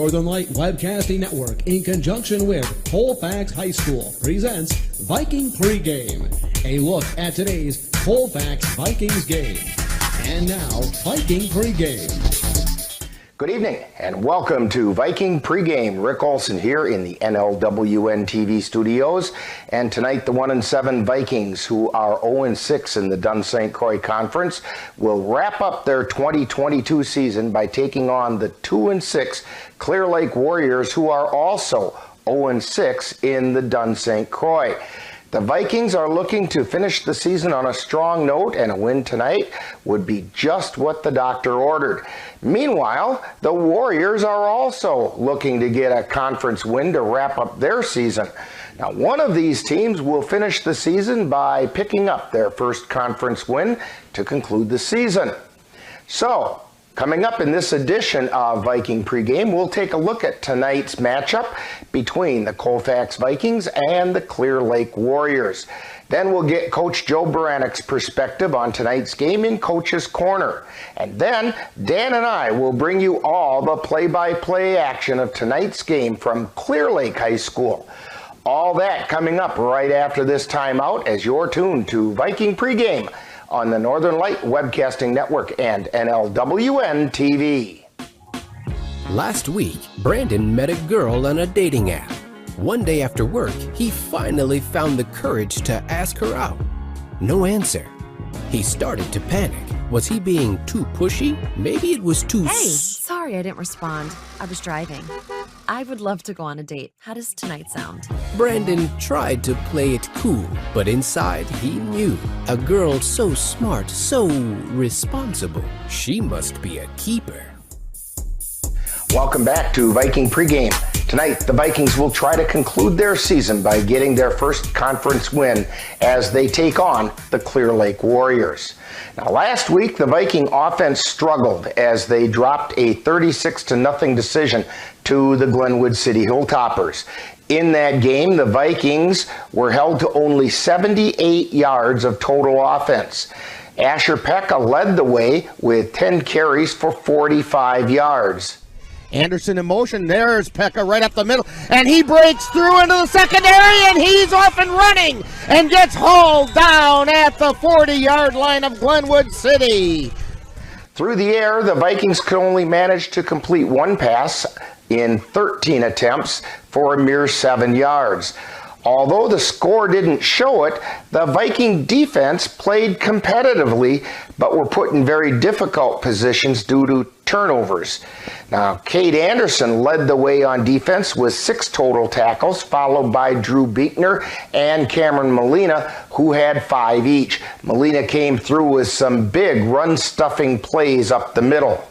Northern Light Webcasting Network, in conjunction with Colfax High School, presents Viking Pregame, a look at today's Colfax Vikings game. And now, Viking Pregame. Good evening and welcome to Viking Pregame. Rick Olson here in the NLWN-TV studios. And tonight the 1-7 Vikings, who are 0-6 in the Dun-St. Croix Conference, will wrap up their 2022 season by taking on the 2-6 Clear Lake Warriors, who are also 0-6 in the Dun-St. Croix. The Vikings are looking to finish the season on a strong note, and a win tonight would be just what the doctor ordered. Meanwhile, the Warriors are also looking to get a conference win to wrap up their season. Now, one of these teams will finish the season by picking up their first conference win to conclude the season. So, coming up in this edition of Viking Pregame, we'll take a look at tonight's matchup between the Colfax Vikings and the Clear Lake Warriors. Then we'll get Coach Joe Baranik's perspective on tonight's game in Coach's Corner. And then Dan and I will bring you all the play-by-play action of tonight's game from Clear Lake High School. All that coming up right after this timeout as you're tuned to Viking Pregame on the Northern Light Webcasting Network and NLWN-TV. Last week, Brandon met a girl on a dating app. One day after work, he finally found the courage to ask her out. No answer. He started to panic. Was he being too pushy? Maybe it was too... Hey, sorry I didn't respond. I was driving. I would love to go on a date. How does tonight sound? Brandon tried to play it cool, but inside he knew. A girl so smart, so responsible. She must be a keeper. Welcome back to Viking Pregame. Tonight, the Vikings will try to conclude their season by getting their first conference win as they take on the Clear Lake Warriors. Now, last week, the Viking offense struggled as they dropped a 36-0 decision to the Glenwood City Hilltoppers. In that game, the Vikings were held to only 78 yards of total offense. Asher Pekka led the way with 10 carries for 45 yards. Anderson in motion. There's Pekka right up the middle, and he breaks through into the secondary, and he's off and running and gets hauled down at the 40-yard line of Glenwood City. Through the air, the Vikings could only manage to complete one pass in 13 attempts for a mere 7 yards. Although the score didn't show it, the Viking defense played competitively, but were put in very difficult positions due to turnovers. Now, Cade Anderson led the way on defense with 6 total tackles, followed by Drew Beekner and Cameron Molina, who had 5 each. Molina came through with some big run-stuffing plays up the middle.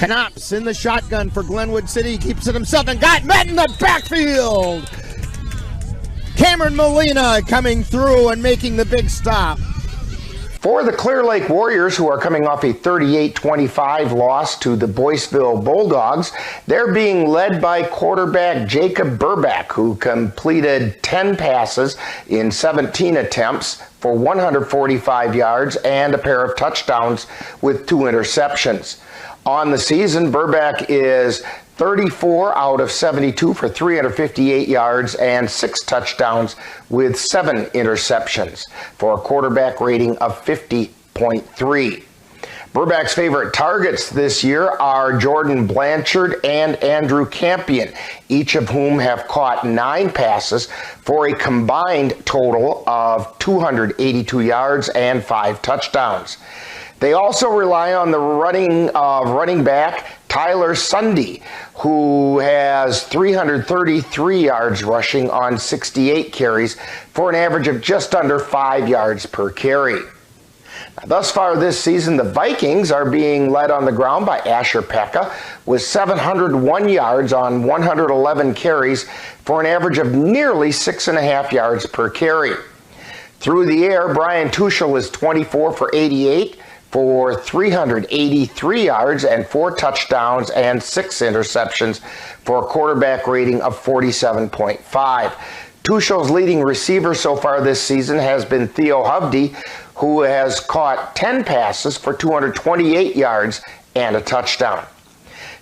Knops in the shotgun for Glenwood City, keeps it himself and got met in the backfield. Cameron Molina coming through and making the big stop. For the Clear Lake Warriors, who are coming off a 38-25 loss to the Boyceville Bulldogs, they're being led by quarterback Jacob Burback, who completed 10 passes in 17 attempts for 145 yards and a pair of touchdowns with 2 interceptions. On the season, Burback is 34 out of 72 for 358 yards and 6 touchdowns with 7 interceptions for a quarterback rating of 50.3. Burback's favorite targets this year are Jordan Blanchard and Andrew Campion, each of whom have caught 9 passes for a combined total of 282 yards and 5 touchdowns. They also rely on the running back Tyler Sunday, who has 333 yards rushing on 68 carries for an average of just under 5 yards per carry. Now, thus far this season, the Vikings are being led on the ground by Asher Pekka with 701 yards on 111 carries for an average of nearly 6.5 yards per carry. Through the air, Brian Tuchel is 24 for 88 for 383 yards and 4 touchdowns and 6 interceptions for a quarterback rating of 47.5. Tuchel's leading receiver so far this season has been Theo Hovde, who has caught 10 passes for 228 yards and a touchdown.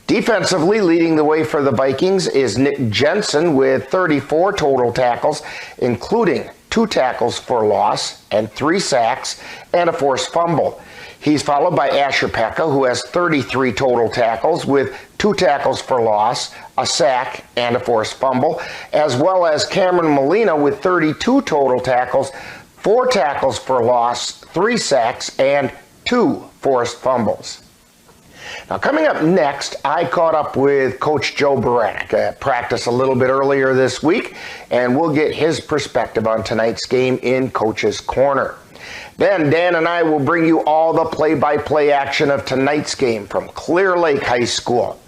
Defensively, leading the way for the Vikings is Nick Jensen with 34 total tackles, including 2 tackles for loss and 3 sacks and a forced fumble. He's followed by Asher Pekka, who has 33 total tackles with 2 tackles for loss, a sack, and a forced fumble, as well as Cameron Molina with 32 total tackles, 4 tackles for loss, 3 sacks, and 2 forced fumbles. Now, coming up next, I caught up with Coach Joe Baranek at practice a little bit earlier this week, and we'll get his perspective on tonight's game in Coach's Corner. Then Dan and I will bring you all the play-by-play action of tonight's game from Clear Lake High School.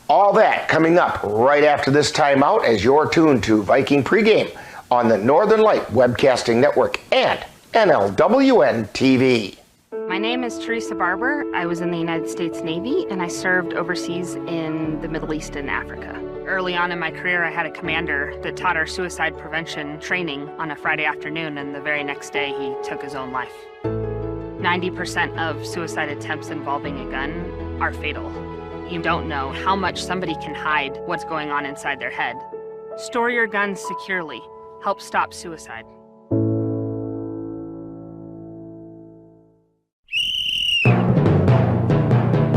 All that coming up right after this timeout as you're tuned to Viking Pregame on the Northern Light Webcasting Network and NLWN-TV. My name is Teresa Barber. I was in the United States Navy and I served overseas in the Middle East and Africa. Early on in my career, I had a commander that taught our suicide prevention training on a Friday afternoon, and the very next day he took his own life. 90% of suicide attempts involving a gun are fatal. You don't know how much somebody can hide what's going on inside their head. Store your guns securely. Help stop suicide.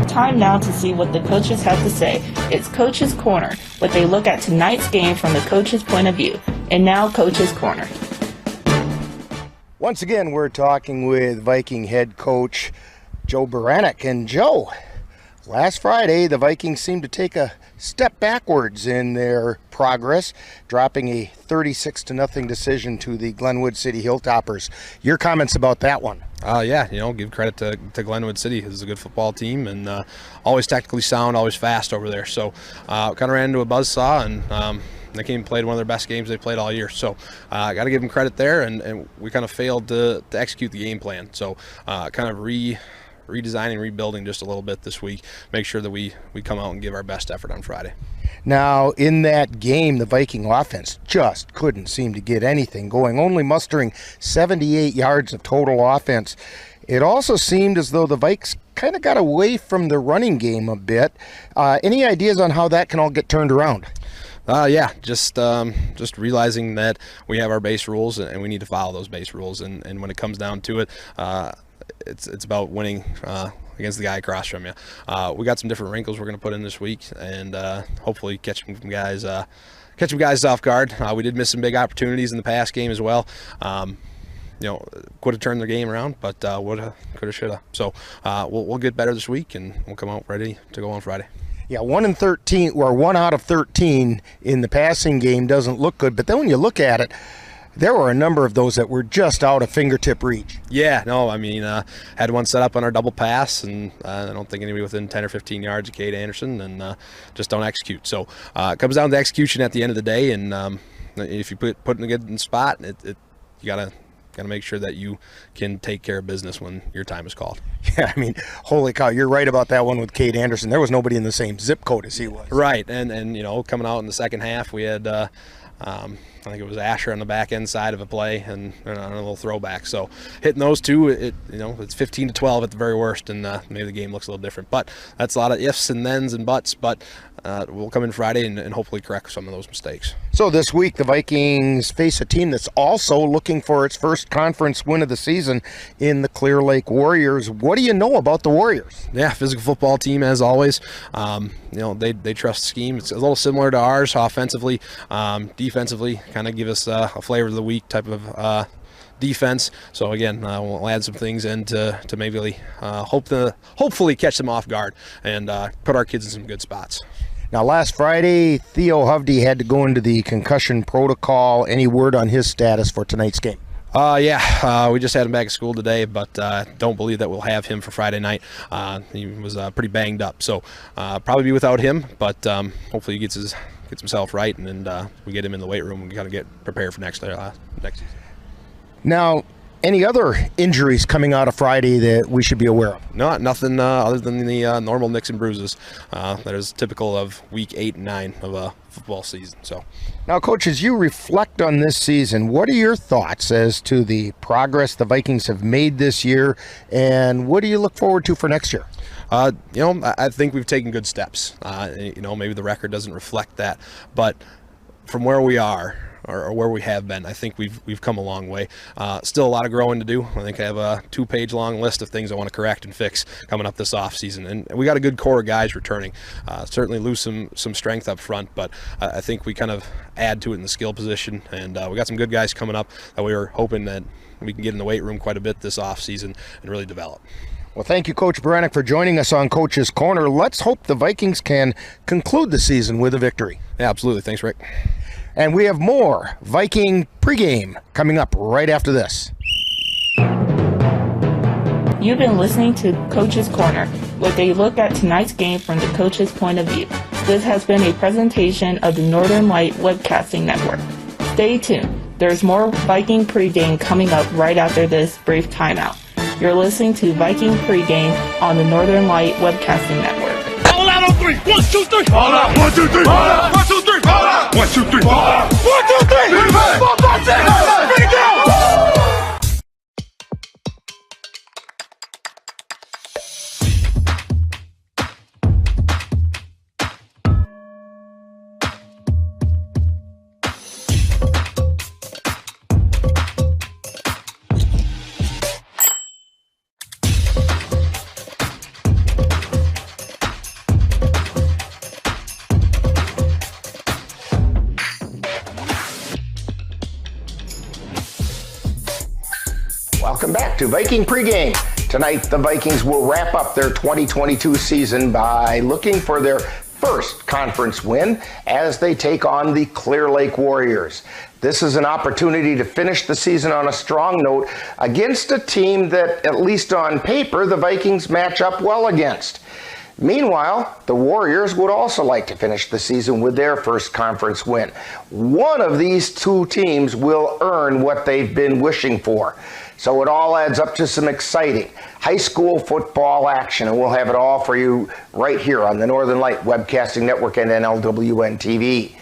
Time now to see what the coaches have to say. It's Coach's Corner, where they look at tonight's game from the coach's point of view. And now, Coach's Corner. Once again, we're talking with Viking head coach Joe Baranek. And Joe, last Friday, the Vikings seemed to take a step backwards in their progress, dropping a 36-0 decision to the Glenwood City Hilltoppers. Your comments about that one? Yeah, give credit to Glenwood City. It's a good football team and always tactically sound, always fast over there. So kind of ran into a buzzsaw, and they came and played one of their best games they played all year. So I got to give them credit there, and we kind of failed to execute the game plan. So kind of redesigning, rebuilding just a little bit this week. Make sure that we come out and give our best effort on Friday. Now, in that game, the Viking offense just couldn't seem to get anything going, only mustering 78 yards of total offense. It also seemed as though the Vikes kind of got away from the running game a bit. Any ideas on how that can all get turned around? Yeah, just realizing that we have our base rules and we need to follow those base rules. And when it comes down to it, it's about winning against the guy across from you. We got some different wrinkles we're going to put in this week, and hopefully catch some guys off guard. We did miss some big opportunities in the pass game as well. Could have turned the game around, but woulda, coulda, shoulda. So we'll get better this week, and we'll come out ready to go on Friday. Yeah, 1 out of 13 in the passing game doesn't look good, but then when you look at it, there were a number of those that were just out of fingertip reach. Yeah, no, I mean, had one set up on our double pass, and I don't think anybody within 10 or 15 yards of Cade Anderson, and just don't execute. So it comes down to execution at the end of the day, and if you put in a good spot, you gotta make sure that you can take care of business when your time is called. Yeah, I mean, holy cow, you're right about that one with Cade Anderson. There was nobody in the same zip code as he was. Right, and coming out in the second half, we had I think it was Asher on the back end side of a play and a little throwback. So hitting those two, it's 15-12 at the very worst, and maybe the game looks a little different. But that's a lot of ifs and thens and buts. But we'll come in Friday and hopefully correct some of those mistakes. So this week the Vikings face a team that's also looking for its first conference win of the season in the Clear Lake Warriors. What do you know about the Warriors? Yeah, physical football team as always. They trust scheme. It's a little similar to ours offensively. Defensively, kind of give us a flavor of the week type of defense. So again, we'll add some things in to maybe hopefully catch them off guard and put our kids in some good spots. Now, last Friday, Theo Hovde had to go into the concussion protocol. Any word on his status for tonight's game? We just had him back at school today, but don't believe that we'll have him for Friday night. He was pretty banged up, so probably be without him, but hopefully he gets himself right, and we get him in the weight room and kind of get prepared for next season. Now, Any other injuries coming out of Friday that we should be aware of? No, nothing other than the normal nicks and bruises that is typical of week 8 and 9 of a football season. So, now, Coach, as you reflect on this season, what are your thoughts as to the progress the Vikings have made this year, and what do you look forward to for next year? I think we've taken good steps. Maybe the record doesn't reflect that, but from where we are, or where we have been, I think we've come a long way. Still a lot of growing to do. I think I have a 2-page long list of things I want to correct and fix coming up this offseason. And we got a good core of guys returning. Certainly lose some strength up front, but I think we kind of add to it in the skill position. And we got some good guys coming up that we were hoping that we can get in the weight room quite a bit this offseason and really develop. Well, thank you, Coach Baranek, for joining us on Coach's Corner. Let's hope the Vikings can conclude the season with a victory. Yeah, absolutely. Thanks, Rick. And we have more Viking pregame coming up right after this. You've been listening to Coach's Corner, with a look at tonight's game from the coach's point of view. This has been a presentation of the Northern Light Webcasting Network. Stay tuned. There's more Viking pregame coming up right after this brief timeout. You're listening to Viking pregame on the Northern Light Webcasting Network. All out on 3. 1, 2, 3. All out. 1, 2, 3. All out. 1, 2, 3. All out. 1, 2, 3. All out. 1, 2, 3. 4, 5, 6. Bring it down. Welcome back to Viking Pregame. Tonight, the Vikings will wrap up their 2022 season by looking for their first conference win as they take on the Clear Lake Warriors. This is an opportunity to finish the season on a strong note against a team that, at least on paper, the Vikings match up well against. Meanwhile, the Warriors would also like to finish the season with their first conference win. One of these two teams will earn what they've been wishing for. So it all adds up to some exciting high school football action, and we'll have it all for you right here on the Northern Light Webcasting Network and NLWN-TV.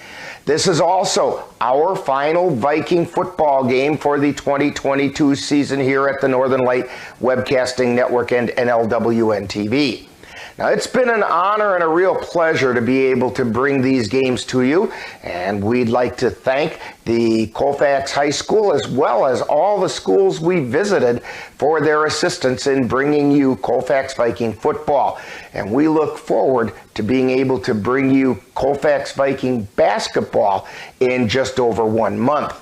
This is also our final Viking football game for the 2022 season here at the Northern Light Webcasting Network and NLWN-TV. Now, it's been an honor and a real pleasure to be able to bring these games to you, and we'd like to thank the Colfax High School as well as all the schools we visited for their assistance in bringing you Colfax Viking football. And we look forward to being able to bring you Colfax Viking basketball in just over 1 month.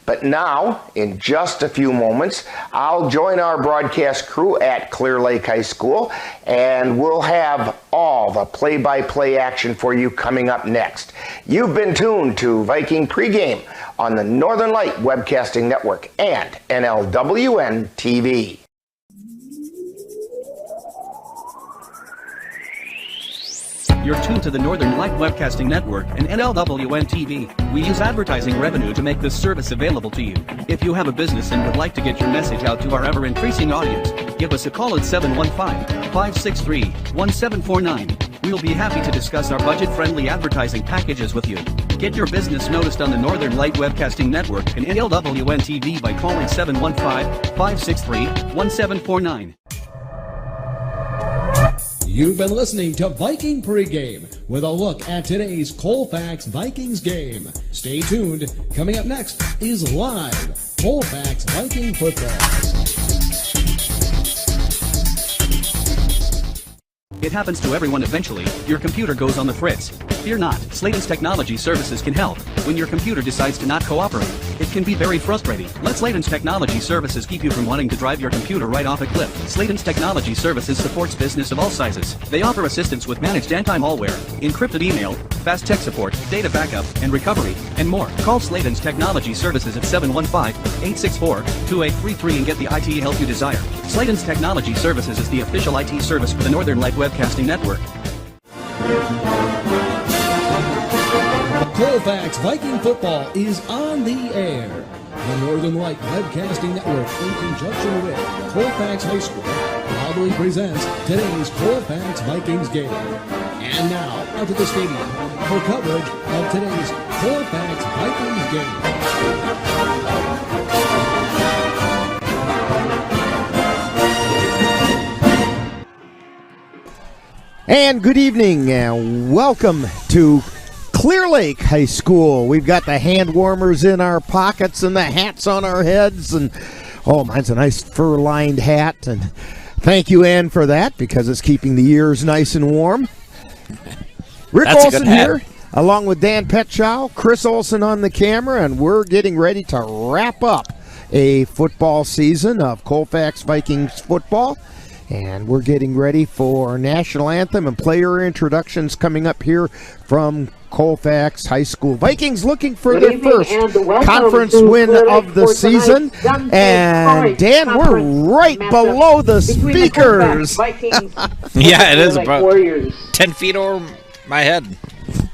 But now, in just a few moments, I'll join our broadcast crew at Clear Lake High School, and we'll have all the play-by-play action for you coming up next. You've been tuned to Viking Pregame on the Northern Light Webcasting Network and NLWN-TV. You're tuned to the Northern Light Webcasting Network and NLWN-TV. We use advertising revenue to make this service available to you. If you have a business and would like to get your message out to our ever-increasing audience, give us a call at 715-563-1749. We'll be happy to discuss our budget-friendly advertising packages with you. Get your business noticed on the Northern Light Webcasting Network and NLWN-TV by calling 715-563-1749. You've been listening to Viking Pregame with a look at today's Colfax Vikings game. Stay tuned. Coming up next is live Colfax Viking Football. It happens to everyone eventually. Your computer goes on the fritz. Fear not, Sladen's Technology Services can help. When your computer decides to not cooperate, it can be very frustrating. Let Sladen's Technology Services keep you from wanting to drive your computer right off a cliff. Sladen's Technology Services supports business of all sizes. They offer assistance with managed anti-malware, encrypted email, fast tech support, data backup, and recovery, and more. Call Sladen's Technology Services at 715-864-2833 and get the IT help you desire. Sladen's Technology Services is the official IT service for the Northern Light Webcasting Network. Colfax Viking Football is on the air. The Northern Light Webcasting Network, in conjunction with Colfax High School, proudly presents today's Colfax Vikings game. And now, out to the stadium for coverage of today's Colfax Vikings game. And good evening, and welcome to Clear Lake High School. We've got the hand warmers in our pockets and the hats on our heads, and oh, mine's a nice fur-lined hat, and thank you, Ann, for that, because it's keeping the ears nice and warm. Rick Olson here, along with Dan Petschow, Chris Olson on the camera, and we're getting ready to wrap up a football season of Colfax Vikings football. And we're getting ready for national anthem and player introductions coming up here from Colfax High School. Vikings looking for their first conference win of the season. And Dan, we're right below the speakers. Yeah, it is about 10 feet over my head.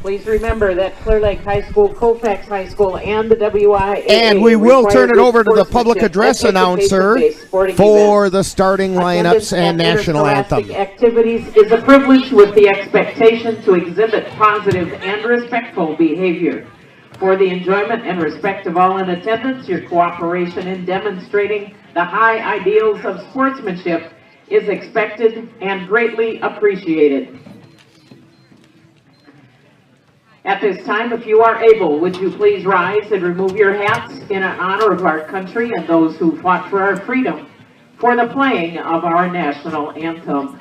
Please remember that Clear Lake High School, Colfax High School, and the WIAA. And we will turn it over to the public address announcer for the starting lineups and national anthem. Activities is a privilege with the expectation to exhibit positive and respectful behavior. For the enjoyment and respect of all in attendance, your cooperation in demonstrating the high ideals of sportsmanship is expected and greatly appreciated. At this time, if you are able, would you please rise and remove your hats in honor of our country and those who fought for our freedom for the playing of our national anthem.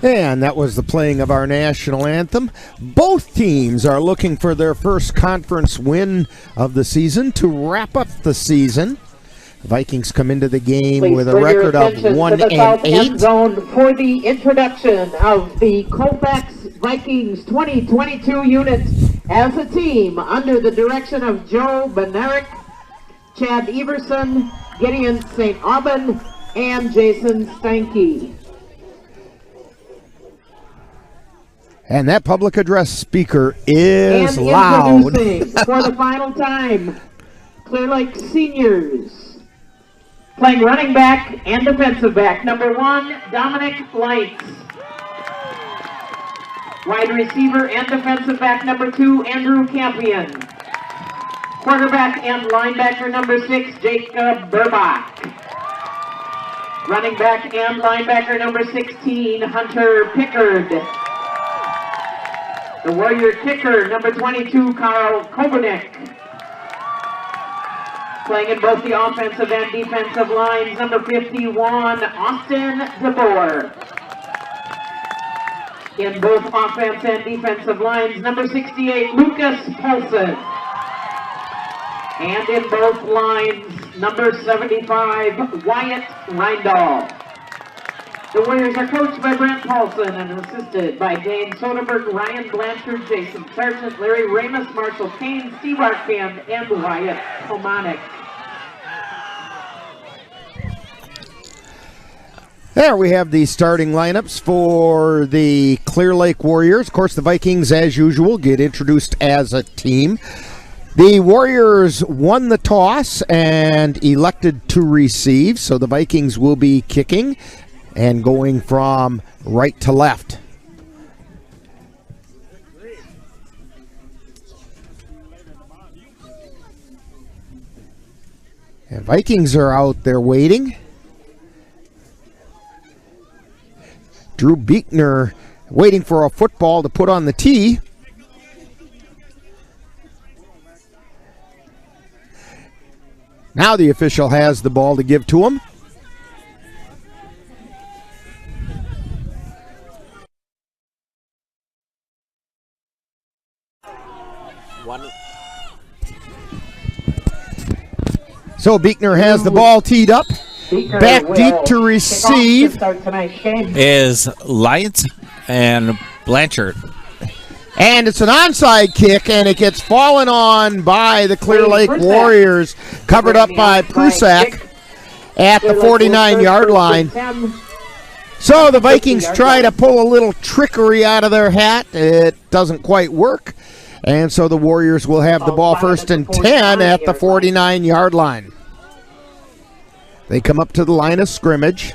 And that was the playing of our national anthem. Both teams are looking for their first conference win of the season to wrap up the season. The Vikings come into the game with a record of 1-8. Zone for the introduction of the Colfax Vikings 2022 unit as a team under the direction of Joe Benerick, Chad Everson, Gideon St. Aubin, and Jason Stanke. And that public address speaker is loud. Introducing for the final time, Clear Lake seniors. Playing running back and defensive back, number 1, Dominic Lights. Wide receiver and defensive back, number 2, Andrew Campion. Quarterback and linebacker, number 6, Jacob Burbach. Running back and linebacker, number 16, Hunter Pickard. The Warrior kicker, number 22, Carl Kobenek. Playing in both the offensive and defensive lines, number 51, Austin DeBoer. In both offense and defensive lines, number 68, Lucas Paulson. And in both lines, number 75, Wyatt Reindahl. The Warriors are coached by Brent Paulson and assisted by Dane Soderberg, Ryan Blanchard, Jason Sargent, Larry Ramus, Marshall Kane, Steve Arkand, and Wyatt Komanek. There we have the starting lineups for the Clear Lake Warriors. Of course, the Vikings, as usual, get introduced as a team. The Warriors won the toss and elected to receive, so the Vikings will be kicking and going from right to left. And Vikings are out there waiting. Drew Beekner waiting for a football to put on the tee. Now the official has the ball to give to him. So Beekner has the ball teed up. Back deep to receive is Light and Blanchard. And it's an onside kick, and it gets fallen on by the Clear Lake Warriors, covered up by Prusak at the 49-yard line. So the Vikings try to pull a little trickery out of their hat. It doesn't quite work. And so the Warriors will have the ball 1st and 10 at the 49-yard line. They come up to the line of scrimmage.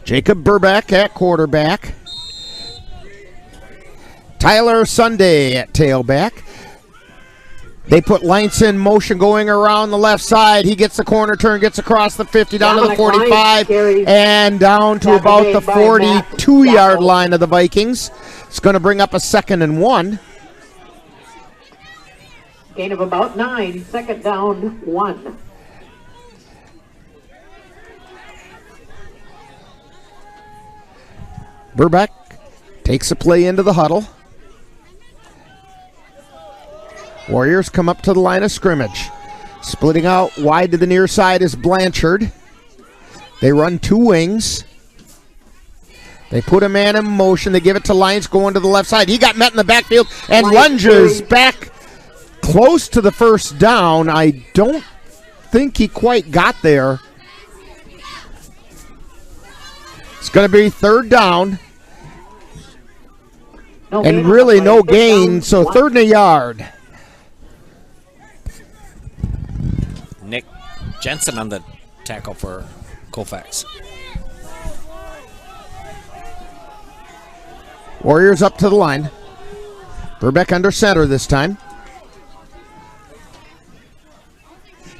Jacob Burback at quarterback. Tyler Sunday at tailback. They put Leinz in motion going around the left side. He gets the corner turn, gets across the 50, down to the 45, and down to about the 42-yard line of the Vikings. It's going to bring up a 2nd and 1. Gain of about 9, 2nd down, 1. Burback takes a play into the huddle. Warriors come up to the line of scrimmage. Splitting out wide to the near side is Blanchard. They run 2 wings. They put a man in motion. They give it to Lyons going to the left side. He got met in the backfield and lunges back close to the 1st down. I don't think he quite got there. It's going to be 3rd down. And really no gain, so 3rd and a yard. Nick Jensen on the tackle for Colfax. Warriors up to the line. Burbeck under center this time.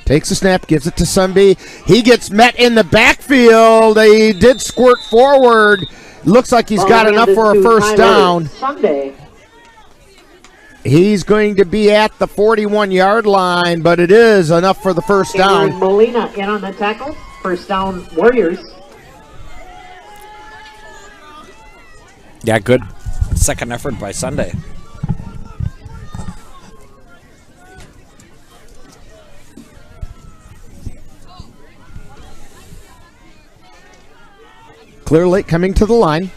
Takes the snap, gives it to Sunby. He gets met in the backfield. He did squirt forward. Looks like he's got enough for a 1st down. Sunday. He's going to be at the 41-yard line, but it is enough for the 1st down. Molina in on the tackle. 1st down, Warriors. Yeah, good 2nd effort by Sunday. Clear Lake coming to the line.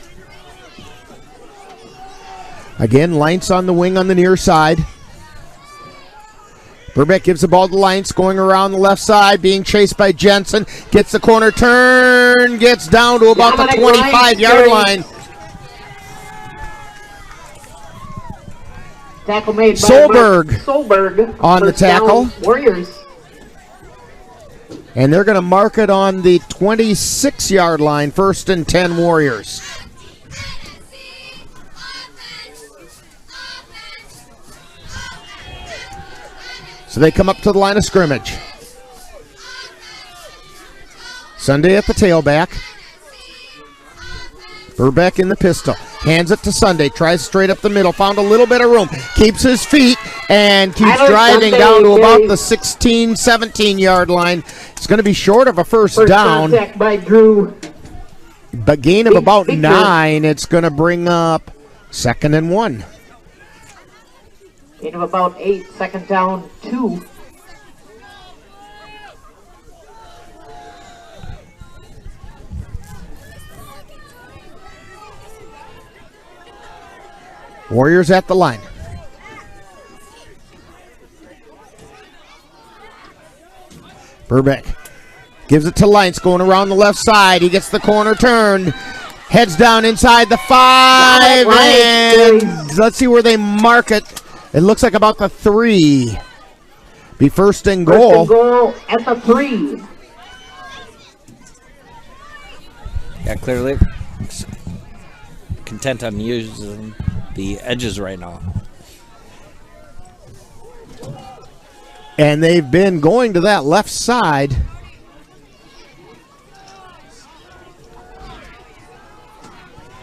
Again, Leinz on the wing on the near side. Burbeck gives the ball to Leinz, going around the left side, being chased by Jensen. Gets the corner turn, gets down to about the 25-yard line. Tackle made by Solberg on the tackle. Warriors. And they're going to mark it on the 26-yard line, 1st and 10 Warriors. So they come up to the line of scrimmage. Sunday at the tailback. Burbeck in the pistol. Hands it to Sunday. Tries straight up the middle. Found a little bit of room. Keeps his feet and keeps driving down to about the 16, 17-yard line. It's going to be short of a 1st down. Contact by Drew. But gain of about 9. It's going to bring up 2nd and 1. Gain of about 8, 2nd down, 2. Warriors at the line. Burbeck Gives it to Leinz going around the left side. He gets the corner turned. Heads down inside the 5. And let's see where they mark it. It looks like about the 3. Be first and goal. First and goal at the 3. Yeah, clearly content on using the edges right now. And they've been going to that left side.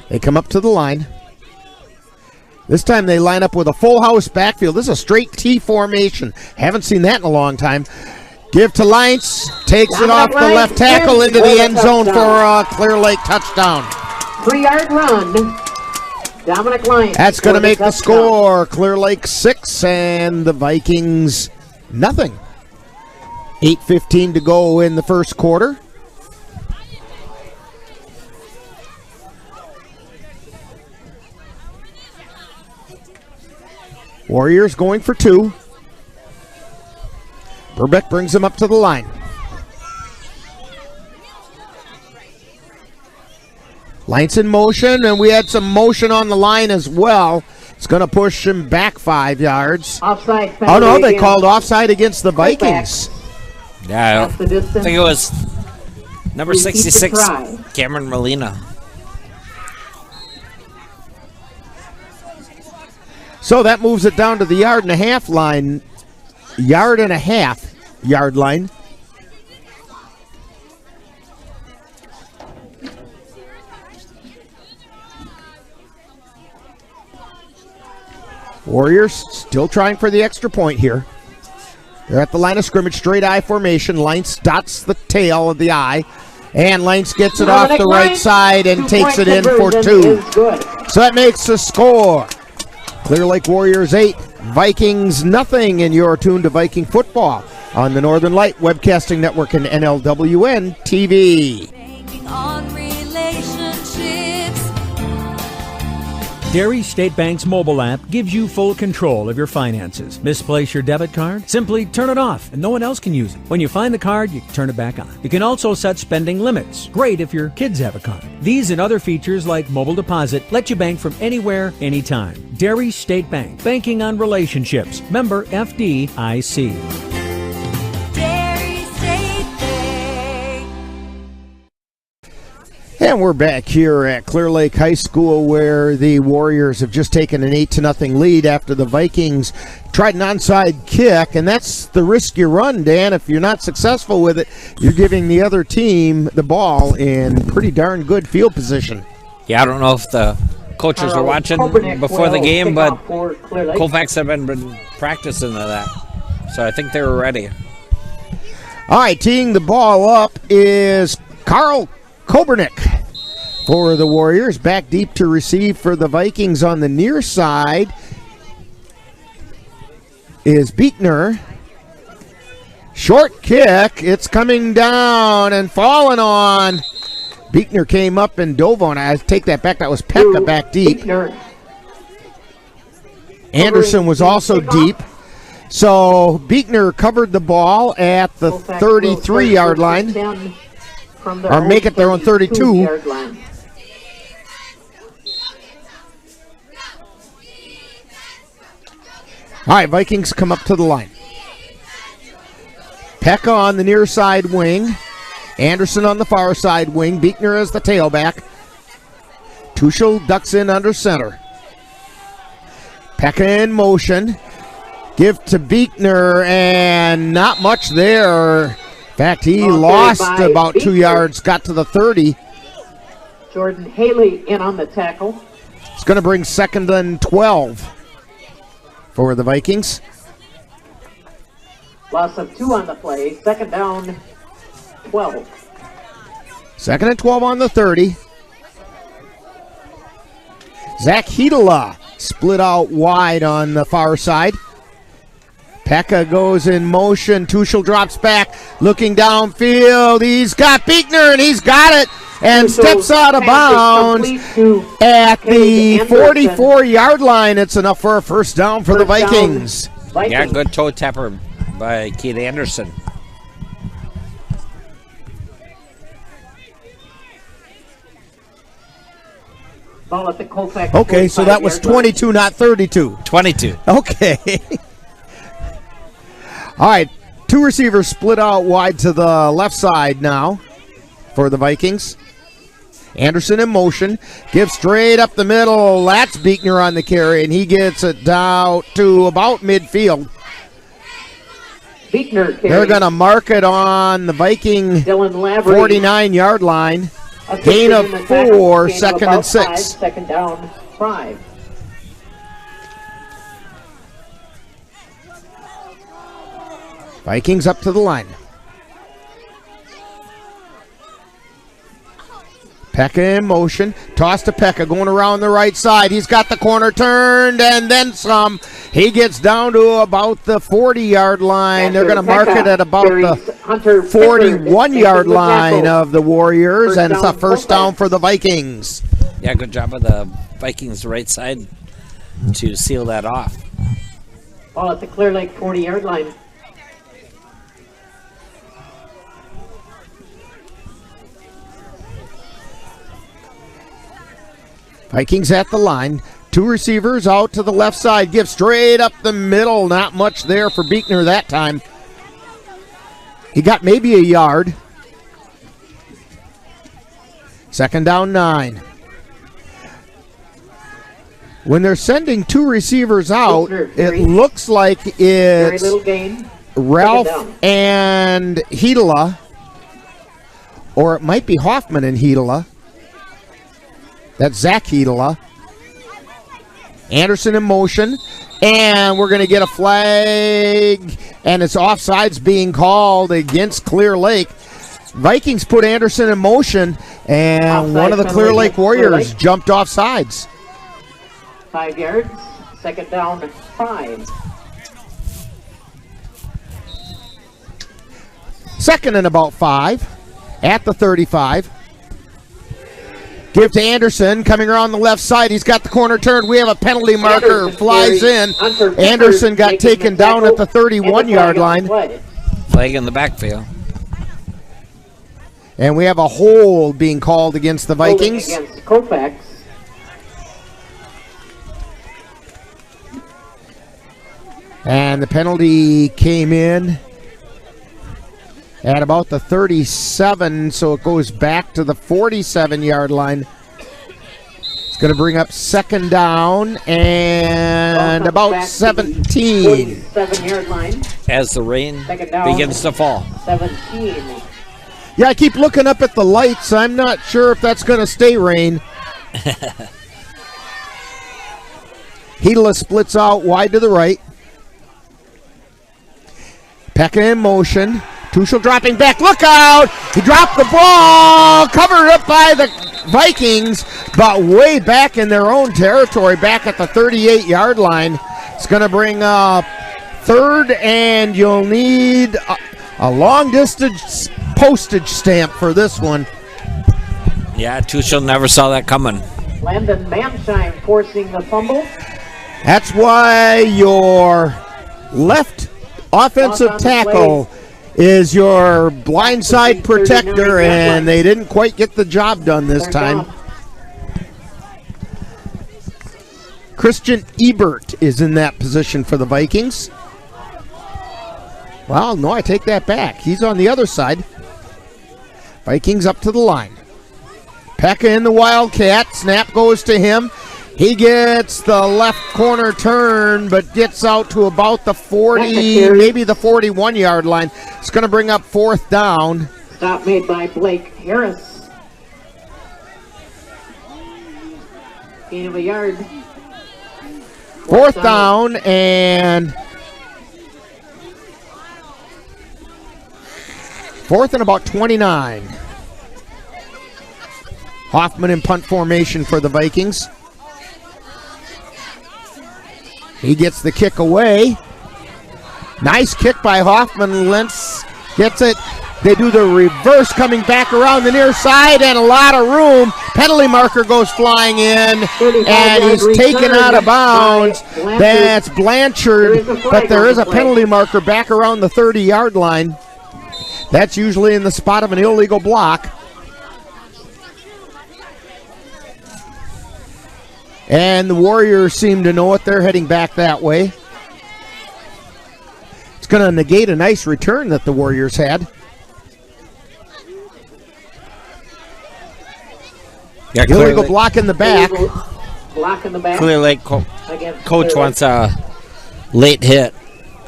They come up to the line. This time they line up with a full house backfield. This is a straight T formation. Haven't seen that in a long time. Give to Leinz. Takes it off the left tackle into the end zone for a Clear Lake touchdown. 3-yard run. Dominic Leinz. That's going to make the score. Clear Lake 6 and the Vikings nothing. 8:15 to go in the first quarter. Warriors going for 2. Burbeck brings him up to the line. Leinz in motion, and we had some motion on the line as well. It's going to push him back 5 yards. Offside. Oh, no, they called offside against the Vikings. Yeah, I think it was number 66, Cameron Molina. So that moves it down to the yard and a half line. Yard line. Warriors still trying for the extra point here. They're at the line of scrimmage, straight I formation. Leinz dots the tail of the I. And Leinz gets it off the right side and takes it in for 2. So that makes the score. Clear Lake Warriors 8, Vikings nothing, and you're tuned to Viking Football on the Northern Light Webcasting Network and NLWN-TV. Dairy State Bank's mobile app gives you full control of your finances. Misplace your debit card? Simply turn it off and no one else can use it. When you find the card, you turn it back on. You can also set spending limits. Great if your kids have a card. These and other features like mobile deposit let you bank from anywhere, anytime. Dairy State Bank. Banking on relationships. Member FDIC. And we're back here at Clear Lake High School where the Warriors have just taken an 8-0 lead after the Vikings tried an onside kick, and that's the risk you run, Dan. If you're not successful with it, you're giving the other team the ball in pretty darn good field position. Yeah, I don't know if the coaches were watching before the game, but Colfax have been practicing to that. So I think they were ready. All right, teeing the ball up is Carl Kobernick for the Warriors. Back deep to receive for the Vikings on the near side is Beekner. Short kick. It's coming down and falling on. Beekner came up and dove on it. I take that back. That was Pekka back deep. Anderson was also deep. So Beekner covered the ball at the 33-yard line. Or make it their own 32. All right, Vikings come up to the line. Pekka on the near side wing. Anderson on the far side wing. Beekner as the tailback. Tuchel ducks in under center. Pekka in motion. Give to Beekner, and not much there. In fact, he lost about 2 yards, got to the 30. Jordan Haley in on the tackle. It's going to bring 2nd and 12 for the Vikings. Loss of 2 on the play. 2nd down, 12. 2nd and 12 on the 30. Zach Hedela split out wide on the far side. Pekka goes in motion. Tuchel drops back, looking downfield. He's got Beekner, and he's got it, and steps out of bounds at the 44-yard line. It's enough for a first down for the Vikings. Yeah, good toe tapper by Keith Anderson. Ball at the Colfax. Okay, so that was 22, not 32. 22. Okay. All right, two receivers split out wide to the left side now for the Vikings. Anderson in motion, gives straight up the middle. That's Beekner on the carry, and he gets it down to about midfield. Beekner They're going to mark it on the Viking 49-yard line. Gain of 4, second and 6. 5, second down, 5. Vikings up to the line. Pekka in motion. Toss to Pekka going around the right side. He's got the corner turned and then some. He gets down to about the 40-yard line. They're going to mark it at about the 41-yard line of the Warriors, and it's a first down for the Vikings. Yeah, good job of the Vikings right side to seal that off. Ball at the Clear Lake 40-yard line. Vikings at the line. Two receivers out to the left side. Give straight up the middle. Not much there for Beekner that time. He got maybe a yard. Second down, 9. When they're sending two receivers out, it looks like it's Ralph and Hedela, or it might be Hoffman and Hedela. That's Zach Hedela. Anderson in motion, and we're going to get a flag, and it's offsides being called against Clear Lake. Vikings put Anderson in motion, and offside, one of the Clear Lake Warriors jumped off sides. 5 yards, second down, 5. Second and about 5 at the 35. Give to Anderson, coming around the left side. He's got the corner turned. We have a penalty marker, flies in. Anderson got taken down at the 31-yard line. Flag in the backfield. And we have a hold being called against the Vikings. Against Colfax. And the penalty came in at about the 37, so it goes back to the 47-yard line. It's going to bring up second down and about 17. 47-yard line. As the rain begins to fall. 17. Yeah, I keep looking up at the lights. I'm not sure if that's going to stay rain. Hedela splits out wide to the right. Pekka in motion. Tuchel dropping back. Look out! He dropped the ball. Covered up by the Vikings, but way back in their own territory, back at the 38-yard line. It's going to bring up third, and you'll need a long-distance postage stamp for this one. Yeah, Tuchel never saw that coming. Landon Mansheim forcing the fumble. That's why your left offensive tackle is your blindside protector, and they didn't quite get the job done this time. Christian Ebert is in that position for the Vikings. Well, no, I take that back. He's on the other side. Vikings up to the line. Pekka in the Wildcat. Snap goes to him. He gets the left corner turn, but gets out to about the 40, maybe the 41-yard line. It's going to bring up fourth down. Stop made by Blake Harris. Gain of a yard. Fourth down and fourth and about 29. Hoffman in punt formation for the Vikings. He gets the kick away. Nice kick by Hoffman. Lentz gets it. They do the reverse, coming back around the near side, and a lot of room. Penalty marker goes flying in, and he's taken out of bounds. That's Blanchard, but there is a penalty marker back around the 30-yard line. That's usually in the spot of an illegal block. And the Warriors seem to know it. They're heading back that way. It's going to negate a nice return that the Warriors had. Yeah, illegal block in the back. Block in the back. Clear Lake coach wants a late hit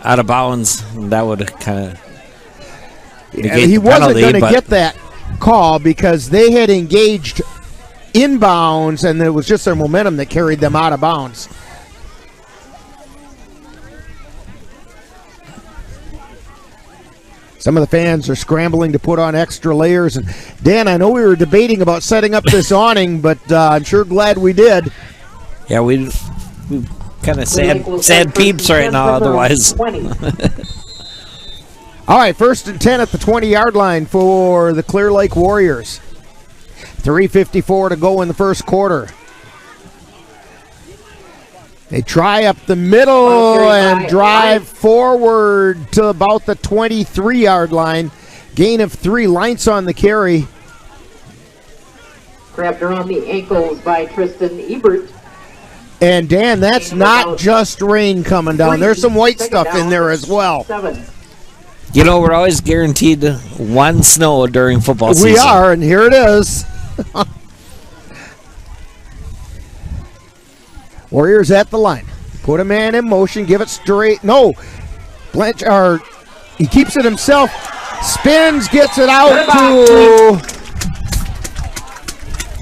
out of bounds. That would kind of he wasn't going to get that call because they had engaged inbounds, and it was just their momentum that carried them out of bounds. Some of the fans are scrambling to put on extra layers. And Dan, I know we were debating about setting up this awning, but I'm sure glad we did. Yeah, we kind of sad peeps right now otherwise. All right, 1st and 10 at the 20-yard line for the Clear Lake Warriors. 3:54 to go in the first quarter. They try up the middle and drive forward to about the 23-yard line. Gain of 3. Lights on the carry. Grabbed around the ankles by Tristan Ebert. And Dan, that's not just rain coming down. There's some white stuff in there as well. 7. You know, we're always guaranteed one snow during football season. We are, and here it is. Warriors at the line. Put a man in motion. Give it straight. No. Blanchard, he keeps it himself. Spins, gets it out to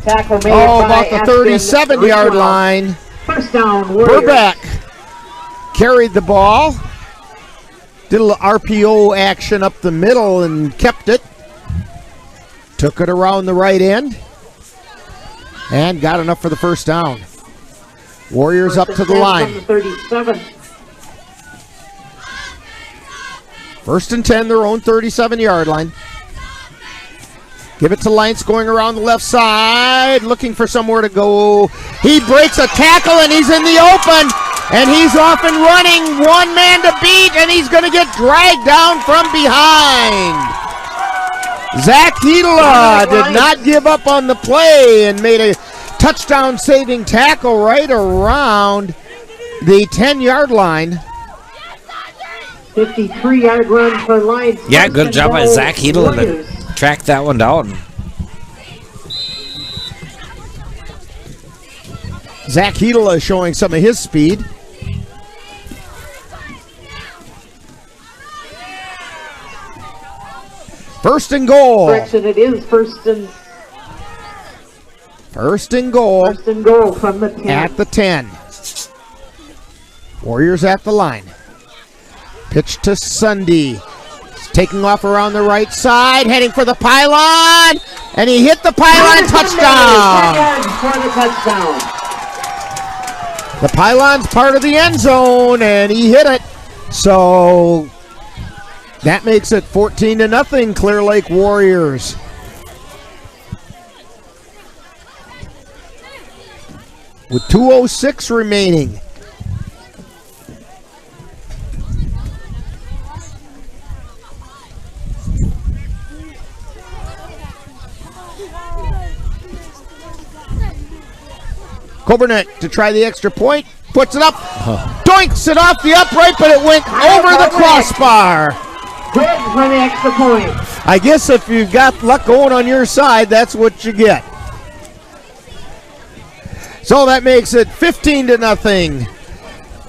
about the 37-yard line. First down, Warriors. Burback carried the ball. Did a little RPO action up the middle and kept it. Took it around the right end. And got enough for the first down. Warriors up to the line. 37. 1st and 10, their own 37-yard line. Give it to Lights going around the left side, looking for somewhere to go. He breaks a tackle and he's in the open. And he's off and running. One man to beat, and he's going to get dragged down from behind. Zach Hedela did not give up on the play and made a touchdown-saving tackle right around the 10-yard line. 53-yard run for Lions. Yeah, good job by Zach Hedela to track that one down. Zach Hedela is showing some of his speed. First and goal. Correction, it is first and goal. First and goal from the 10. At the 10. Warriors at the line. Pitch to Sunday. He's taking off around the right side, heading for the pylon, and he hit the pylon. Touchdown. For the touchdown. The pylon's part of the end zone, and he hit it. So that makes it 14-0, Clear Lake Warriors. With 2:06 remaining. Kobernick to try the extra point. Puts it up. Doinks it off the upright, but it went over the crossbar. Good for the extra point. I guess if you've got luck going on your side, that's what you get. So that makes it 15-0.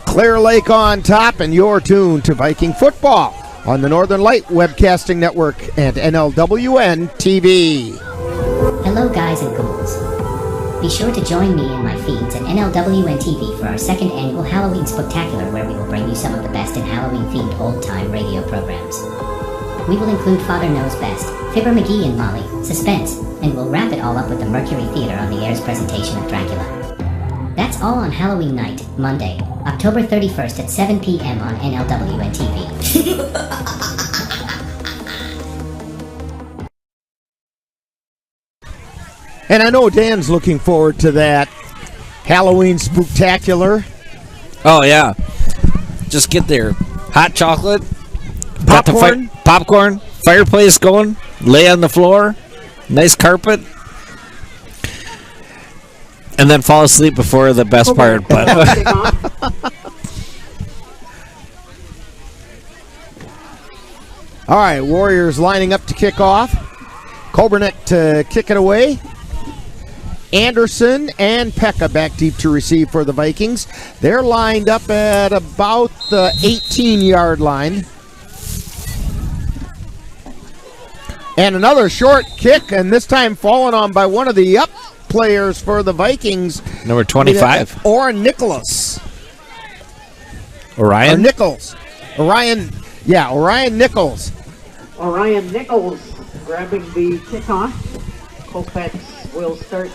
Clear Lake on top, and you're tuned to Viking Football on the Northern Light Webcasting Network and NLWN-TV. Hello, guys and ghouls. Be sure to join me in my feeds at NLWN-TV for our second annual Halloween Spectacular, where we will bring you some of the best in Halloween-themed old-time radio programs. We will include Father Knows Best, Fibber McGee and Molly, Suspense, and we'll wrap it all up with the Mercury Theater on the air's presentation of Dracula. That's all on Halloween night, Monday, October 31st at 7 p.m. on NLWN-TV. And I know Dan's looking forward to that Halloween Spooktacular. Oh, yeah. Just get there. Hot chocolate. Popcorn. Popcorn. Fireplace going. Lay on the floor. Nice carpet. And then fall asleep before the best part. But all right, Warriors lining up to kick off. Kobernick to kick it away. Anderson and Pekka back deep to receive for the Vikings. They're lined up at about the 18-yard line. And another short kick, and this time fallen on by one of the up players for the Vikings. Number 25. Orion Nicholas. Orion? Or Nichols. Orion Nichols. Orion Nichols grabbing the kickoff. Colfax will start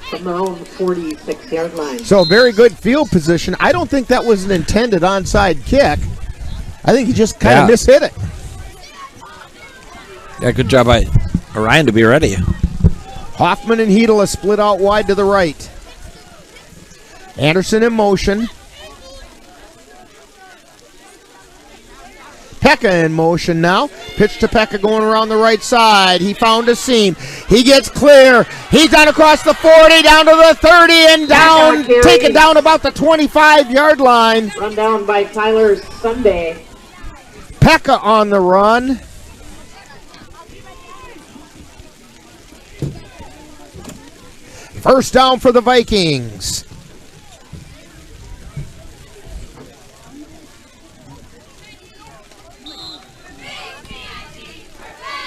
from their own 46-yard line. So very good field position. I don't think that was an intended onside kick. I think he just kind of mishit it. Yeah, good job by Orion to be ready. Hoffman and Hedela split out wide to the right. Anderson in motion. Pekka in motion now. Pitch to Pekka going around the right side. He found a seam. He gets clear. He's down across the 40, down to the 30, and down, taken down about the 25-yard line. Run down by Tyler Sunday. Pekka on the run. First down for the Vikings.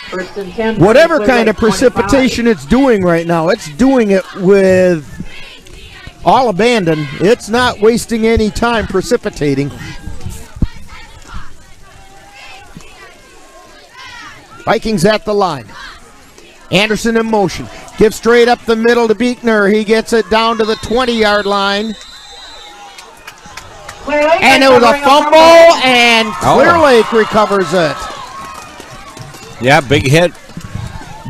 First and 10. Whatever kind of precipitation it's doing right now, it's doing it with all abandon. It's not wasting any time precipitating. Vikings at the line. Anderson in motion. Gives straight up the middle to Beekner. He gets it down to the 20-yard line. And it was a fumble, and Clear Lake recovers it. Yeah, big hit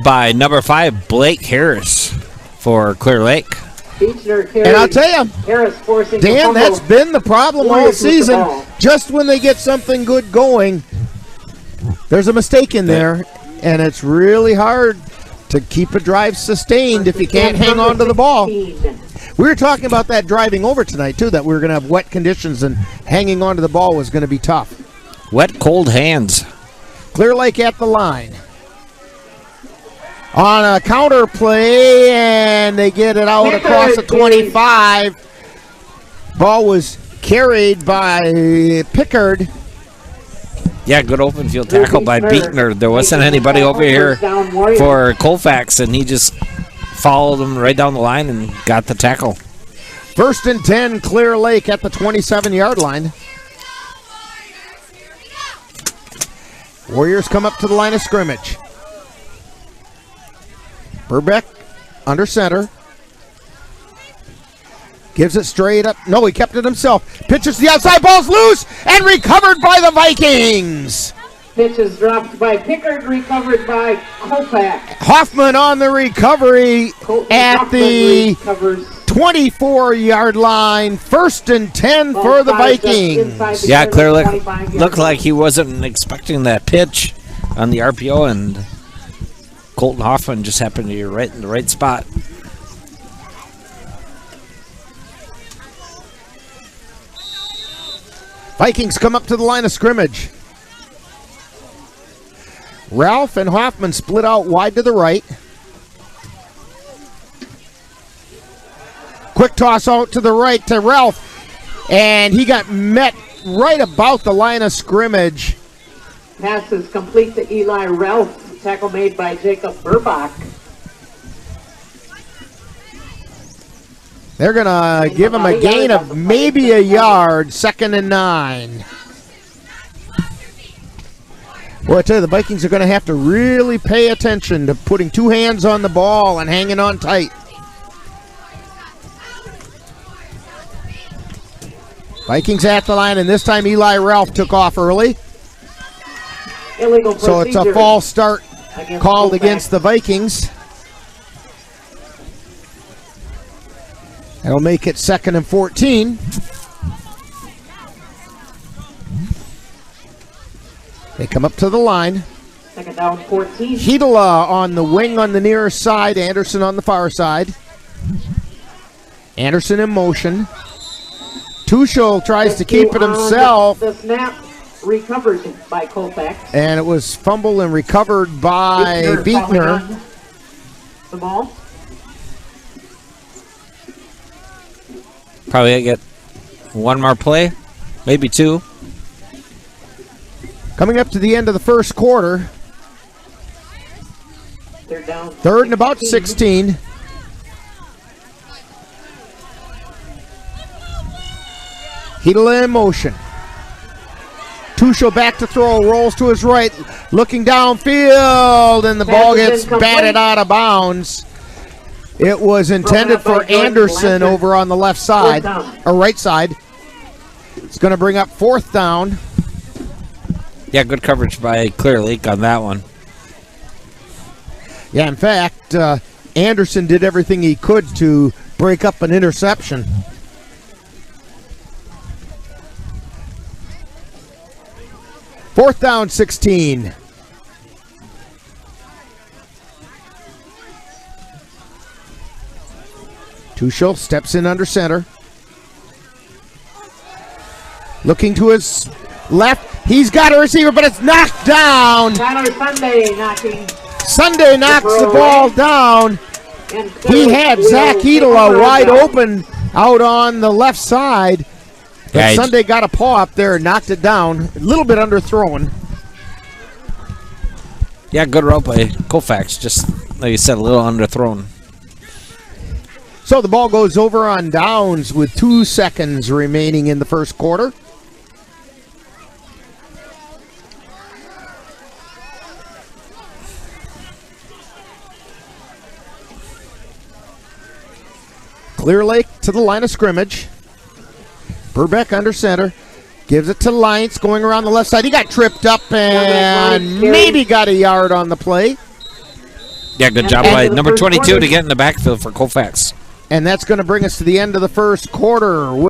by number 5, Blake Harris for Clear Lake. And I'll tell you, Dan, that's been the problem all season. Just when they get something good going, there's a mistake in there, and it's really hard to keep a drive sustained if you can't hang on to the ball. We were talking about that driving over tonight, too, that we were going to have wet conditions and hanging on to the ball was going to be tough. Wet, cold hands. Clear Lake at the line. On a counter play, and they get it out across the 25. Ball was carried by Pickard. Yeah, good open field tackle by Beekner. There wasn't anybody over here for Colfax, and he just followed him right down the line and got the tackle. First and 10, Clear Lake at the 27-yard line. Warriors come up to the line of scrimmage. Burbeck under center. Gives it straight up. No, he kept it himself. Pitches to the outside. Ball's loose and recovered by the Vikings. Pitch is dropped by Pickard, recovered by Colfax. Hoffman on the recovery at the 24-yard line. First and 10 for the Vikings. Yeah, Clear Lake looked like he wasn't expecting that pitch on the RPO, and Colton Hoffman just happened to be right in the right spot. Vikings come up to the line of scrimmage. Ralph and Hoffman split out wide to the right. Quick toss out to the right to Ralph, and he got met right about the line of scrimmage. Pass is complete to Eli Ralph. Tackle made by Jacob Burbach. They're going to give him a gain of maybe a yard, 2nd and 9. Well, I tell you, the Vikings are going to have to really pay attention to putting two hands on the ball and hanging on tight. Vikings at the line, and this time Eli Ralph took off early. Illegal so it's a false start called against the Vikings. That'll make it 2nd and 14. They come up to the line. 2nd down, 14. Hedela on the wing on the near side. Anderson on the far side. Anderson in motion. Tuchel tries to keep it himself. The snap recovered by Colfax. And it was fumbled and recovered by Beekner. The ball. Probably get one more play, maybe two. Coming up to the end of the first quarter. They're down. Third and about 16. Heedle in motion. Tuchel back to throw, rolls to his right, looking downfield, and the ball gets batted out of bounds. It was intended for Anderson over on the left side, or right side. It's going to bring up fourth down. Yeah, good coverage by Clear Lake on that one. Yeah, in fact, Anderson did everything he could to break up an interception. Fourth down, 16. Tuchel steps in under center. Looking to his left. He's got a receiver, but it's knocked down. Tyler Sunday knocking. Sunday knocks the ball down. He had Zach Heedle wide open out on the left side. But Sunday got a paw up there and knocked it down. A little bit underthrown. Yeah, good route by Colfax. Just like you said, a little underthrown. So the ball goes over on downs with 2 seconds remaining in the first quarter. Clear Lake to the line of scrimmage. Burbeck under center. Gives it to Lions going around the left side. He got tripped up and maybe got a yard on the play. Yeah, good job by number 22 to get in the backfield for Colfax. And that's going to bring us to the end of the first quarter.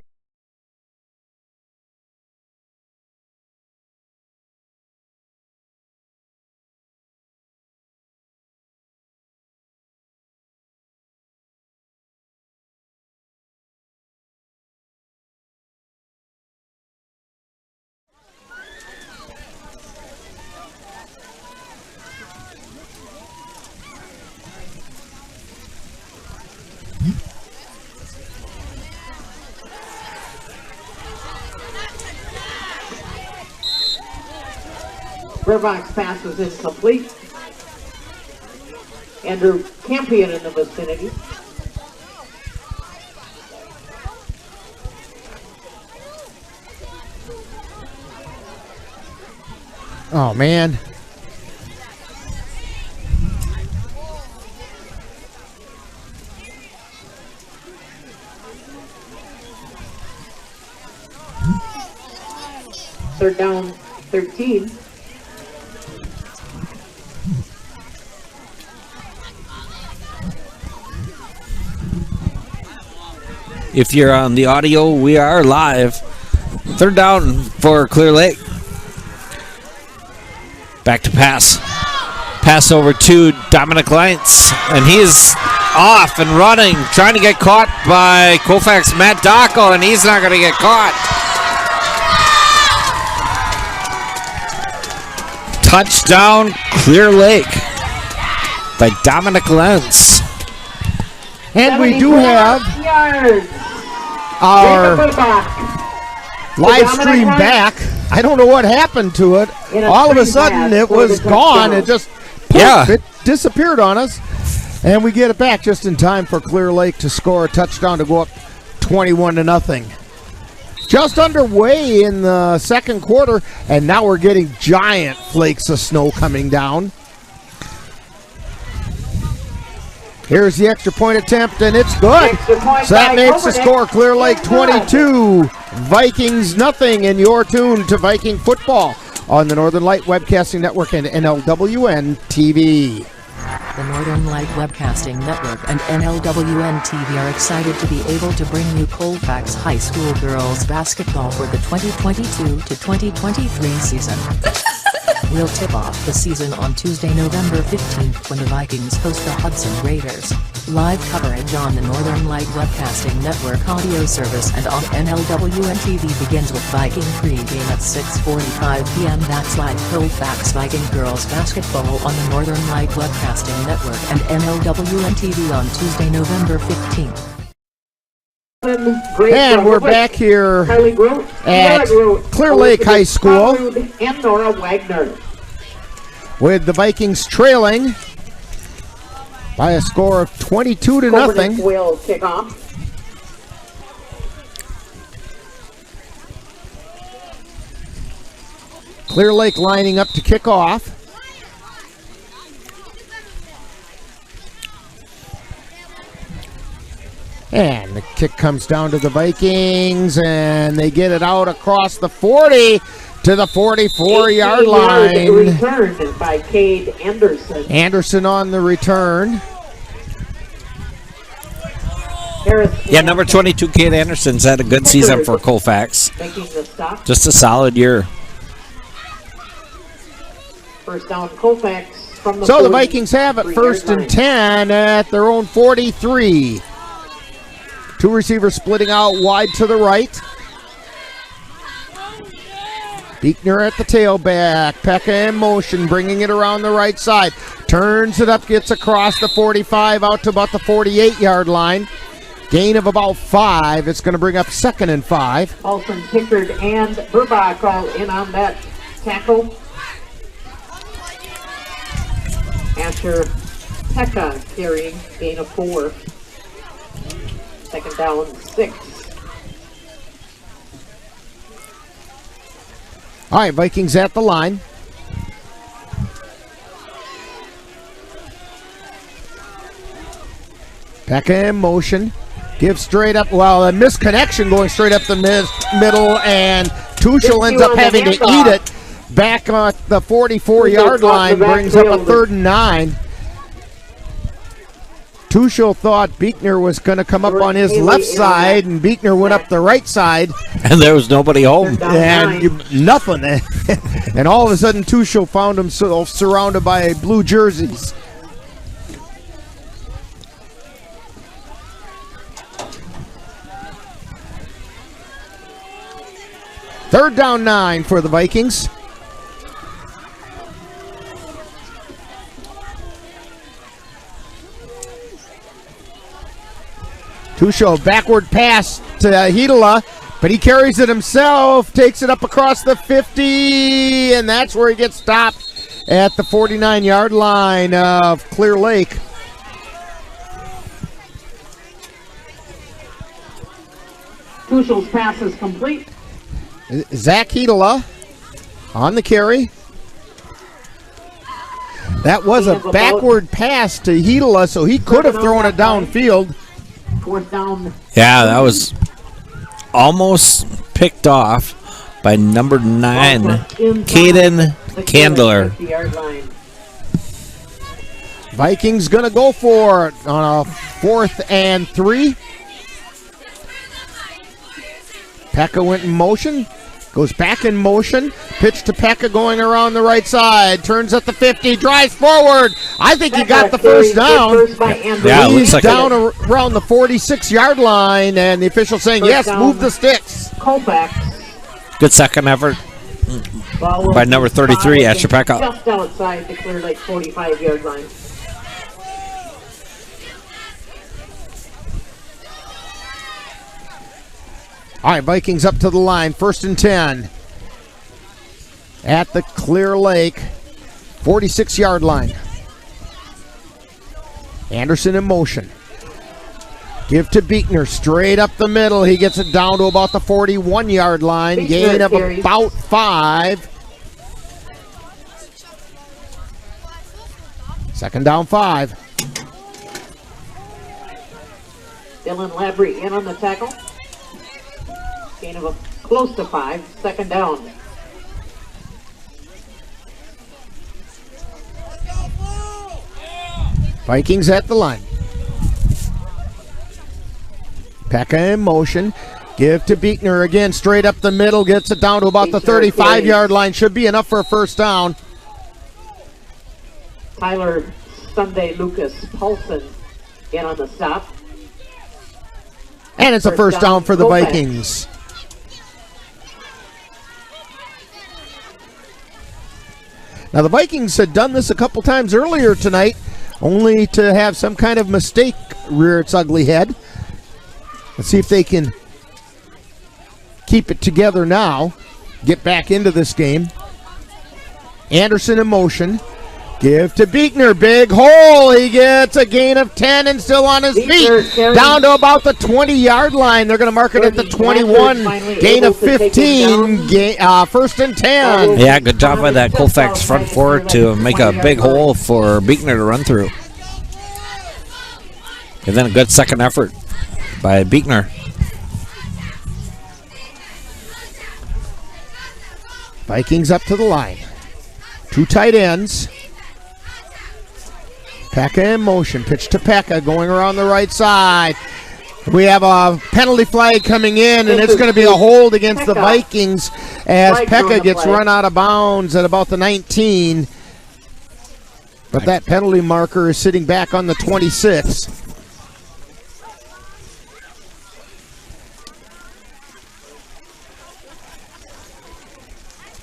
Burbank's pass was incomplete. Andrew Campion in the vicinity. Oh, man. Third down, 13. If you're on the audio, we are live. Third down for Clear Lake. Back to pass. Pass over to Dominic Lights, and he's off and running, trying to get caught by Colfax Matt Dockel, and he's not going to get caught. Touchdown, Clear Lake by Dominic Lentz. And we do have our live stream back. I don't know what happened to it. All of a sudden, it was gone. It just it disappeared on us. And we get it back just in time for Clear Lake to score a touchdown to go up 21-0. Just underway in the second quarter, and now we're getting giant flakes of snow coming down. Here's the extra point attempt, and it's good. So that makes the score Clear Lake 22, Vikings nothing, and you're tuned to Viking Football on the Northern Light Webcasting Network and NLWN-TV. The Northern Light Webcasting Network and NLWN-TV are excited to be able to bring you Colfax High School girls basketball for the 2022 to 2023 season. will tip off the season on Tuesday, November 15th when the Vikings host the Hudson Raiders. Live coverage on the Northern Light Webcasting Network audio service and on NLWN-TV begins with Viking pregame at 6:45 p.m. That's live Colfax Viking girls basketball on the Northern Light Webcasting Network and NLWN-TV on Tuesday, November 15th. And we're back here at Clear Lake High School and Nora Wagner with the Vikings trailing by a score of 22-0. Will kick off. Clear Lake lining up to kick off. And the kick comes down to the Vikings, and they get it out across the 40 to the 44-yard line. Returned by Cade Anderson. Anderson on the return. Yeah, number 22, Cade Anderson's had a good season for Colfax. Just a solid year. First down, Colfax from the So the Vikings have it first and 10 at their own 43. Two receivers splitting out wide to the right. Beekner at the tailback. Pekka in motion, bringing it around the right side. Turns it up, gets across the 45 out to about the 48-yard line. Gain of about 5. It's going to bring up 2nd and 5. Olsen, Pickard, and Burbach all in on that tackle. After Pekka carrying gain of 4. Second down, 6. All right, Vikings at the line. Pekka in motion. Gives straight up. Well, a misconnection going straight up the middle, and Tuchel ends up having to eat it. Back on the 44-yard line, brings up a 3rd and 9. Tuchel thought Beekner was going to come up on his left side, and Beekner went up the right side. And there was nobody home. And nothing. And all of a sudden, Tuchel found himself surrounded by blue jerseys. Third down 9 for the Vikings. Tuchel, backward pass to Hedela, but he carries it himself, takes it up across the 50, and that's where he gets stopped at the 49-yard line of Clear Lake. Tuchel's pass is complete. Zach Hedela on the carry. That was a backward pass to Hedela, so he could have thrown it downfield. Fourth down. Yeah, that was almost picked off by number 9, Caden Candler. Vikings going to go for it on a 4th and 3. Pekka went in motion, goes back in motion, pitch to Pekka going around the right side, turns at the 50, drives forward. I think he got the first down. Yeah, it looks like down around the 46-yard line, and the official saying, yes, move the sticks. Colfax. Good second effort by number 33, Asher Pekka. Just outside the Clear Lake 45-yard line. All right, Vikings up to the line, 1st and 10 at the Clear Lake 46-yard line. Anderson in motion. Give to Beekner, straight up the middle. He gets it down to about the 41-yard line. Gain of about 5. Second down 5. Dylan Labrie in on the tackle. Gain of close to 5. Second down. Vikings at the line. Pekka in motion. Give to Beekner again, straight up the middle. Gets it down to about the 35-yard line. Should be enough for a first down. Tyler Sunday Lucas Paulson in on the stop. And it's a first down for the Vikings. Now, the Vikings had done this a couple times earlier tonight, only to have some kind of mistake rear its ugly head. Let's see if they can keep it together now, get back into this game. Anderson in motion. Give to Beekner. Big hole. He gets a gain of 10 and still on his feet. Down to about the 20-yard line. They're going to mark it at the 21. Gain of 15. First and 10. Yeah, good job by that Colfax front four to make a big hole for Beekner to run through. And then a good second effort by Beekner. Vikings up to the line. Two tight ends. Pekka in motion. Pitch to Pekka going around the right side. We have a penalty flag coming in, and it's going to be a hold against the Vikings as Pekka gets run out of bounds at about the 19. But that penalty marker is sitting back on the 26.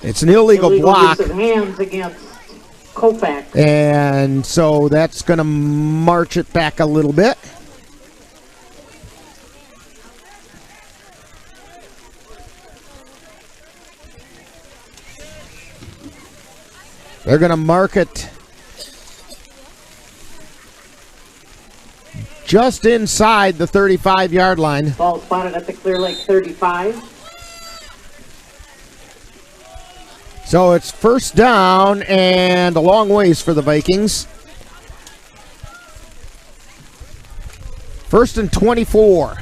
It's an illegal block. Use of hands against Colfax. And so that's going to march it back a little bit. They're going to mark it just inside the 35-yard line. Ball spotted at the Clear Lake 35. So it's first down and a long ways for the Vikings. First and 24.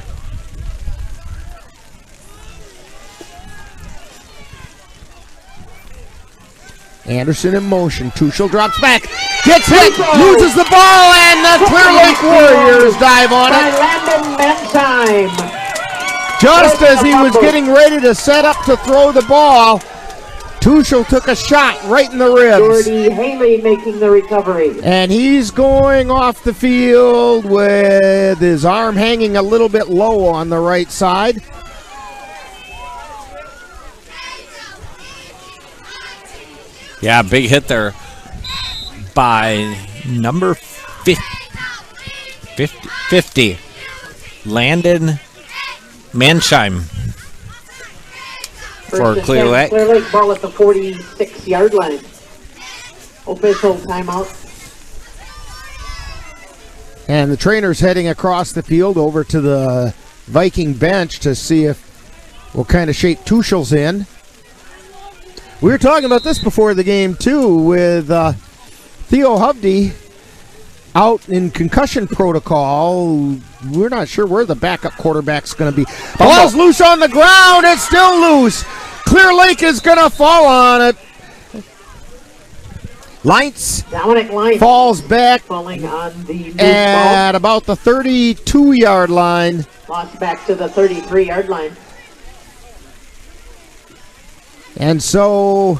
Anderson in motion. Tuchel drops back. Gets hit. Loses the ball, and the Clear Lake Warriors dive on it. Just as he was getting ready to set up to throw the ball, Tuchel took a shot right in the ribs. Jordy Haley making the recovery. And he's going off the field with his arm hanging a little bit low on the right side. Yeah, big hit there by number 50. Landon Mansheim. For Clear Lake. Clear Lake ball at the 46-yard line. Official timeout. And the trainer's heading across the field over to the Viking bench to see what kind of shape Tuchel's in. We were talking about this before the game, too, with Theo Hovde out in concussion protocol. We're not sure where the backup quarterback's going to be. Ball's loose on the ground. It's still loose. Clear Lake is going to fall on it. Dominic Lights falls back falling on the at about the 32-yard line. Lost back to the 33-yard line. And so,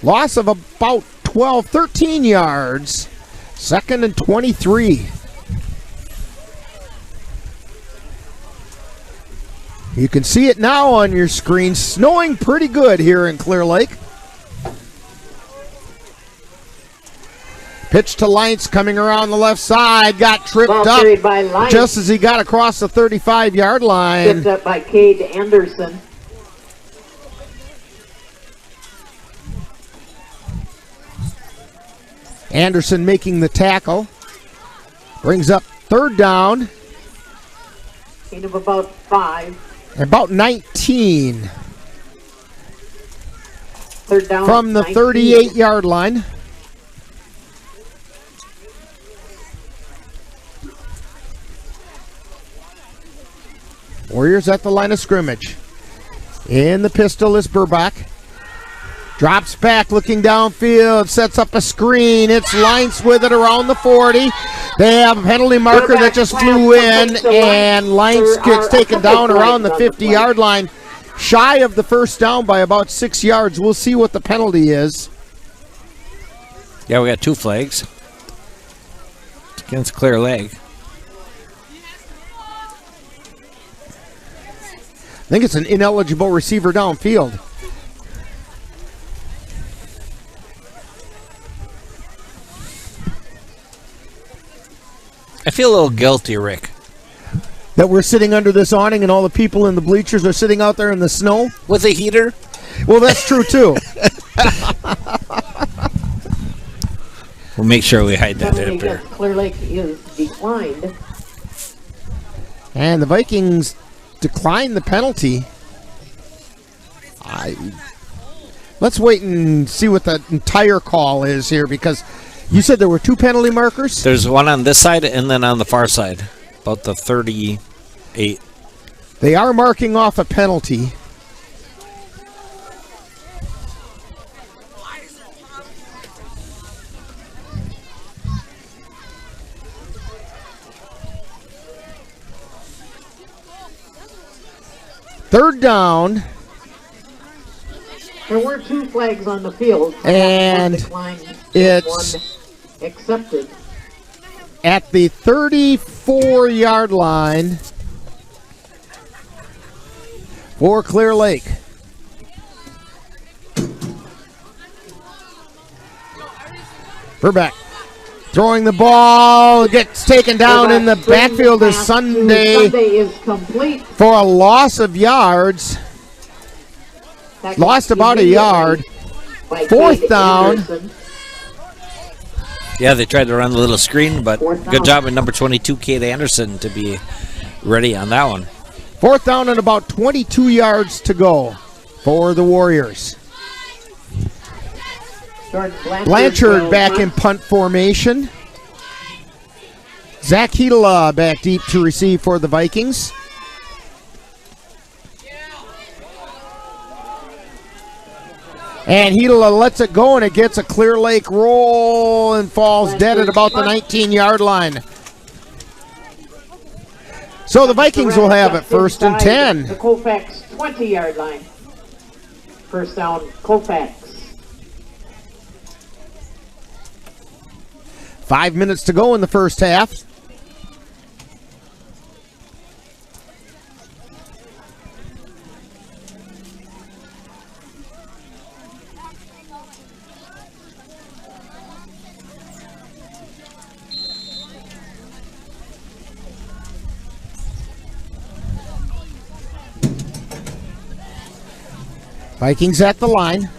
loss of about 12, 13 yards. Second and 23. You can see it now on your screen. Snowing pretty good here in Clear Lake. Pitch to Lights coming around the left side. Got tripped up just as he got across the 35-yard line. Tripped up by Cade Anderson. Anderson making the tackle. Brings up third down. Gain of about 5. About 19. Third down from the 38-yard line. Warriors at the line of scrimmage. In the pistol is Burbach. Drops back, looking downfield, sets up a screen. It's Lights with it around the 40. They have a penalty marker that just flew in, and Lights gets taken down around the 50-yard line, shy of the first down by about 6 yards. We'll see what the penalty is. Yeah, we got 2 flags against Clear Lake. I think it's an ineligible receiver downfield. I feel a little guilty, Rick. That we're sitting under this awning and all the people in the bleachers are sitting out there in the snow? With a heater? Well, that's true, too. We'll make sure we hide that up here. Clear Lake is declined. And the Vikings decline the penalty. Let's wait and see what the entire call is here, because you said there were 2 penalty markers? There's one on this side and then on the far side, about the 38. They are marking off a penalty. Third down. There were 2 flags on the field. And it's accepted. At the 34-yard line for Clear Lake. Burback throwing the ball, gets taken down in the backfield as Sunday is complete for a loss of yards. Lost about a yard. 4th down. Yeah, they tried to run the little screen, but good job with number 22, Kate Anderson, to be ready on that one. 4th down and about 22 yards to go for the Warriors. Blanchard back in punt formation. Zach Hedela back deep to receive for the Vikings. And Hedela lets it go, and it gets a Clear Lake roll and falls dead at about the 19-yard line. So the Vikings will have it 1st and 10. The Colfax 20-yard line. First down, Colfax. 5 minutes to go in the first half. Vikings at the line.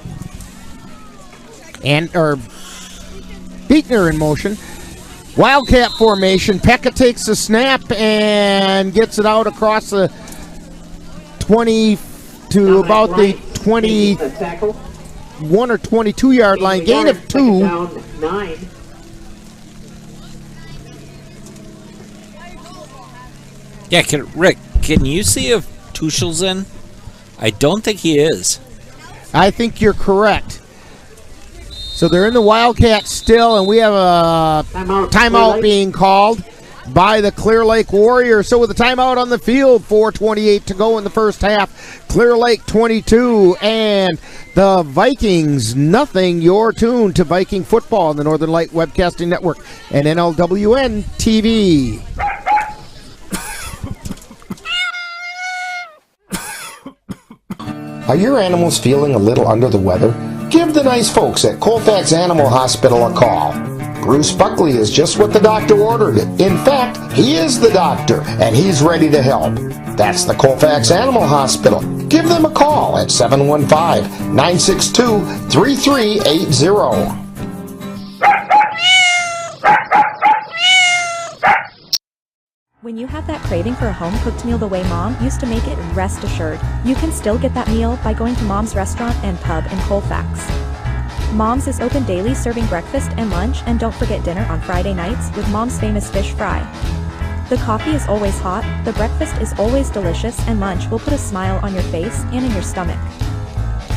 Beekner in motion. Wildcat formation. Pekka takes the snap and gets it out across the 20 to about the 21 or 22-yard line. Gain of 2. Down 9. Yeah, Rick, can you see if Tuchel's in? I don't think he is. I think you're correct. So they're in the Wildcat still, and we have a timeout being called by the Clear Lake Warriors. So with the timeout on the field, 4:28 to go in the first half. Clear Lake 22 and the Vikings nothing. You're tuned to Viking Football on the Northern Light Webcasting Network and NLWN-TV. Are your animals feeling a little under the weather? Give the nice folks at Colfax Animal Hospital a call. Bruce Buckley is just what the doctor ordered it. In fact, he is the doctor, and he's ready to help. That's the Colfax Animal Hospital. Give them a call at 715-962-3380. When you have that craving for a home-cooked meal the way Mom used to make it, rest assured, you can still get that meal by going to Mom's Restaurant and Pub in Colfax. Mom's is open daily, serving breakfast and lunch, and don't forget dinner on Friday nights with Mom's famous fish fry. The coffee is always hot, the breakfast is always delicious, and lunch will put a smile on your face and in your stomach.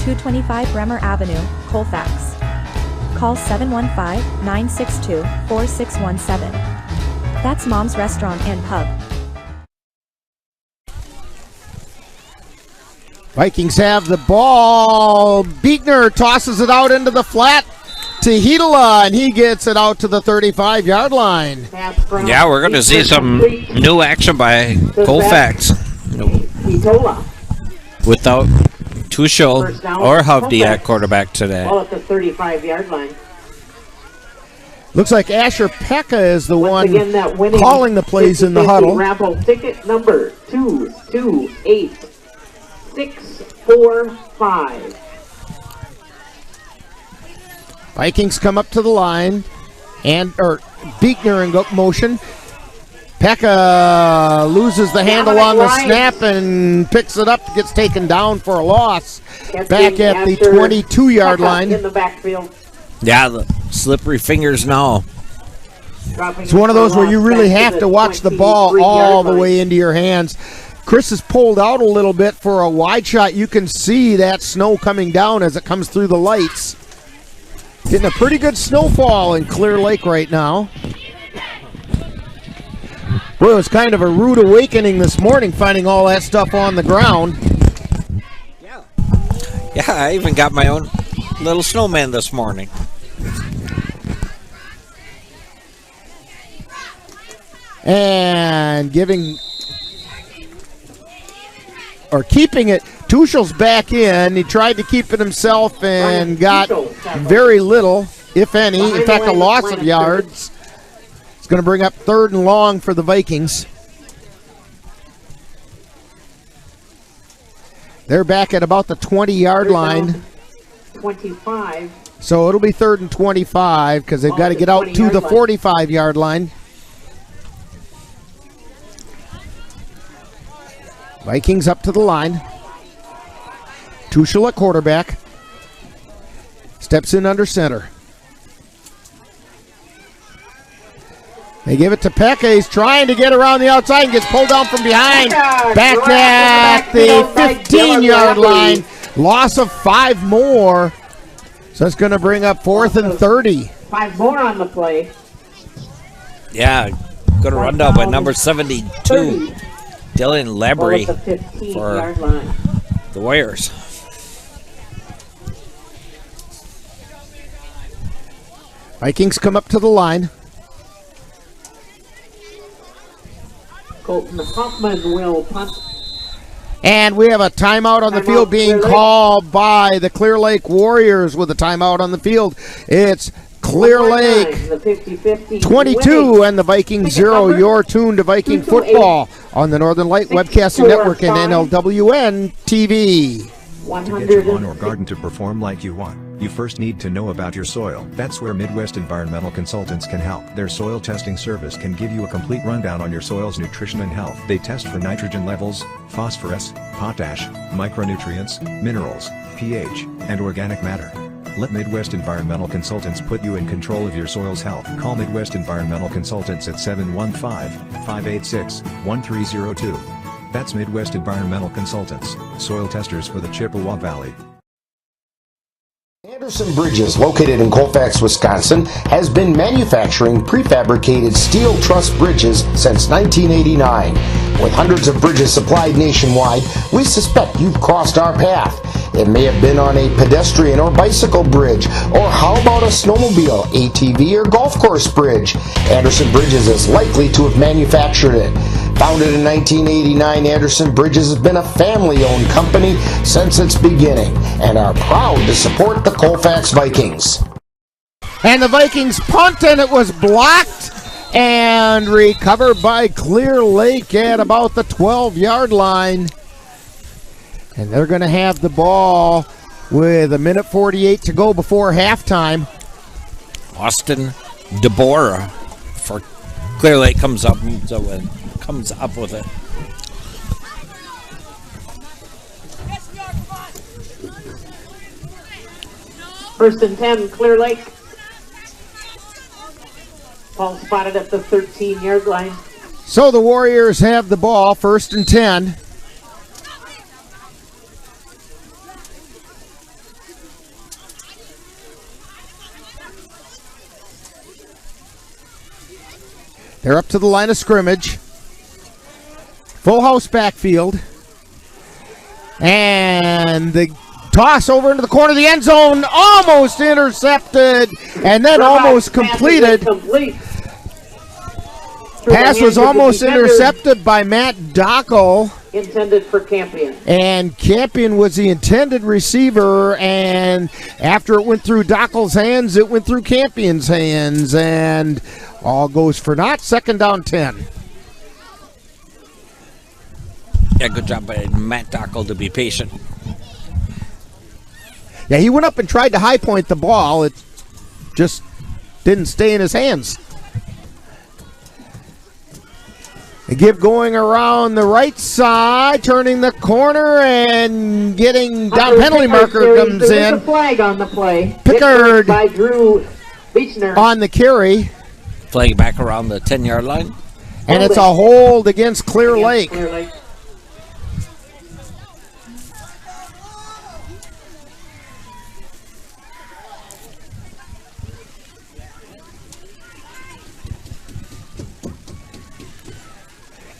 225 Bremer Avenue, Colfax. Call 715-962-4617. That's Mom's Restaurant and Pub. Vikings have the ball. Beekner tosses it out into the flat. to Hedela, and he gets it out to the 35-yard line. Yeah, we're going to see some new action by Colfax. Without Tuchel or Hovde at quarterback today. Ball at the 35-yard line. Looks like Asher Pekka is the Once one again, that winning calling the plays in the 50-50 huddle. Raffle ticket number 228645. Vikings come up to the line, and Beekner in motion. Pekka loses the handle on the snap and picks it up, gets taken down for a loss. Back at the 22-yard line. In the backfield. Yeah, the slippery fingers now. It's one of those where you really have to watch the ball all the way into your hands. Chris is pulled out a little bit for a wide shot. You can see that snow coming down as it comes through the lights. Getting a pretty good snowfall in Clear Lake right now. Boy, it was kind of a rude awakening this morning finding all that stuff on the ground. Yeah, I even got my own little snowman this morning. And keeping it, Tuchel's back in. He tried to keep it himself and got very little, if any. In fact, a loss of yards. It's going to bring up 3rd and long for the Vikings. They're back at about the 20-yard line. 25. So it'll be 3rd and 25 because they've got to get out to the 45-yard line. Vikings up to the line. Tuchel at quarterback. Steps in under center. They give it to Pekka. He's trying to get around the outside and gets pulled down from behind. Back at the 15-yard line. Loss of 5 more. So it's going to bring up 4th and 30. 5 more on the play. Yeah, good run down by number 72. Dylan Labrie for the Warriors. Vikings come up to the line. Colton Hoffman will punt. And we have a timeout on the field being called by the Clear Lake Warriors with a timeout on the field. It's Clear Lake 22 and the Vikings 0. You're tuned to Viking Football on the Northern Light Webcasting Network and NLWN-TV. To get your lawn or garden to perform like you want, you first need to know about your soil. That's where Midwest Environmental Consultants can help. Their soil testing service can give you a complete rundown on your soil's nutrition and health. They test for nitrogen levels, phosphorus, potash, micronutrients, minerals, pH, and organic matter. Let Midwest Environmental Consultants put you in control of your soil's health. Call Midwest Environmental Consultants at 715-586-1302. That's Midwest Environmental Consultants, soil testers for the Chippewa Valley. Anderson Bridges, located in Colfax, Wisconsin, has been manufacturing prefabricated steel truss bridges since 1989. With hundreds of bridges supplied nationwide, we suspect you've crossed our path. It may have been on a pedestrian or bicycle bridge, or how about a snowmobile, ATV, or golf course bridge? Anderson Bridges is likely to have manufactured it. Founded in 1989, Anderson Bridges has been a family-owned company since its beginning and are proud to support the Colfax Vikings. And the Vikings punt, and it was blocked and recovered by Clear Lake at about the 12-yard line. And they're going to have the ball with 1:48 to go before halftime. Austin DeBora for Clear Lake comes up with it. First and 10, Clear Lake. Ball spotted at the 13-yard line. So the Warriors have the ball, 1st and 10. They're up to the line of scrimmage. Full house backfield. And the Toss over into the corner of the end zone, almost intercepted, and then almost completed. Pass was almost intercepted by Matt Dockel. Intended for Campion. And Campion was the intended receiver, and after it went through Dockel's hands, it went through Campion's hands, and all goes for naught. 2nd down 10. Yeah, good job by Matt Dockel to be patient. Yeah, he went up and tried to high point the ball. It just didn't stay in his hands. A give going around the right side, turning the corner and getting down. Penalty marker comes in. A flag on the play. Pickard by Drew Beechner on the carry. Flag back around the 10-yard line. And it's a hold against Clear Lake.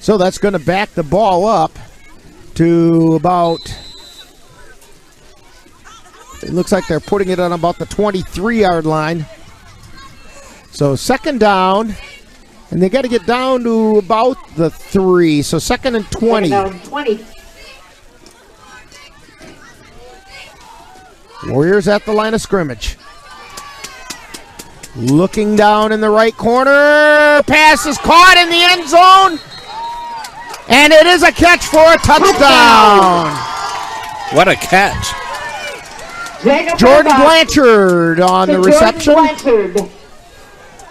So that's going to back the ball up to about, it looks like they're putting it on about the 23-yard line. So 2nd down, and they got to get down to about the 3. So 2nd and 20. 2nd down 20. Warriors at the line of scrimmage. Looking down in the right corner. Pass is caught in the end zone. And it is a catch for a touchdown. What a catch. Jordan Blanchard on the reception. Blanchard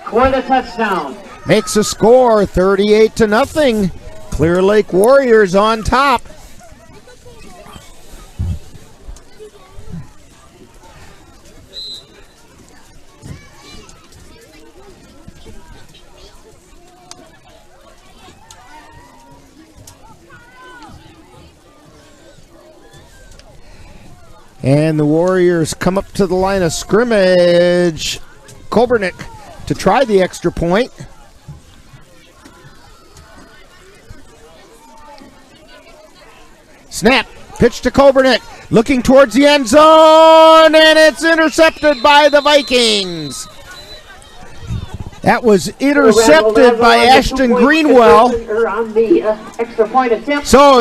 for the touchdown. Makes a score 38-0. Clear Lake Warriors on top. And the Warriors come up to the line of scrimmage. Kobernick to try the extra point. Snap, pitch to Kobernick, looking towards the end zone, and it's intercepted by the Vikings. That was intercepted by Ashton Greenwell. So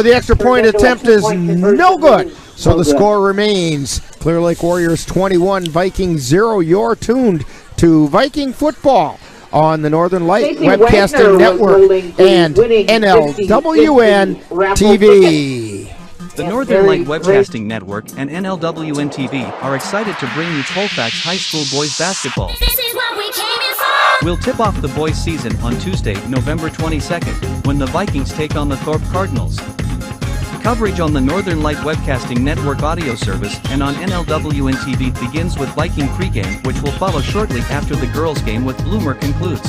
the extra point attempt is no good. So the score remains Clear Lake Warriors 21, Vikings 0. You're tuned to Viking Football on the Northern Light Webcasting Network and NLWN-TV. The Northern Light Webcasting Network and NLWN-TV are excited to bring you Colfax High School boys basketball. This is what we came here for. We'll tip off the boys' season on Tuesday, November 22nd, when the Vikings take on the Thorpe Cardinals. Coverage on the Northern Light Webcasting Network audio service and on NLWN-TV begins with Viking pregame, which will follow shortly after the girls' game with Bloomer concludes.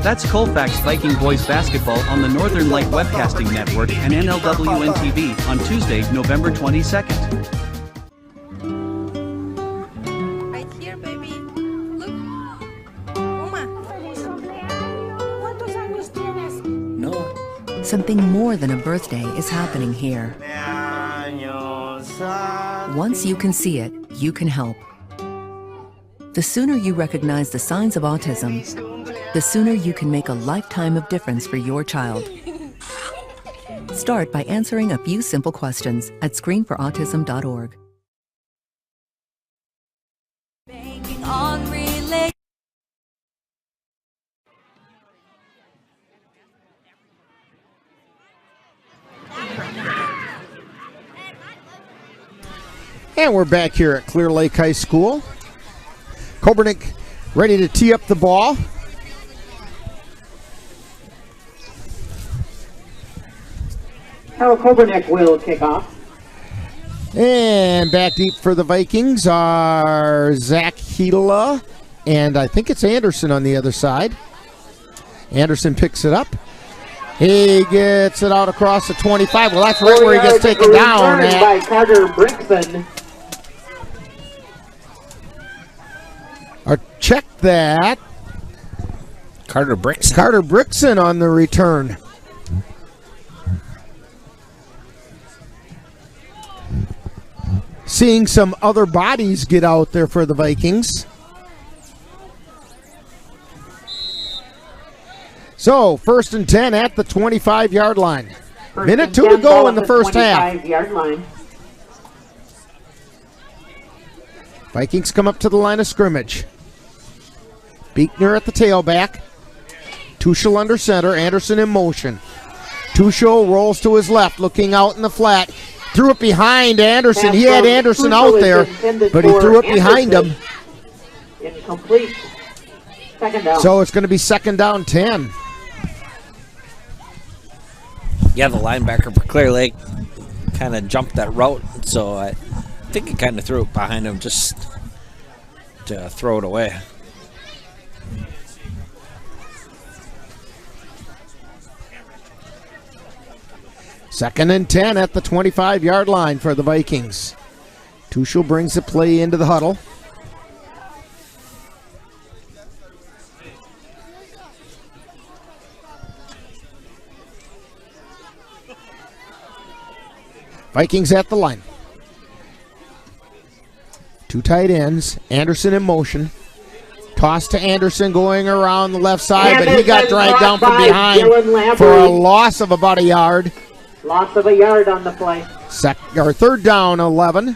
That's Colfax Viking boys basketball on the Northern Light Webcasting Network and NLWN-TV on Tuesday, November 22nd. Right here, baby. Look. Oma. No. Something more than a birthday is happening here. Once you can see it, you can help. The sooner you recognize the signs of autism, the sooner you can make a lifetime of difference for your child. Start by answering a few simple questions at screenforautism.org. And we're back here at Clear Lake High School. Kobernick ready to tee up the ball. Harold Kobernick will kick off. And back deep for the Vikings are Zach Hila, and I think it's Anderson on the other side. Anderson picks it up. He gets it out across the 25. Well, that's right where he gets taken down. By Carter Brickson. Or check that. Carter Brickson. Carter Brickson on the return. seeing some other bodies get out there for the Vikings. So, 1st and 10 at the 25-yard line. Minute 2 to go in the first half. 25-yard line. Vikings come up to the line of scrimmage. Beekner at the tailback. Tuchel under center. Anderson in motion. Tuchel rolls to his left, looking out in the flat. Threw it behind Anderson. He had Anderson out there, but he threw it behind him. Incomplete. Second down. So it's going to be 2nd down 10. Yeah, the linebacker for Clear Lake kind of jumped that route, so I think he kind of threw it behind him just to throw it away. Second and 10 at the 25-yard line for the Vikings. Tuchel brings the play into the huddle. Vikings at the line. 2 tight ends. Anderson in motion. Toss to Anderson going around the left side, but he got dragged down from behind for a loss of about a yard. Loss of a yard on the play. 3rd down 11.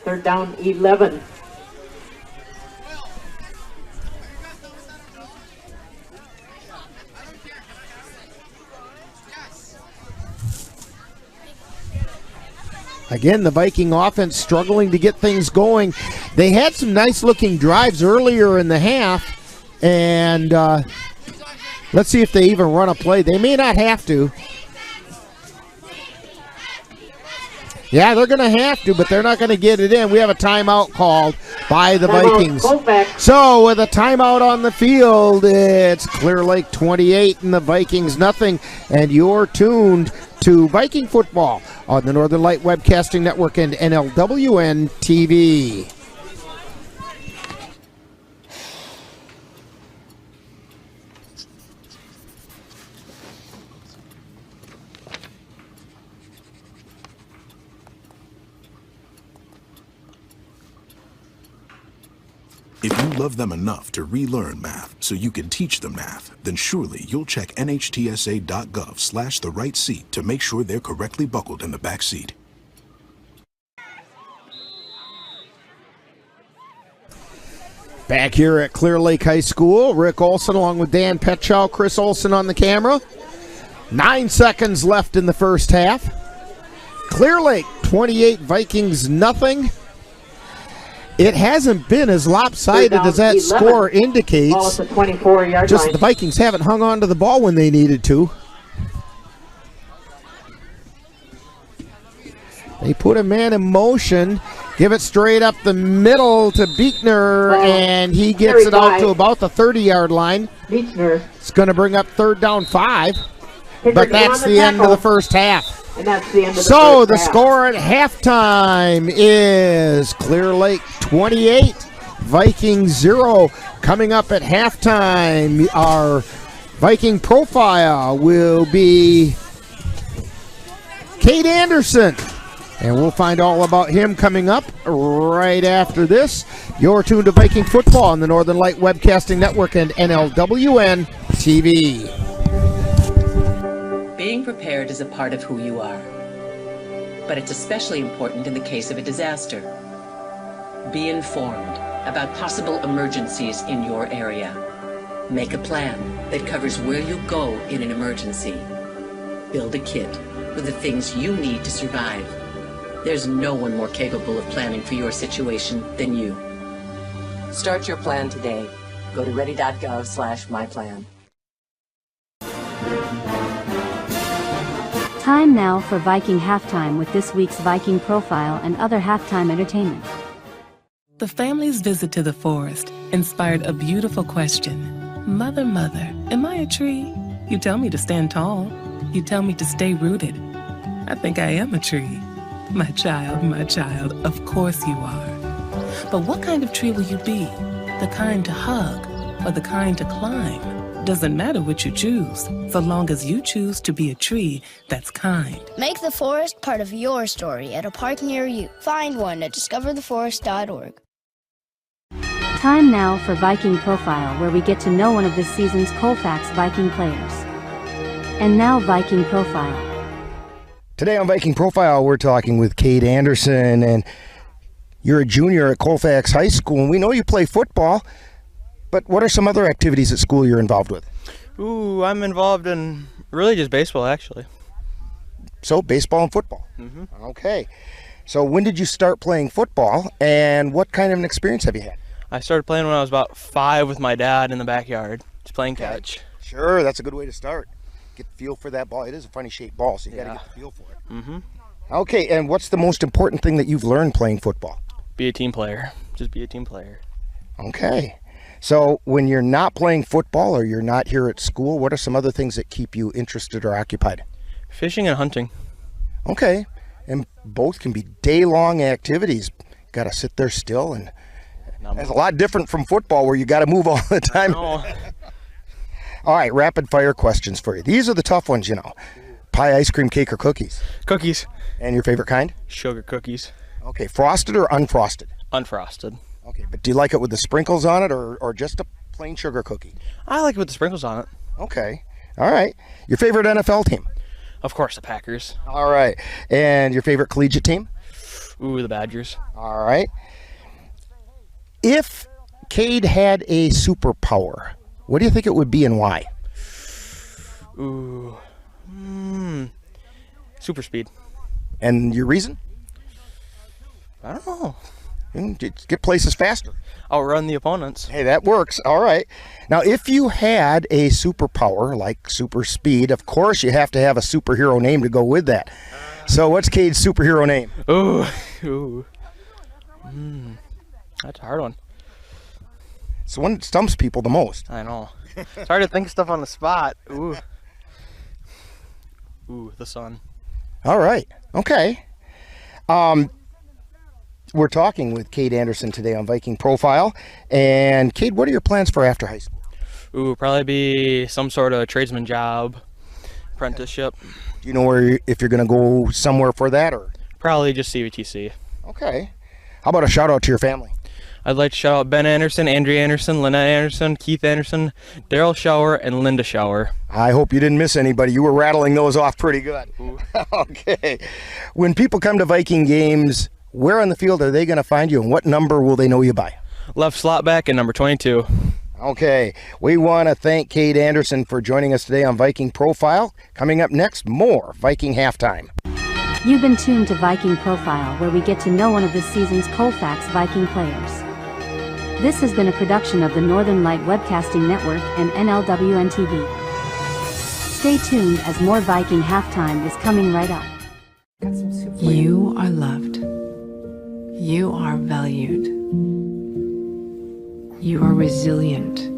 Third down 11. Again, the Viking offense struggling to get things going. They had some nice-looking drives earlier in the half, and let's see if they even run a play. They may not have to. Yeah, they're going to have to, but they're not going to get it in. We have a timeout called by the Vikings. So with a timeout on the field, it's Clear Lake 28 and the Vikings nothing. And you're tuned to Viking Football on the Northern Light Webcasting Network and NLWN-TV. If you love them enough to relearn math so you can teach them math, then surely you'll check nhtsa.gov/the right seat to make sure they're correctly buckled in the back seat. Back here at Clear Lake High School, Rick Olson along with Dan Petchow, Chris Olson on the camera. 9 seconds left in the first half. Clear Lake 28, Vikings nothing. It hasn't been as lopsided as that 11. score indicates. Ball at the 24-yard Just line. the Vikings haven't hung on to the ball when they needed to. They put a man in motion, give it straight up the middle to Beekner, and he gets it out to about the 30-yard line. Beekner. It's going to bring up 3rd down 5, but that's the end of the first half. And that's the end of the So first the half. score at halftime is Clear Lake 28, Vikings 0. Coming up at halftime, our Viking profile will be Kate Anderson. And we'll find all about him coming up right after this. You're tuned to Viking Football on the Northern Light Webcasting Network and NLWN-TV. Being prepared is a part of who you are, but it's especially important in the case of a disaster. Be informed about possible emergencies in your area. Make a plan that covers where you'll go in an emergency. Build a kit with the things you need to survive. There's no one more capable of planning for your situation than you. Start your plan today. Go to ready.gov/myplan. Time now for Viking Halftime with this week's Viking profile and other halftime entertainment. The family's visit to the forest inspired a beautiful question. Mother, mother, am I a tree? You tell me to stand tall. You tell me to stay rooted. I think I am a tree. My child, of course you are. But what kind of tree will you be? The kind to hug or the kind to climb? Doesn't matter what you choose, so long as you choose to be a tree that's kind. Make the forest part of your story at a park near you. Find one at discovertheforest.org. Time now for Viking Profile, where we get to know one of this season's Colfax Viking players. And now Viking Profile. Today on Viking Profile, we're talking with Cade Anderson, and you're a junior at Colfax High School, and we know you play football, but what are some other activities at school you're involved with? Ooh, I'm involved in really just baseball, actually. So, baseball and football? Mm-hmm. Okay. So, when did you start playing football, and what kind of an experience have you had? I started playing when I was about 5 with my dad in the backyard, just playing catch. Sure, that's a good way to start. Get the feel for that ball. It is a funny shaped ball, so you got to get the feel for it. Mm-hmm. Okay, and what's the most important thing that you've learned playing football? Be a team player. Just be a team player. Okay. So when you're not playing football or you're not here at school, what are some other things that keep you interested or occupied? Fishing and hunting. Okay. And both can be day-long activities. Got to sit there still, and it's a lot different from football where you got to move all the time. All right, rapid fire questions for you. These are the tough ones, you know. Pie, ice cream, cake, or cookies? Cookies. And your favorite kind? Sugar cookies. Okay, frosted or unfrosted? Unfrosted. Okay, but do you like it with the sprinkles on it or just a plain sugar cookie? I like it with the sprinkles on it. Okay, all right. Your favorite NFL team? Of course, the Packers. All right. And your favorite collegiate team? Ooh, the Badgers. All right. If Cade had a superpower, what do you think it would be and why? Ooh. Super speed. And your reason? I don't know. Get places faster. Outrun the opponents. Hey, that works. All right. Now, if you had a superpower like super speed, of course you have to have a superhero name to go with that. So what's Cade's superhero name? Ooh. That's a hard one. It's the one that stumps people the most. I know. It's hard to think of stuff on the spot. Ooh, the sun. All right. Okay. We're talking with Cade Anderson today on Viking Profile. And Cade, what are your plans for after high school? Ooh, probably be some sort of tradesman job, apprenticeship. Do you know if you're going to go somewhere for that, or? Probably just CVTC. Okay. How about a shout out to your family? I'd like to shout out Ben Anderson, Andrea Anderson, Lynette Anderson, Keith Anderson, Daryl Shower, and Linda Shower. I hope you didn't miss anybody. You were rattling those off pretty good. Okay. When people come to Viking games, where on the field are they going to find you, and what number will they know you by? Left slot back and number 22. Okay. We want to thank Cade Anderson for joining us today on Viking Profile. Coming up next, more Viking Halftime. You've been tuned to Viking Profile, where we get to know one of this season's Colfax Viking players. This has been a production of the Northern Light Webcasting Network and NLWN-TV. Stay tuned as more Viking Halftime is coming right up. You are loved. You are valued. You are resilient.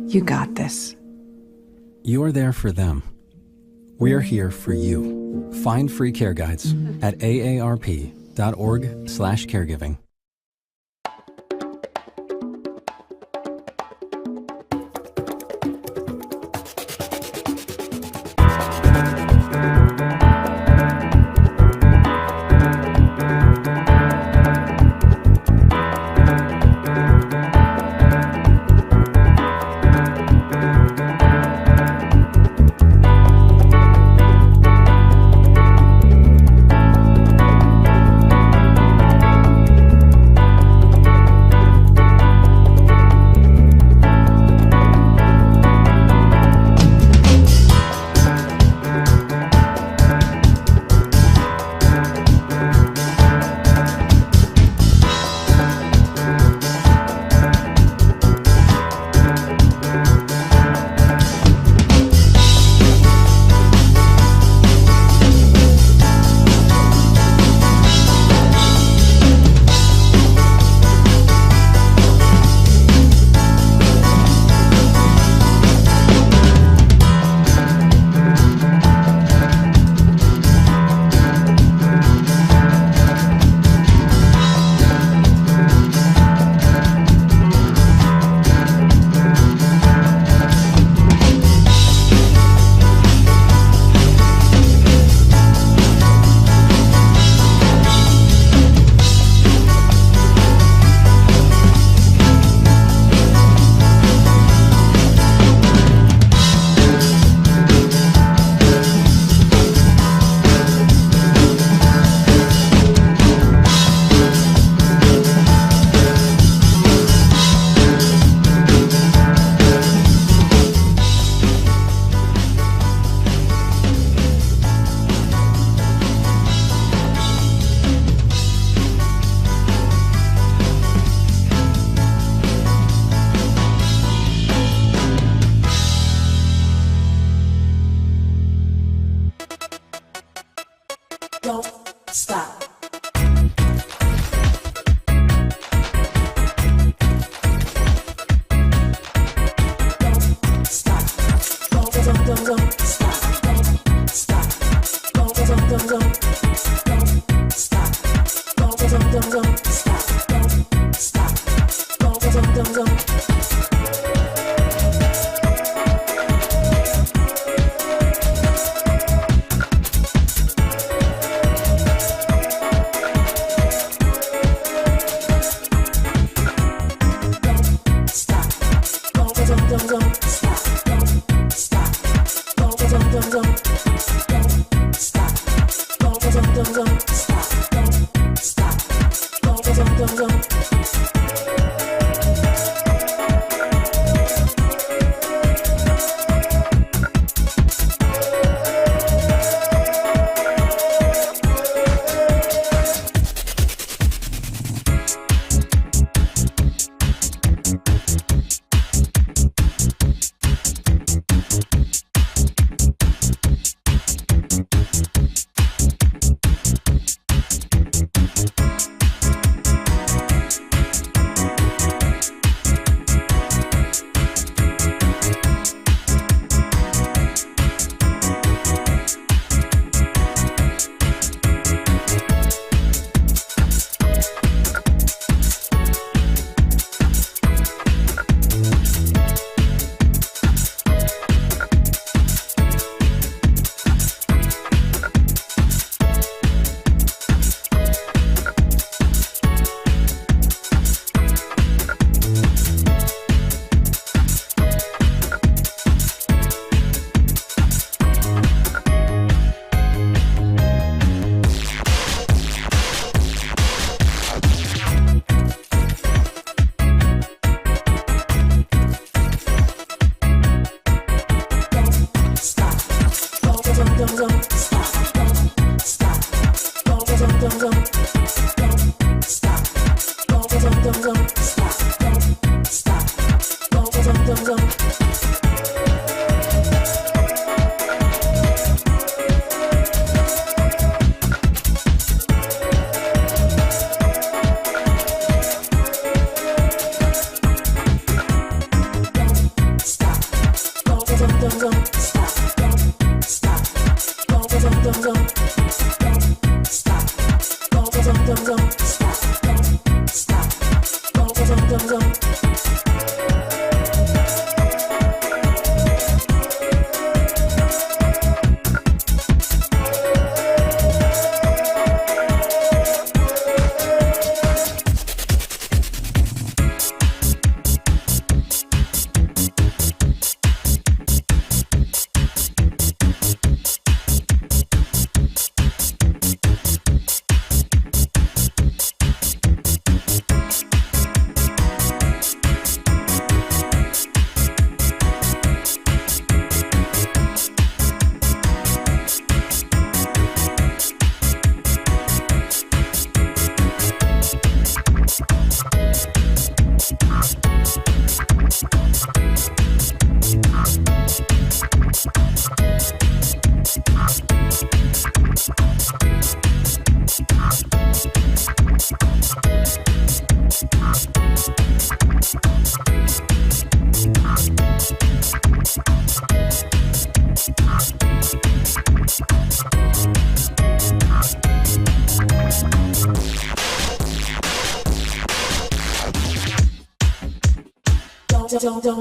You got this. You're there for them. We're here for you. Find free care guides at aarp.org/caregiving.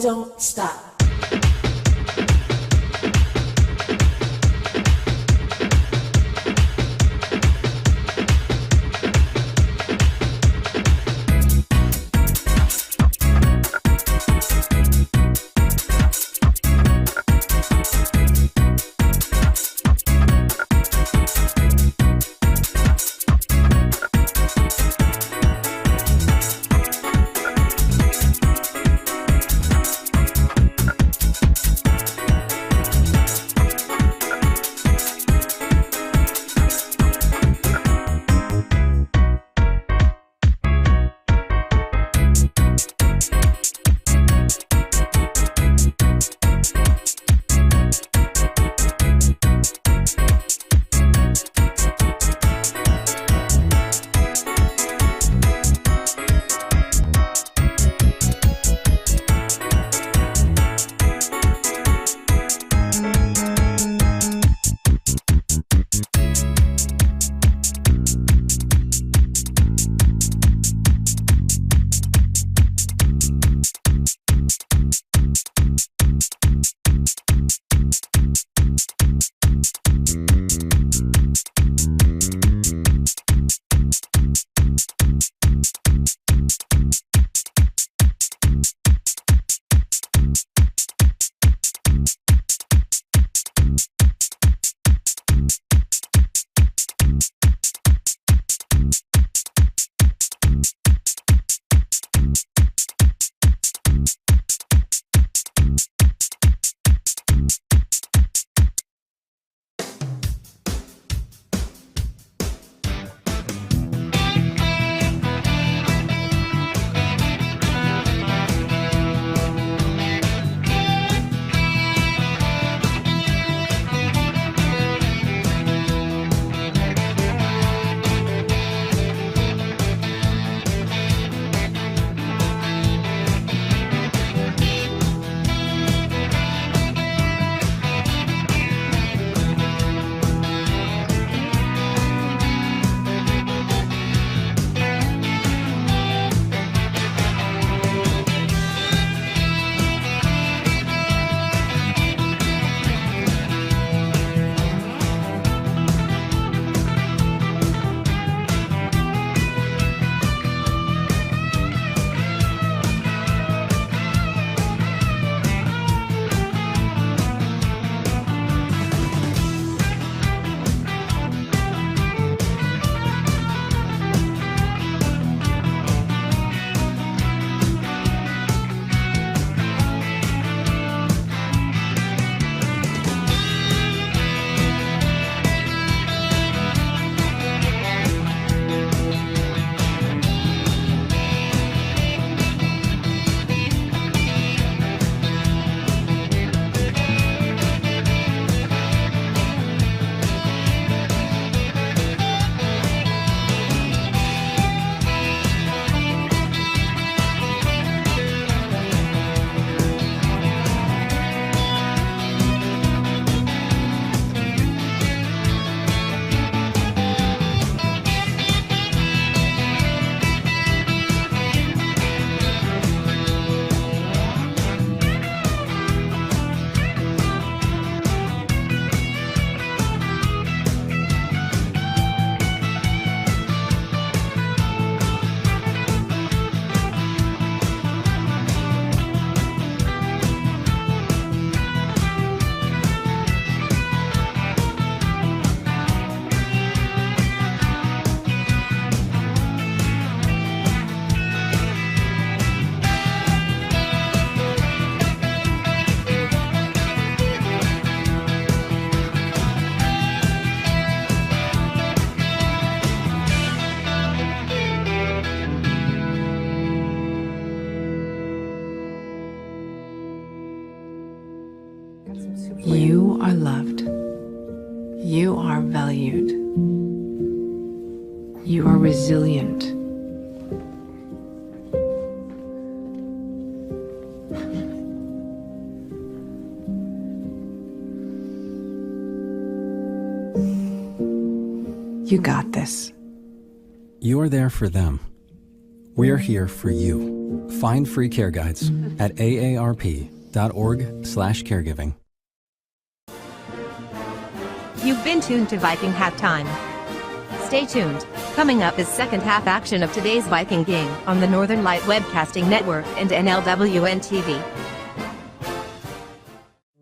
Don't stop. You are loved. You are valued. You are resilient. You got this. You're there for them. We're here for you. Find free care guides at aarp.org/caregiving. You've been tuned to Viking Halftime. Stay tuned. Coming up is second half action of today's Viking game on the Northern Light Webcasting Network and NLWN-TV.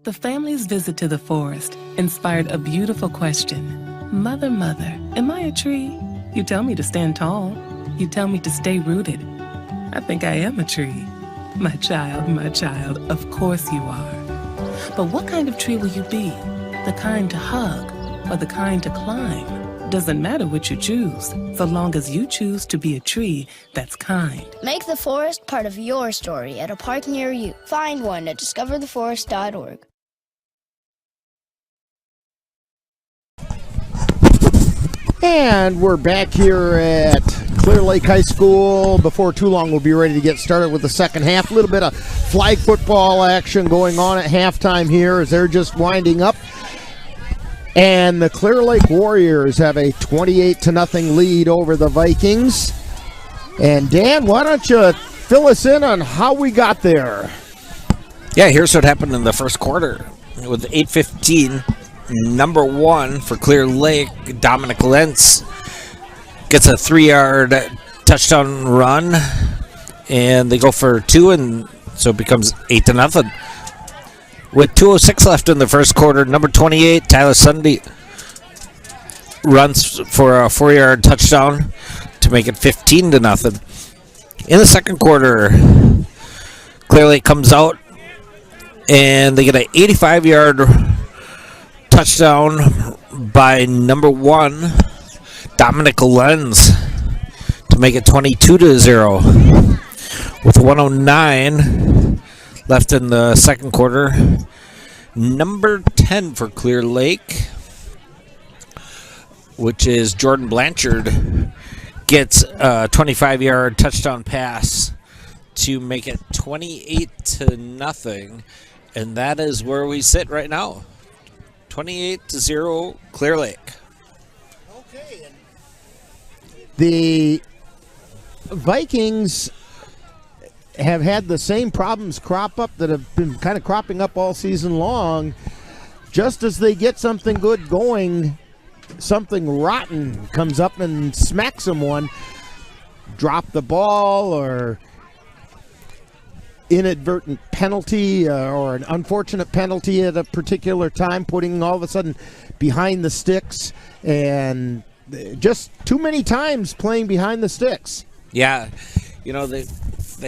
The family's visit to the forest inspired a beautiful question. Mother, mother, am I a tree? You tell me to stand tall. You tell me to stay rooted. I think I am a tree. My child, of course you are. But what kind of tree will you be? The kind to hug or the kind to climb? Doesn't matter what you choose, so long as you choose to be a tree that's kind. Make the forest part of your story at a park near you. Find one at discovertheforest.org. And we're back here at Clear Lake High School. Before too long, we'll be ready to get started with the second half. A little bit of flag football action going on at halftime here as they're just winding up. And the Clear Lake Warriors have a 28-0 lead over the Vikings. And Dan, why don't you fill us in on how we got there? Yeah, here's what happened in the first quarter. With 8:15, number one for Clear Lake, Dominic Lentz gets a 3-yard touchdown run, and they go for two, and so it becomes 8-0. With 2:06 left in the first quarter, number 28, Tyler Sunday, runs for a 4-yard touchdown to make it 15-0. In the second quarter, Clear Lake comes out, and they get an 85-yard touchdown by number one, Dominic Lenz, to make it 22-0. With 1:09 left in the second quarter, number 10 for Clear Lake, which is Jordan Blanchard, gets a 25-yard touchdown pass to make it 28-0, and that is where we sit right now. 28-0 Clear Lake. Okay. The Vikings have had the same problems crop up that have been kind of cropping up all season long. Just as they get something good going, something rotten comes up and smacks someone. Drop the ball or inadvertent penalty or an unfortunate penalty at a particular time, putting all of a sudden behind the sticks, and just too many times playing behind the sticks. Yeah, you know, they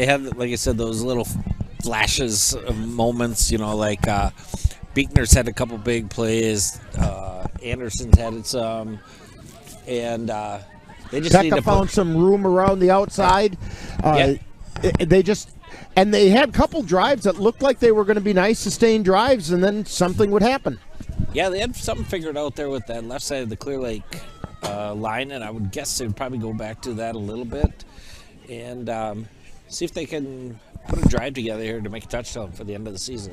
have, like I said, those little flashes of moments, you know, like Beekner's had a couple big plays, Anderson's had some, and they just need to found some room around the outside. And they had a couple drives that looked like they were going to be nice, sustained drives, and then something would happen. Yeah, they had something figured out there with that left side of the Clear Lake line, and I would guess they would probably go back to that a little bit and see if they can put a drive together here to make a touchdown for the end of the season.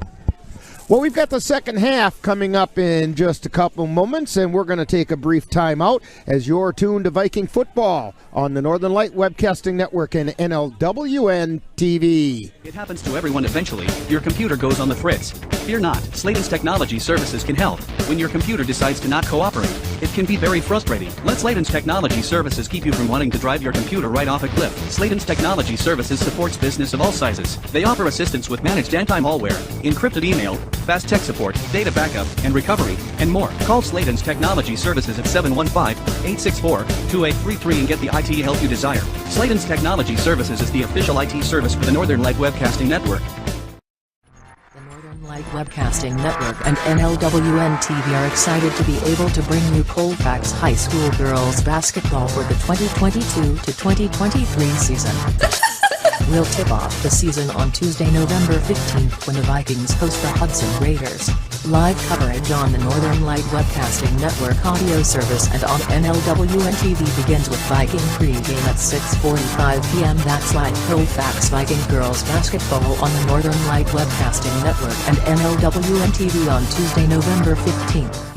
Well, we've got the second half coming up in just a couple moments, and we're going to take a brief time out as you're tuned to Viking Football on the Northern Light Webcasting Network and NLWN-TV. It happens to everyone eventually. Your computer goes on the fritz. Fear not, Sladen's Technology Services can help. When your computer decides to not cooperate, it can be very frustrating. Let Sladen's Technology Services keep you from wanting to drive your computer right off a cliff. Sladen's Technology Services supports business of all sizes. They offer assistance with managed anti-malware, encrypted email, fast tech support, data backup, and recovery, and more. Call Sladen's Technology Services at 715-864-2833 and get the IT help you desire. Sladen's Technology Services is the official IT service for the Northern Light Webcasting Network. The Northern Light Webcasting Network and NLWN-TV are excited to be able to bring you Colfax High School girls basketball for the 2022 to 2023 season. We'll tip off the season on Tuesday, November 15th when the Vikings host the Hudson Raiders. Live coverage on the Northern Light Webcasting Network audio service and on NLWN-TV begins with Viking pregame at 6:45 p.m. That's like Colfax Viking girls basketball on the Northern Light Webcasting Network and NLWN-TV on Tuesday, November 15th.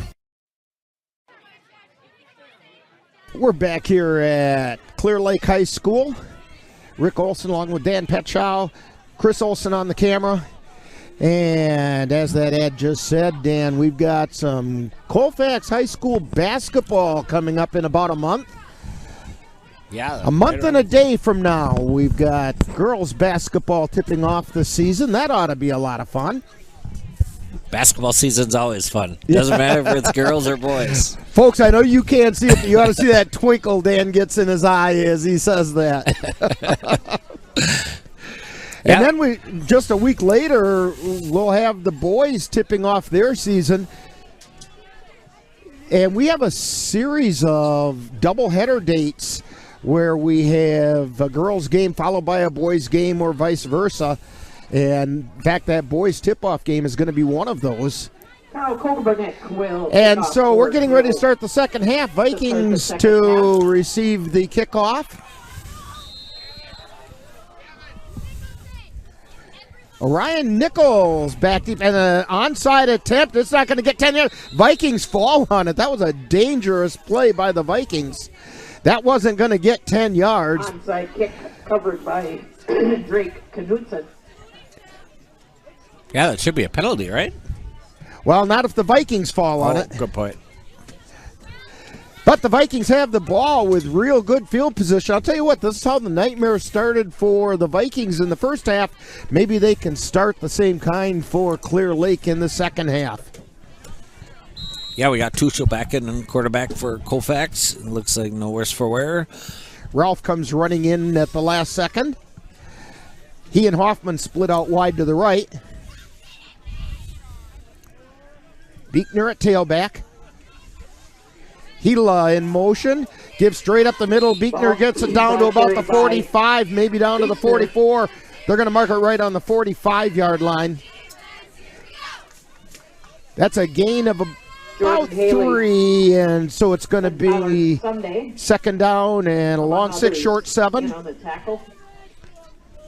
We're back here at Clear Lake High School. Rick Olson along with Dan Petschow, Chris Olson on the camera. And as that ad just said, Dan, we've got some Colfax High School basketball coming up in about a month. Yeah. A month and a day from now, we've got girls basketball tipping off the season. That ought to be a lot of fun. Basketball season's always fun. Doesn't matter if it's girls or boys. Folks, I know you can't see it, but you ought to see that twinkle Dan gets in his eye as he says that. And then we just a week later, we'll have the boys tipping off their season. And we have a series of doubleheader dates where we have a girls' game followed by a boys' game or vice versa. And in fact, that boys' tip-off game is going to be one of those. And so we're getting ready to start the second half. Vikings to receive the kickoff. Orion Nichols back deep and an onside attempt. It's not going to get 10 yards. Vikings fall on it. That was a dangerous play by the Vikings. That wasn't going to get 10 yards. Onside kick covered by Drake Knutson. Yeah, that should be a penalty, right? Well, not if the Vikings fall on it. Good point. But the Vikings have the ball with real good field position. I'll tell you what, this is how the nightmare started for the Vikings in the first half. Maybe they can start the same kind for Clear Lake in the second half. Yeah, we got Tuchel back in quarterback for Colfax. It looks like no worse for wear. Ralph comes running in at the last second. He and Hoffman split out wide to the right. Beekner at tailback. Hila in motion. Gives straight up the middle. Beekner gets it down to about the 45, maybe down to the 44. They're going to mark it right on the 45-yard line. That's a gain of about 3, and so it's going to be second down and a long 6, short 7. On the tackle.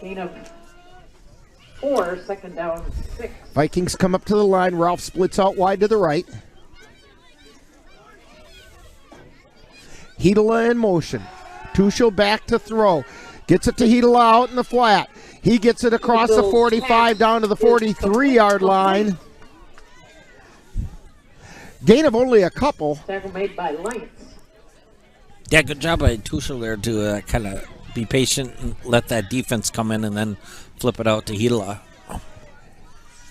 Gain of 4, second down 6. Vikings come up to the line. Ralph splits out wide to the right. Hedela in motion. Tuchel back to throw. Gets it to Hedela out in the flat. He gets it across the 45 down to the 43-yard line. Gain of only a couple. Tackle made by Lance. Yeah, good job by Tuchel there to kind of be patient and let that defense come in and then flip it out to Hedela.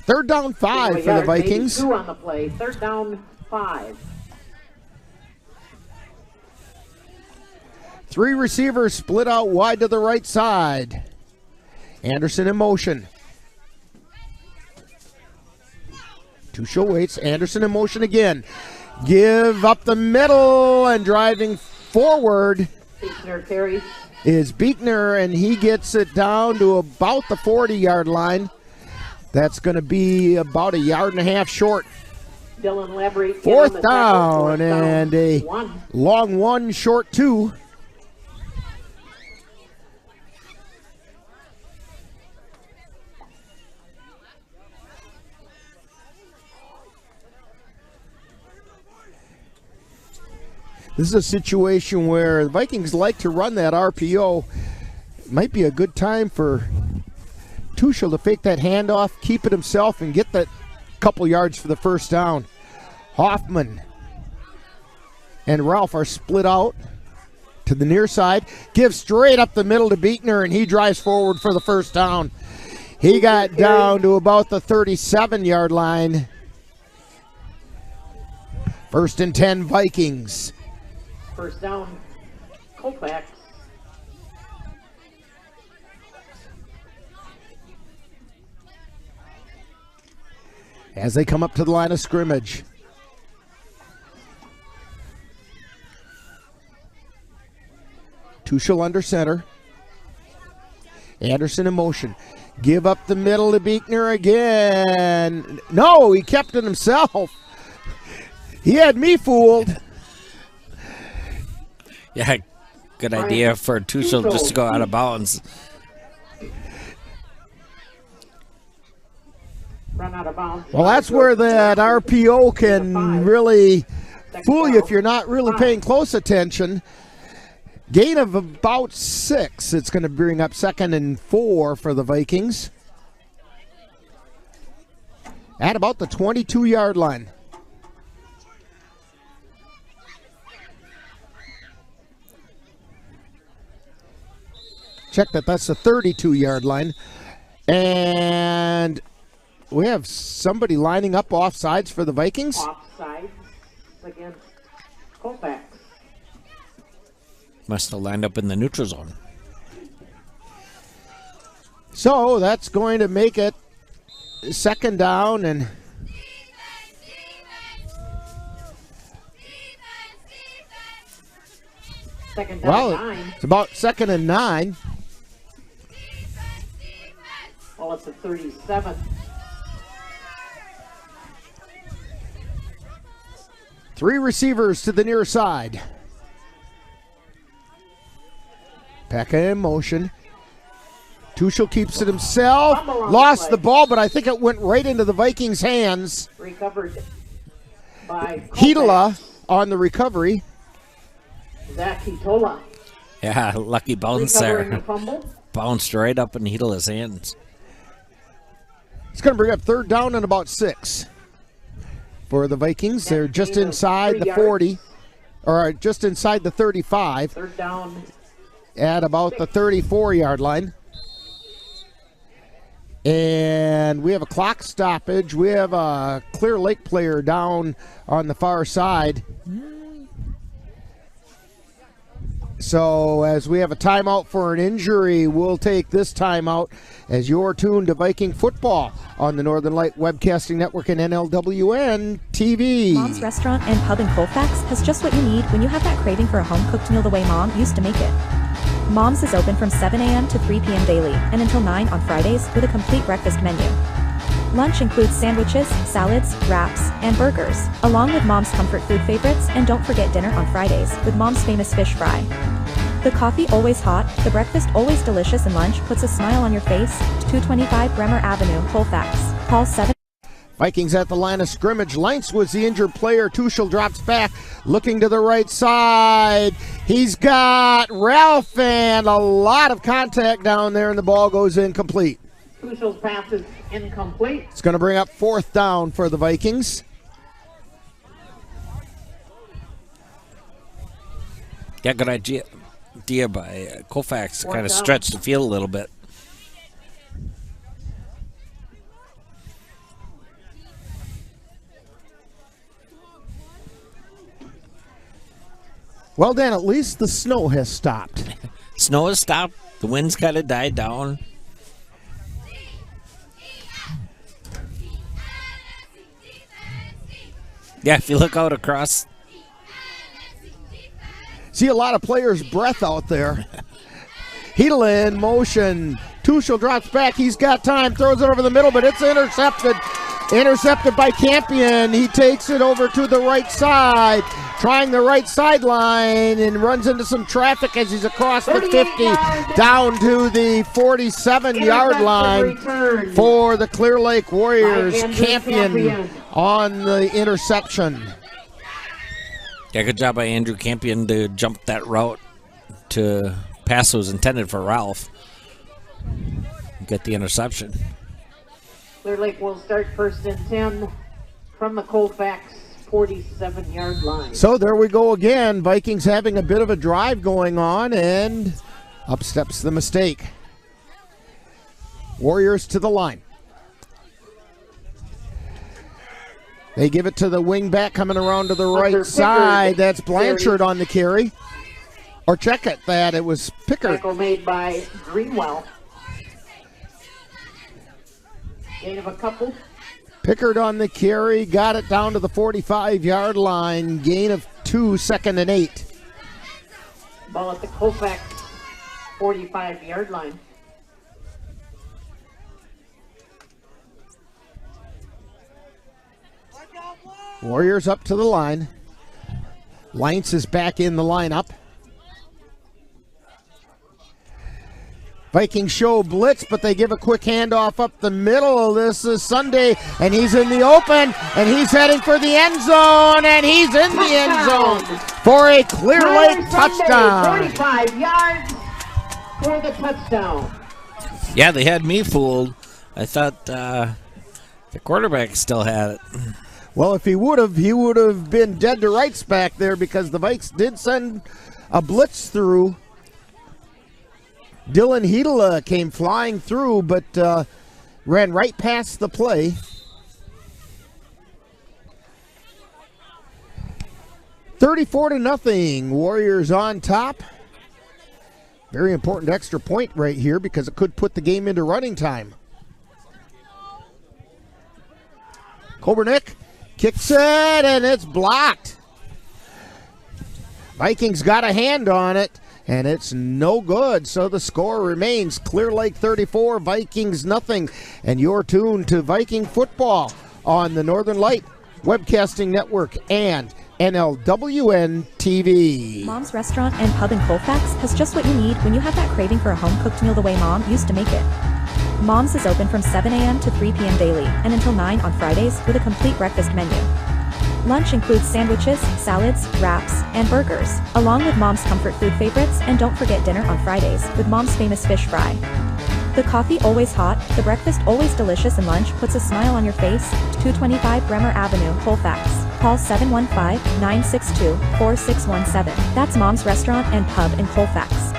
Third down 5 for the Vikings. 2 on the play. Third down 5. 3 receivers split out wide to the right side. Anderson in motion. Tuchel waits. Anderson in motion again. Give up the middle and driving forward is Beekner, and he gets it down to about the 40-yard line. That's going to be about a yard and a half short. Dylan Labrie. Fourth down and a long 1, short 2. This is a situation where the Vikings like to run that RPO. Might be a good time for Tuchel to fake that handoff, keep it himself, and get that couple yards for the first down. Hoffman and Ralph are split out to the near side. Gives straight up the middle to Beekner, and he drives forward for the first down. He got down to about the 37-yard line. First and 10 Vikings. First down, Colfax. As they come up to the line of scrimmage. Tuchel under center. Anderson in motion. Give up the middle to Beekner again. No, he kept it himself. He had me fooled. Yeah, good idea for Tuchel just to go out of bounds. Run out of bounds. Well, that's where that RPO can really fool you if you're not really paying close attention. Gain of about 6. It's going to bring up 2nd and 4 for the Vikings. At about the 22-yard line. Check that. That's the 32-yard line. And we have somebody lining up offsides for the Vikings. Offsides against Colfax. Must have lined up in the neutral zone. So that's going to make it 2nd down and second down 9. It's about 2nd and 9. Well, it's a 37. Three receivers to the near side. Pekka in motion. Tuchel keeps it himself. Lost the ball, but I think it went right into the Vikings' hands. Recovered by Hitola on the recovery. Zach Hitola. Yeah, lucky bounce Recovering there. the fumble. Bounced right up in Hitola's hands. It's going to bring up 3rd down and about 6 for the Vikings. They're just inside the 40, or just inside the 35. 3rd down. At about the 34-yard line. And we have a clock stoppage. We have a Clear Lake player down on the far side. So as we have a timeout for an injury, we'll take this timeout as you're tuned to Viking football on the Northern Light Webcasting Network and NLWN-TV. Mom's Restaurant and Pub in Colfax has just what you need when you have that craving for a home-cooked meal the way Mom used to make it. Mom's is open from 7 a.m. to 3 p.m. daily and until 9 on Fridays with a complete breakfast menu. Lunch includes sandwiches, salads, wraps, and burgers, along with Mom's comfort food favorites, and don't forget dinner on Fridays with Mom's famous fish fry. The coffee always hot, the breakfast always delicious, and lunch puts a smile on your face. 225 Bremer Avenue, Colfax. Call 7. Vikings at the line of scrimmage. Lentz was the injured player. Tuchel drops back, looking to the right side. He's got Ralph and a lot of contact down there, and the ball goes incomplete. Tuchel's pass is incomplete. It's going to bring up 4th down for the Vikings. Yeah, good idea by Colfax to kind of stretch the field a little bit. Well, Dan, at least the snow has stopped. Snow has stopped. The wind's kind of died down. Yeah, if you look out across. See a lot of players' breath out there. Hitola in motion. Tuchel drops back. He's got time. Throws it over the middle, but it's intercepted. Intercepted by Campion. He takes it over to the right side. Trying the right sideline and runs into some traffic as he's across the 50 down to the 47-yard line for the Clear Lake Warriors. Campion on the interception. Yeah, good job by Andrew Campion to jump that route to pass that was intended for Ralph. Get the interception. Clear Lake will start 1st and 10 from the Colfax 47-yard line. So there we go again. Vikings having a bit of a drive going on, and up steps the mistake. Warriors to the line. They give it to the wing back coming around to the right side. That's Blanchard on the carry. Or check it, that it was Pickard. Tackle made by Greenwell. Gain of a couple. Pickard on the carry, got it down to the 45-yard line. Gain of 2, 2nd and 8. Ball at the Colfax 45-yard line. Warriors up to the line. Leinz is back in the lineup. Vikings show blitz, but they give a quick handoff up the middle. This is Sunday, and he's in the open, and he's heading for the end zone, and he's in the end zone for a Clear Lake touchdown. 45 yards for the touchdown. Yeah, they had me fooled. I thought the quarterback still had it. Well, if he would have been dead to rights back there because the Vikes did send a blitz through. Dylan Hedela came flying through, but ran right past the play. $34-0. Warriors on top. Very important extra point right here because it could put the game into running time. Kobernick kicks it, and it's blocked. Vikings got a hand on it, and it's no good. So the score remains Clear Lake 34, Vikings nothing. And you're tuned to Viking football on the Northern Light Webcasting Network and NLWN-TV. Mom's Restaurant and Pub in Colfax has just what you need when you have that craving for a home-cooked meal the way Mom used to make it. Mom's is open from 7 a.m. to 3 p.m. daily and until 9 on Fridays with a complete breakfast menu. Lunch includes sandwiches, salads, wraps, and burgers, along with Mom's comfort food favorites, and don't forget dinner on Fridays with Mom's famous fish fry. The coffee always hot, the breakfast always delicious, and lunch puts a smile on your face. 225 Bremer Avenue, Colfax. Call 715-962-4617. That's Mom's Restaurant and Pub in Colfax.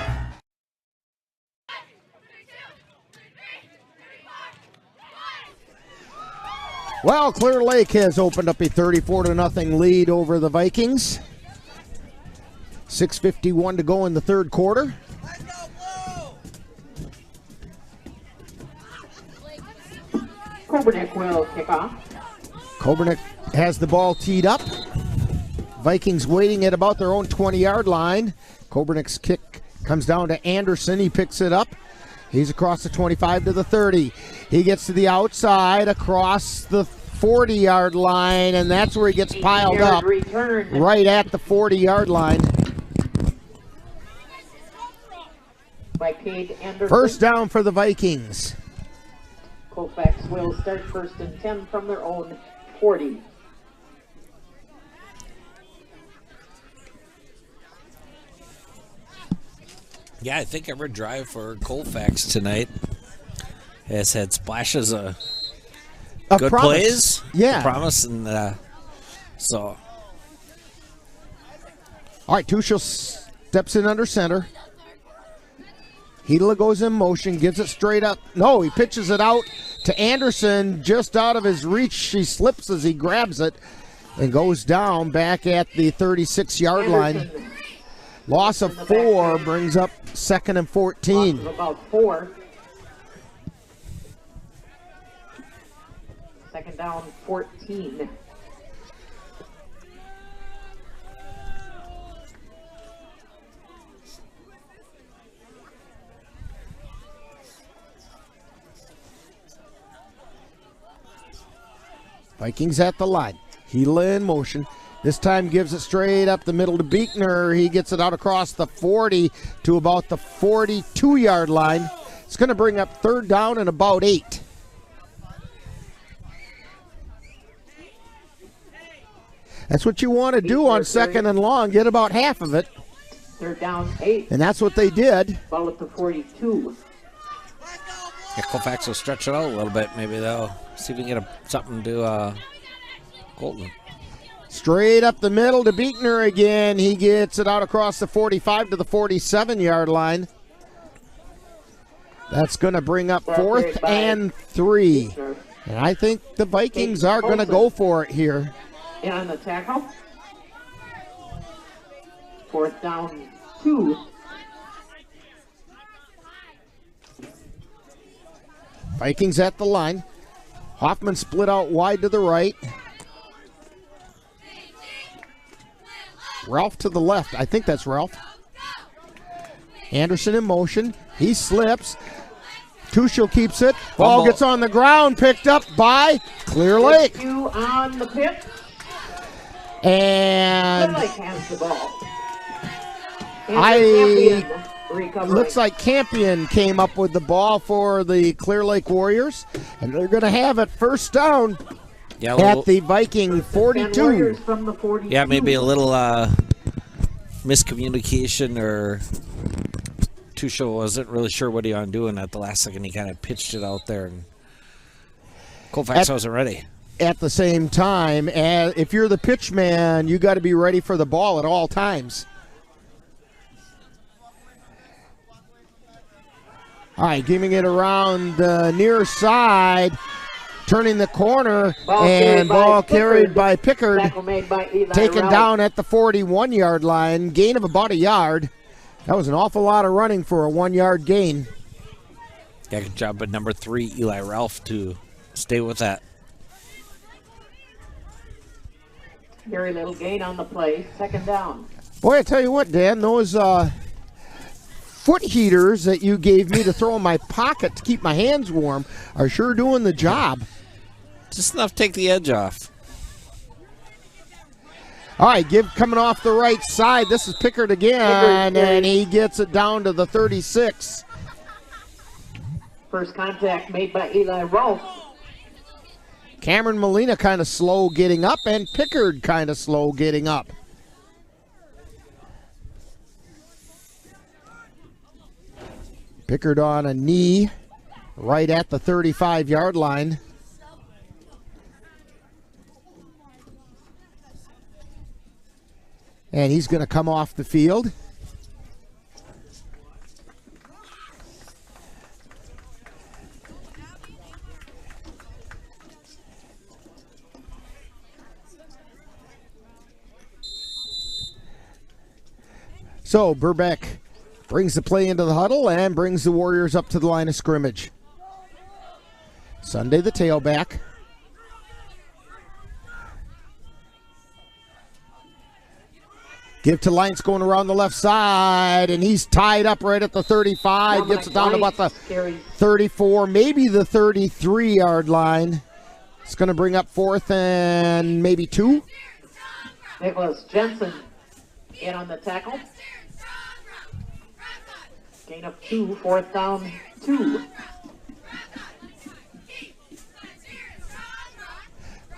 Well, Clear Lake has opened up a 34-0 lead over the Vikings. 6:51 to go in the third quarter. Kobernick will kick off. Kobernick has the ball teed up. Vikings waiting at about their own 20-yard line. Kobernick's kick comes down to Anderson. He picks it up. He's across the 25 to the 30. He gets to the outside across the 40-yard line, and that's where he gets piled up right at the 40-yard line. By Cade Anderson. First down for the Vikings. Colfax will start 1st and 10 from their own 40. Yeah, I think every drive for Colfax tonight has had splashes of good promise. plays. Yeah. Promise, and so. All right, Tuchel steps in under center. Hedela goes in motion, gives it straight up. No, he pitches it out to Anderson, just out of his reach. He slips as he grabs it and goes down back at the 36-yard line. Loss of 4 brings up 2nd and 14. Loss of about 4. 2nd down, 14. Vikings at the line. Hedela in motion. This time gives it straight up the middle to Beekner. He gets it out across the 40 to about the 42-yard line. It's going to bring up 3rd down and about 8. That's what you want to do on 2nd and long. Get about half of it. 3rd down, 8. And that's what they did. Ball at the 42. Yeah, Colfax will stretch it out a little bit. Maybe they'll see if we can get something to Colton. Straight up the middle to Beekner again. He gets it out across the 45 to the 47-yard line. That's going to bring up 4th and 3. And I think the Vikings are going to go for it here. And on the tackle. 4th down, 2. Vikings at the line. Hoffman split out wide to the right. Ralph to the left. I think that's Ralph. Anderson in motion. He slips. Tuchel keeps it. Ball gets on the ground. Picked up by Clear Lake. On the pitch. And Clear Lake has the ball. looks like Campion came up with the ball for the Clear Lake Warriors, and they're going to have it first down at the Viking 42. From the 42. Yeah, maybe a little miscommunication, or Tusho wasn't really sure what he was doing at the last second. He kind of pitched it out there, and Colfax wasn't ready. At the same time, if you're the pitch man, you got to be ready for the ball at all times. All right, giving it around the near side, turning the corner, ball carried by Pickard, taken down at the 41-yard line, gain of about a yard. That was an awful lot of running for a 1-yard gain. Yeah, good job by number 3, Eli Ralph, to stay with that. Very little gain on the play, second down. Boy, I tell you what, Dan, those foot heaters that you gave me to throw in my pocket to keep my hands warm are sure doing the job. Just enough to take the edge off. All right, coming off the right side. This is Pickard again, and he gets it down to the 36. First contact made by Eli Rolfe. Cameron Molina kind of slow getting up, and Pickard kind of slow getting up. Pickard on a knee right at the 35-yard line. And he's going to come off the field. So Burbeck brings the play into the huddle and brings the Warriors up to the line of scrimmage. Sunday, the tailback. Give to Lines going around the left side, and he's tied up right at the 35. Gets it down to about the 34, maybe the 33-yard line. It's going to bring up 4th and maybe 2. Nicholas Jensen in on the tackle. Gain of 2, 4th down, 2.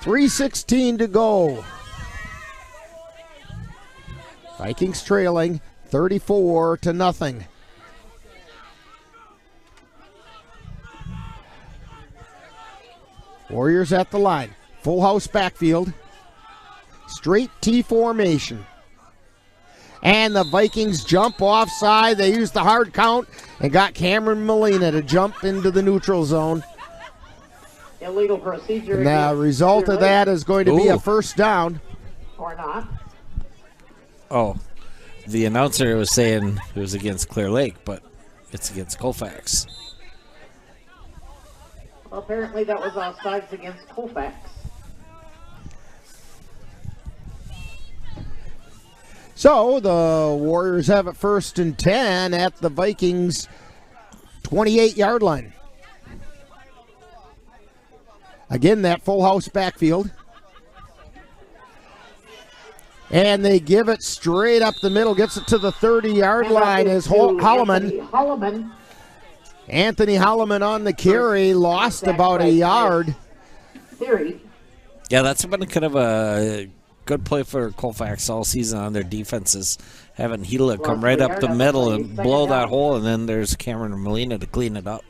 3:16 to go. Vikings trailing 34-0. Warriors at the line. Full house backfield. Straight T formation. And the Vikings jump offside. They used the hard count and got Cameron Molina to jump into the neutral zone. Illegal procedure. And the result of that is going to be a first down. Or not. Oh, the announcer was saying it was against Clear Lake, but it's against Colfax. Well, apparently that was offsides against Colfax. So the Warriors have it 1st and 10 at the Vikings 28-yard line. Again, that full house backfield. And they give it straight up the middle. Gets it to the 30-yard line as Holloman. Anthony Holloman on the carry. Lost about a yard. Yeah, that's been kind of a good play for Colfax all season on their defenses. Having Gila come right up the middle and blow that hole, and then there's Cameron Molina to clean it up.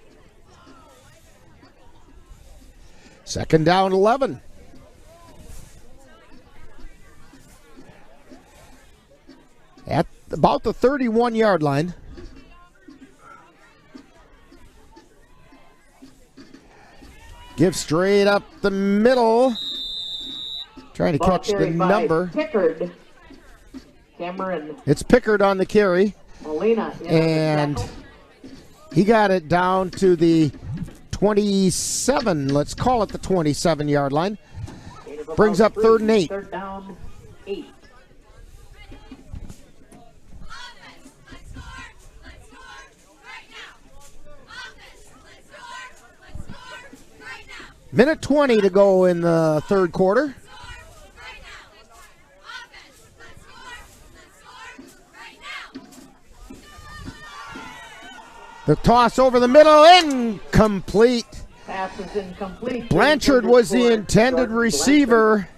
2nd down, 11. At about the 31-yard line. Give straight up the middle. Trying to catch the number. Pickard. Cameron. It's Pickard on the carry. Molina. And he got it down to the 27. Let's call it the 27-yard line. Brings up 3rd and 8. 3rd down, 8. Minute 20 to go in the 3rd quarter. The toss over the middle, incomplete. Pass is incomplete. Blanchard was the intended receiver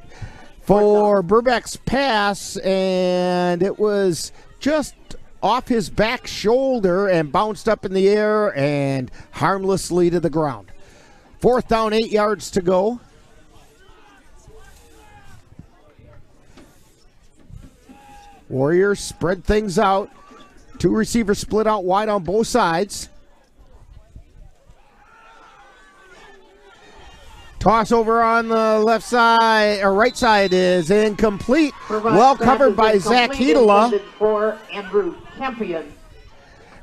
for Burbeck's pass, and it was just off his back shoulder and bounced up in the air and harmlessly to the ground. 4th down, 8 yards to go. Warriors spread things out. 2 receivers split out wide on both sides. Toss over on the left side, or right side is incomplete. Well covered by Zach Hedela. For Andrew Campion.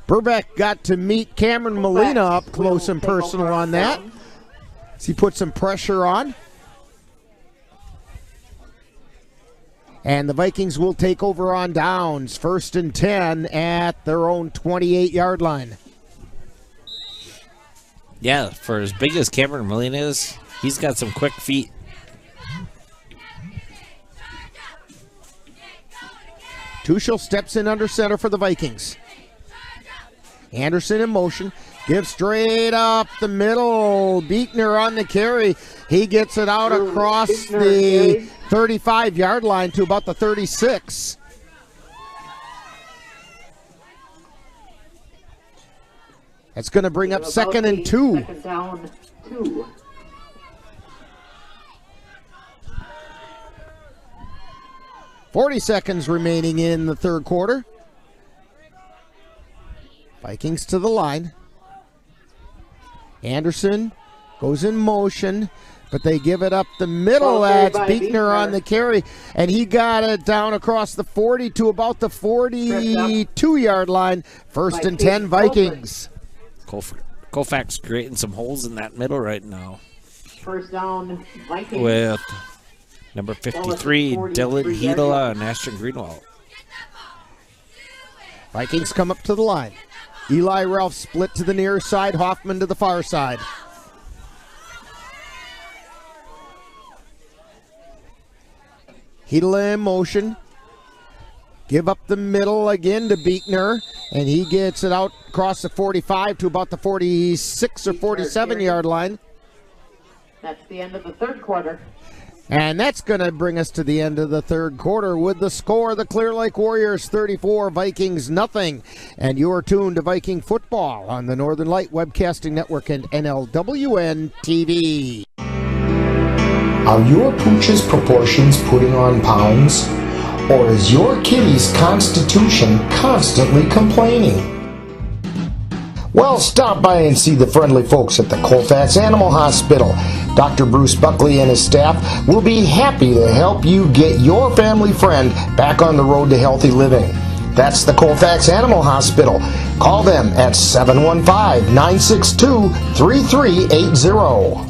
Burbeck got to meet Cameron Molina up close and personal on that. As he put some pressure on. And the Vikings will take over on downs. 1st and 10 at their own 28-yard line. Yeah, for as big as Cameron Molina is, he's got some quick feet. Tuchel steps in under center for the Vikings. Anderson in motion. Gives straight up the middle. Beekner on the carry. He gets it out across the 35-yard line to about the 36. That's going to bring up 2nd and 2. 2nd down, 2. .40 seconds remaining in the third quarter. Vikings to the line. Anderson goes in motion, but they give it up the middle. That's Beekner on the carry, and he got it down across the 40 to about the 42-yard line. 1st and 10 Vikings. Colfax creating some holes in that middle right now. 1st down Vikings. With number 53, Dylan Hedela and Ashton Greenwald. Vikings come up to the line. Eli Ralph split to the near side, Hoffman to the far side. Hedela in motion. Give up the middle again to Beekner, and he gets it out across the 45 to about the 46 or 47-yard line. That's the end of the third quarter. And that's going to bring us to the end of the third quarter with the score, the Clear Lake Warriors 34, Vikings nothing. And you're tuned to Viking Football on the Northern Light Webcasting Network and NLWN-TV. Are your pooch's proportions putting on pounds? Or is your kitty's constitution constantly complaining? Well, stop by and see the friendly folks at the Colfax Animal Hospital. Dr. Bruce Buckley and his staff will be happy to help you get your family friend back on the road to healthy living. That's the Colfax Animal Hospital. Call them at 715-962-3380.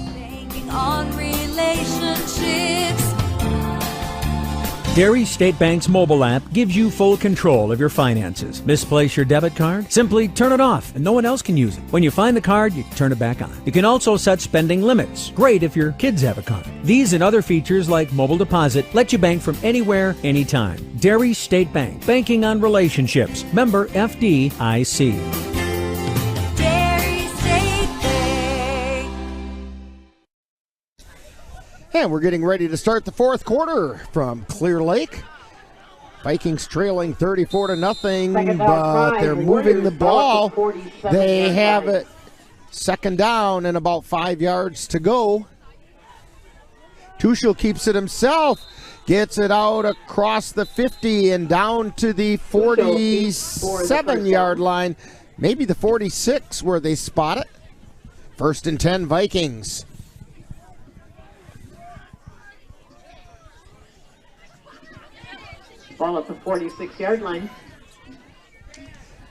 Dairy State Bank's mobile app gives you full control of your finances. Misplace your debit card? Simply turn it off and no one else can use it. When you find the card, you turn it back on. You can also set spending limits. Great if your kids have a card. These and other features like mobile deposit let you bank from anywhere, anytime. Dairy State Bank. Banking on relationships. Member FDIC. And we're getting ready to start the fourth quarter from Clear Lake. Vikings trailing 34-0, but they're moving the ball. They have it 2nd down and about 5 yards to go. Tuchel keeps it himself, gets it out across the 50 and down to the 47-yard line, maybe the 46 where they spot it. 1st and 10 Vikings. Ball at the 46-yard line.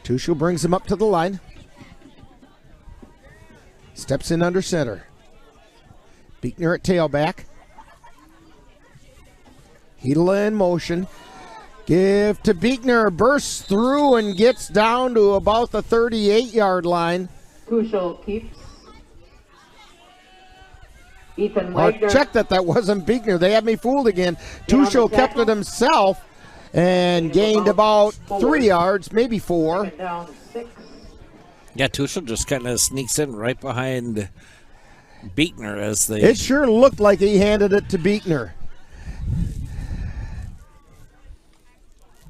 Tuchel brings him up to the line. Steps in under center. Beekner at tailback. Hedela in motion. Give to Beekner. Bursts through and gets down to about the 38-yard line. Tuchel keeps. Ethan I'll Wagner. check that wasn't Beekner. They had me fooled again. Tuchel kept it himself and gained about 3 yards, maybe 4. Down 6. Yeah, Tuchel just kind of sneaks in right behind Beekner as they... It sure looked like he handed it to Beekner.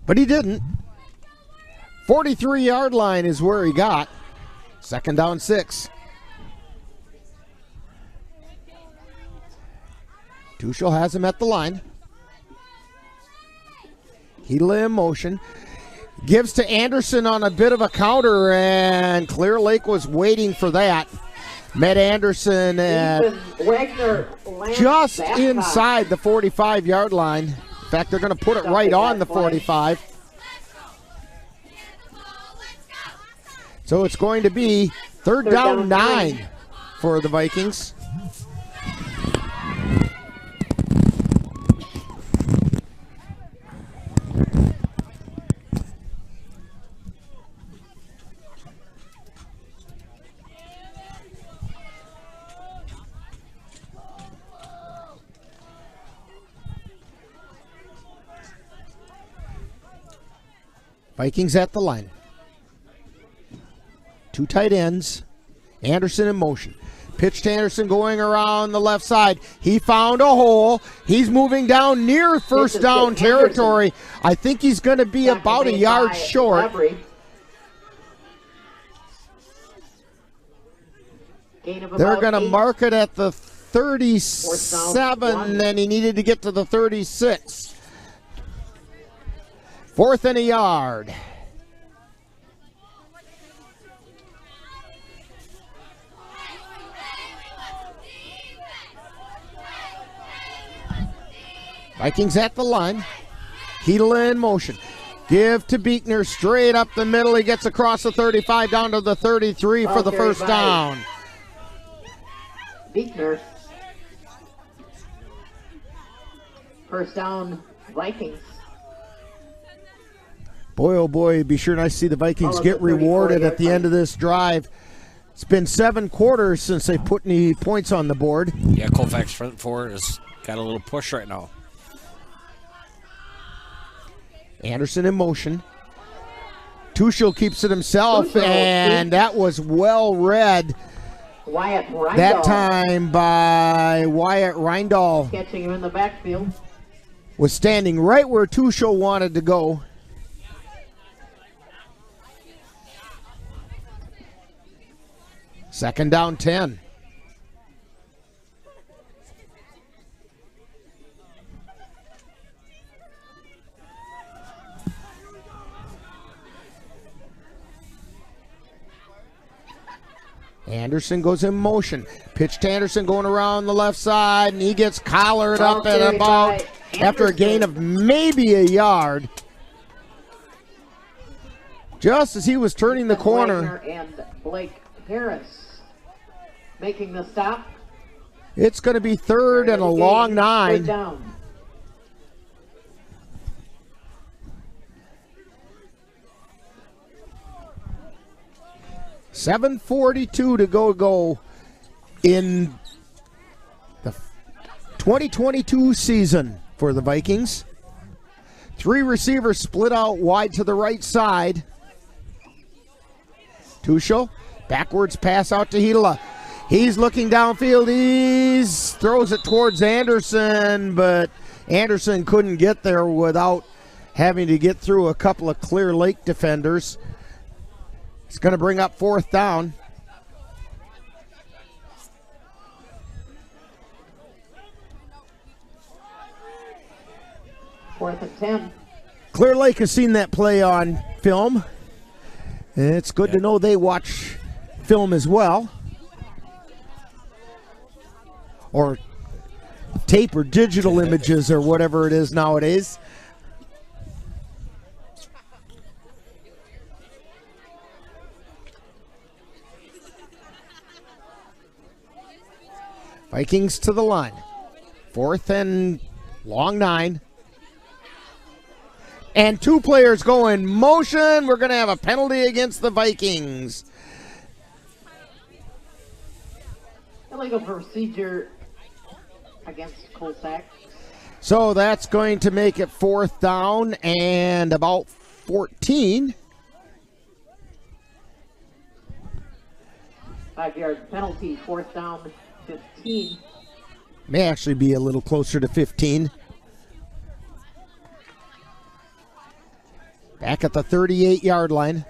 But he didn't. 43-yard line is where he got. 2nd down 6. Tuchel has him at the line. Hela in motion. Gives to Anderson on a bit of a counter, and Clear Lake was waiting for that. Met Anderson at just inside the 45-yard line. In fact, they're going to put it right on the 45. So it's going to be third down 9 for the Vikings. Vikings at the line. 2 tight ends. Anderson in motion. Pitch to Anderson going around the left side. He found a hole. He's moving down near first down territory. I think he's going to be about a yard short. They're going to mark it at the 37, and he needed to get to the 36. 4th and a yard. Vikings at the line. Hela in motion. Give to Beekner straight up the middle. He gets across the 35 down to the 33 for the first down. Beekner. First down, Vikings. Boy, oh boy, it'd be sure nice to see the Vikings get rewarded at the end of this drive. It's been 7 quarters since they put any points on the board. Yeah, Colfax front 4 has got a little push right now. Anderson in motion. Tuchel keeps it himself, and that was well read. Wyatt Reindahl. That time by Wyatt Reindahl. Catching him in the backfield. Was standing right where Tuchel wanted to go. Second down 10. Anderson goes in motion. Pitch to Anderson going around the left side, and he gets collared up at about, after a gain of maybe a yard. Just as he was turning the corner. And Blake Harris making the stop. It's going to be third and a long 9. Down. .742 to go in the 2022 season for the Vikings. 3 receivers split out wide to the right side. Tuchel, backwards pass out to Hela. He's looking downfield. He throws it towards Anderson, but Anderson couldn't get there without having to get through a couple of Clear Lake defenders. It's going to bring up 4th down. Fourth and 10. Clear Lake has seen that play on film. And it's good to know they watch film as well. Or tape or digital images or whatever it is nowadays. Vikings to the line. 4th and long 9. And 2 players go in motion. We're going to have a penalty against the Vikings. Illegal procedure against Colfax. So that's going to make it 4th down and about 14. 5-yard penalty, 4th down, 15. May actually be a little closer to 15. Back at the 38-yard line.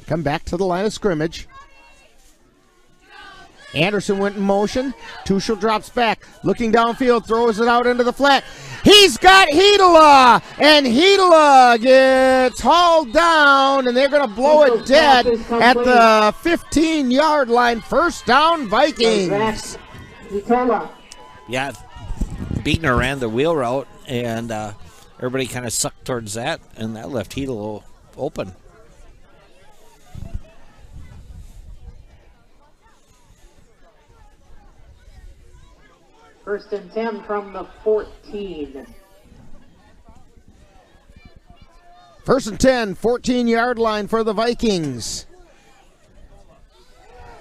Come back to the line of scrimmage. Anderson went in motion. Tuchel drops back. Looking downfield, throws it out into the flat. He's got Hedela, and Hedela gets hauled down, and they're going to blow it dead at the 15-yard line. 1st down, Vikings. Yeah, Beekner ran the wheel route, and everybody kind of sucked towards that, and that left Hedela open. First and 10 from the 14. 1st and 10, 14-yard line for the Vikings.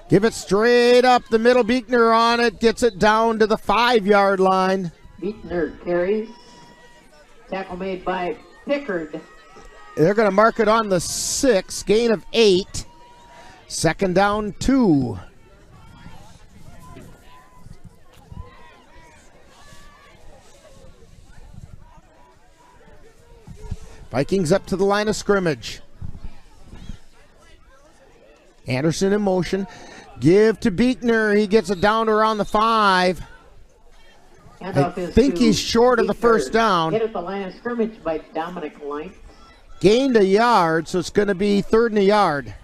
Give it straight up the middle. Beekner on it, gets it down to the 5-yard line. Beekner carries. Tackle made by Pickard. They're going to mark it on the 6, gain of 8. 2nd down, 2. Vikings up to the line of scrimmage. Anderson in motion. Give to Beekner. He gets it down to around the 5. I think he's short of the 1st down. Hit at the line of scrimmage by Dominic Light. Gained a yard, so it's going to be 3rd and a yard.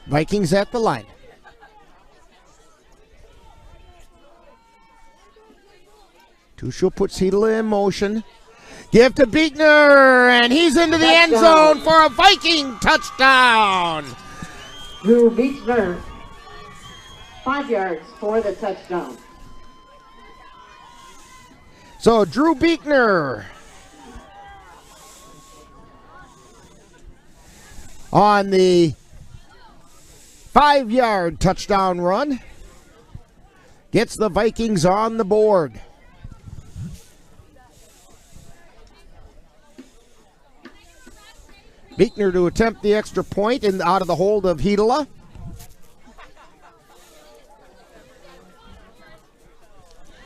Vikings at the line. Tuchel puts Hedela in motion. Give to Beekner, and he's into the end zone for a Viking touchdown. Drew Beekner, 5 yards for the touchdown. So Drew Beekner on the 5-yard touchdown run gets the Vikings on the board. Beekner to attempt the extra point and out of the hold of Hedela.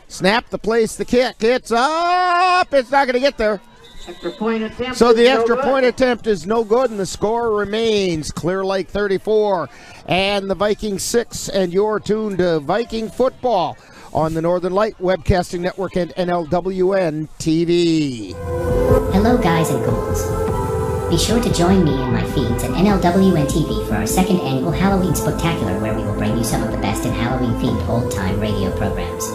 Snap, the place, the kick. It's up. It's not going to get there. Extra point attempt. So the extra point attempt is no good, and the score remains Clear Lake 34 and the Vikings 6. And you're tuned to Viking Football on the Northern Light Webcasting Network and NLWN-TV. Hello, guys and ghouls. Be sure to join me and my feeds at NLWN-TV for our 2nd annual Halloween Spectacular, where we will bring you some of the best in Halloween-themed old-time radio programs.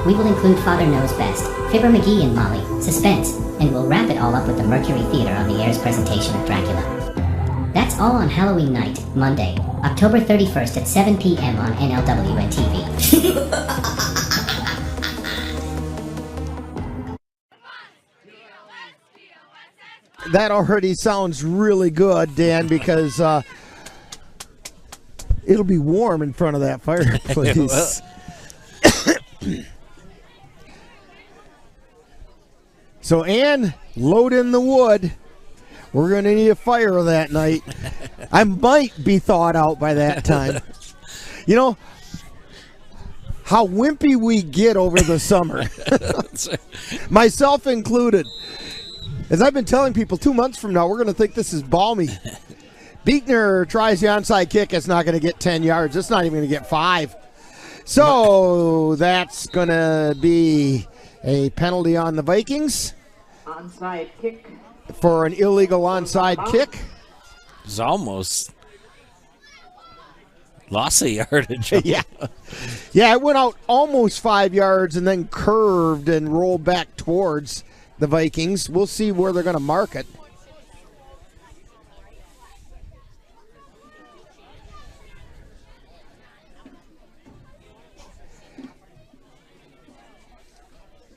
We will include Father Knows Best, Fibber McGee and Molly, Suspense, and we'll wrap it all up with the Mercury Theater on the air's presentation of Dracula. That's all on Halloween night, Monday, October 31st at 7 p.m. on NLWN-TV. That already sounds really good, Dan, because it'll be warm in front of that fireplace. So, Ann, load in the wood. We're going to need a fire that night. I might be thawed out by that time. You know, how wimpy we get over the summer. Myself included. As I've been telling people, 2 months from now, we're going to think this is balmy. Beekner tries the onside kick. It's not going to get 10 yards. It's not even going to get 5. So that's going to be a penalty on the Vikings. Onside kick. For an illegal onside kick. It's almost lost a yardage. Yeah. Yeah, it went out almost 5 yards and then curved and rolled back towards the Vikings. We'll see where they're going to mark it.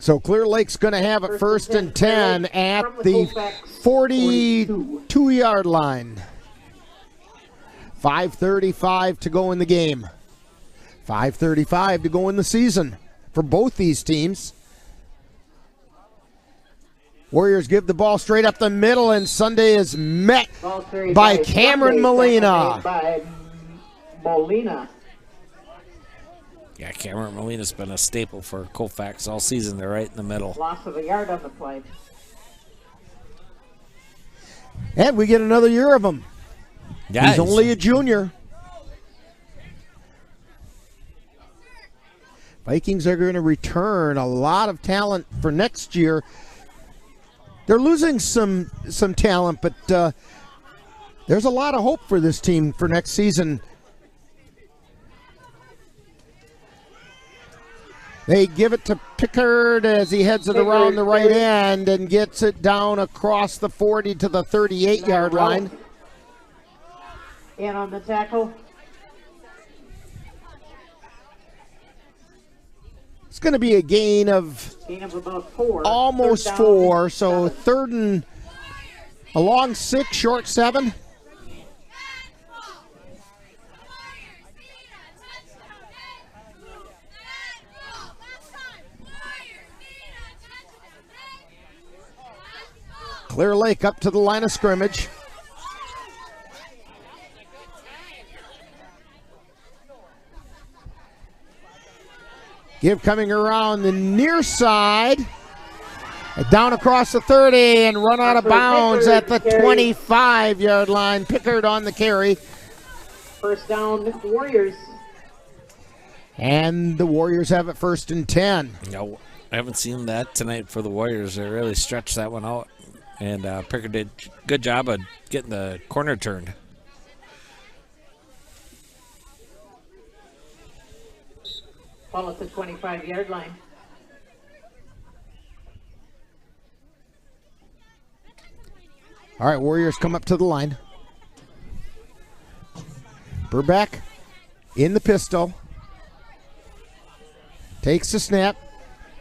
So Clear Lake's going to have it first and 10 at the 42-yard line. 5:35 to go in the game. 5:35 to go in the season for both these teams. Warriors give the ball straight up the middle, and Sunday is met by Cameron Molina. Yeah, Cameron Molina's been a staple for Colfax all season. They're right in the middle. Loss of a yard on the play. And we get another year of him. Yeah, he's only a junior. Vikings are going to return a lot of talent for next year. They're losing some talent, but there's a lot of hope for this team for next season. They give it to Pickard as he heads it around the right end and gets it down across the 40 to the 38-yard line. And on the tackle. It's going to be a gain of about 4. Almost 4. So 3rd and a long 6, short 7. Clear Lake up to the line of scrimmage. Give coming around the near side. Down across the 30 and run out of bounds at the 25-yard line. Pickard on the carry. First down, Warriors. And the Warriors have it first and 10. No, I haven't seen that tonight for the Warriors. They really stretched that one out. And Pickard did a good job of getting the corner turned. Ball at the 25-yard line. All right, Warriors come up to the line. Burback in the pistol. Takes the snap.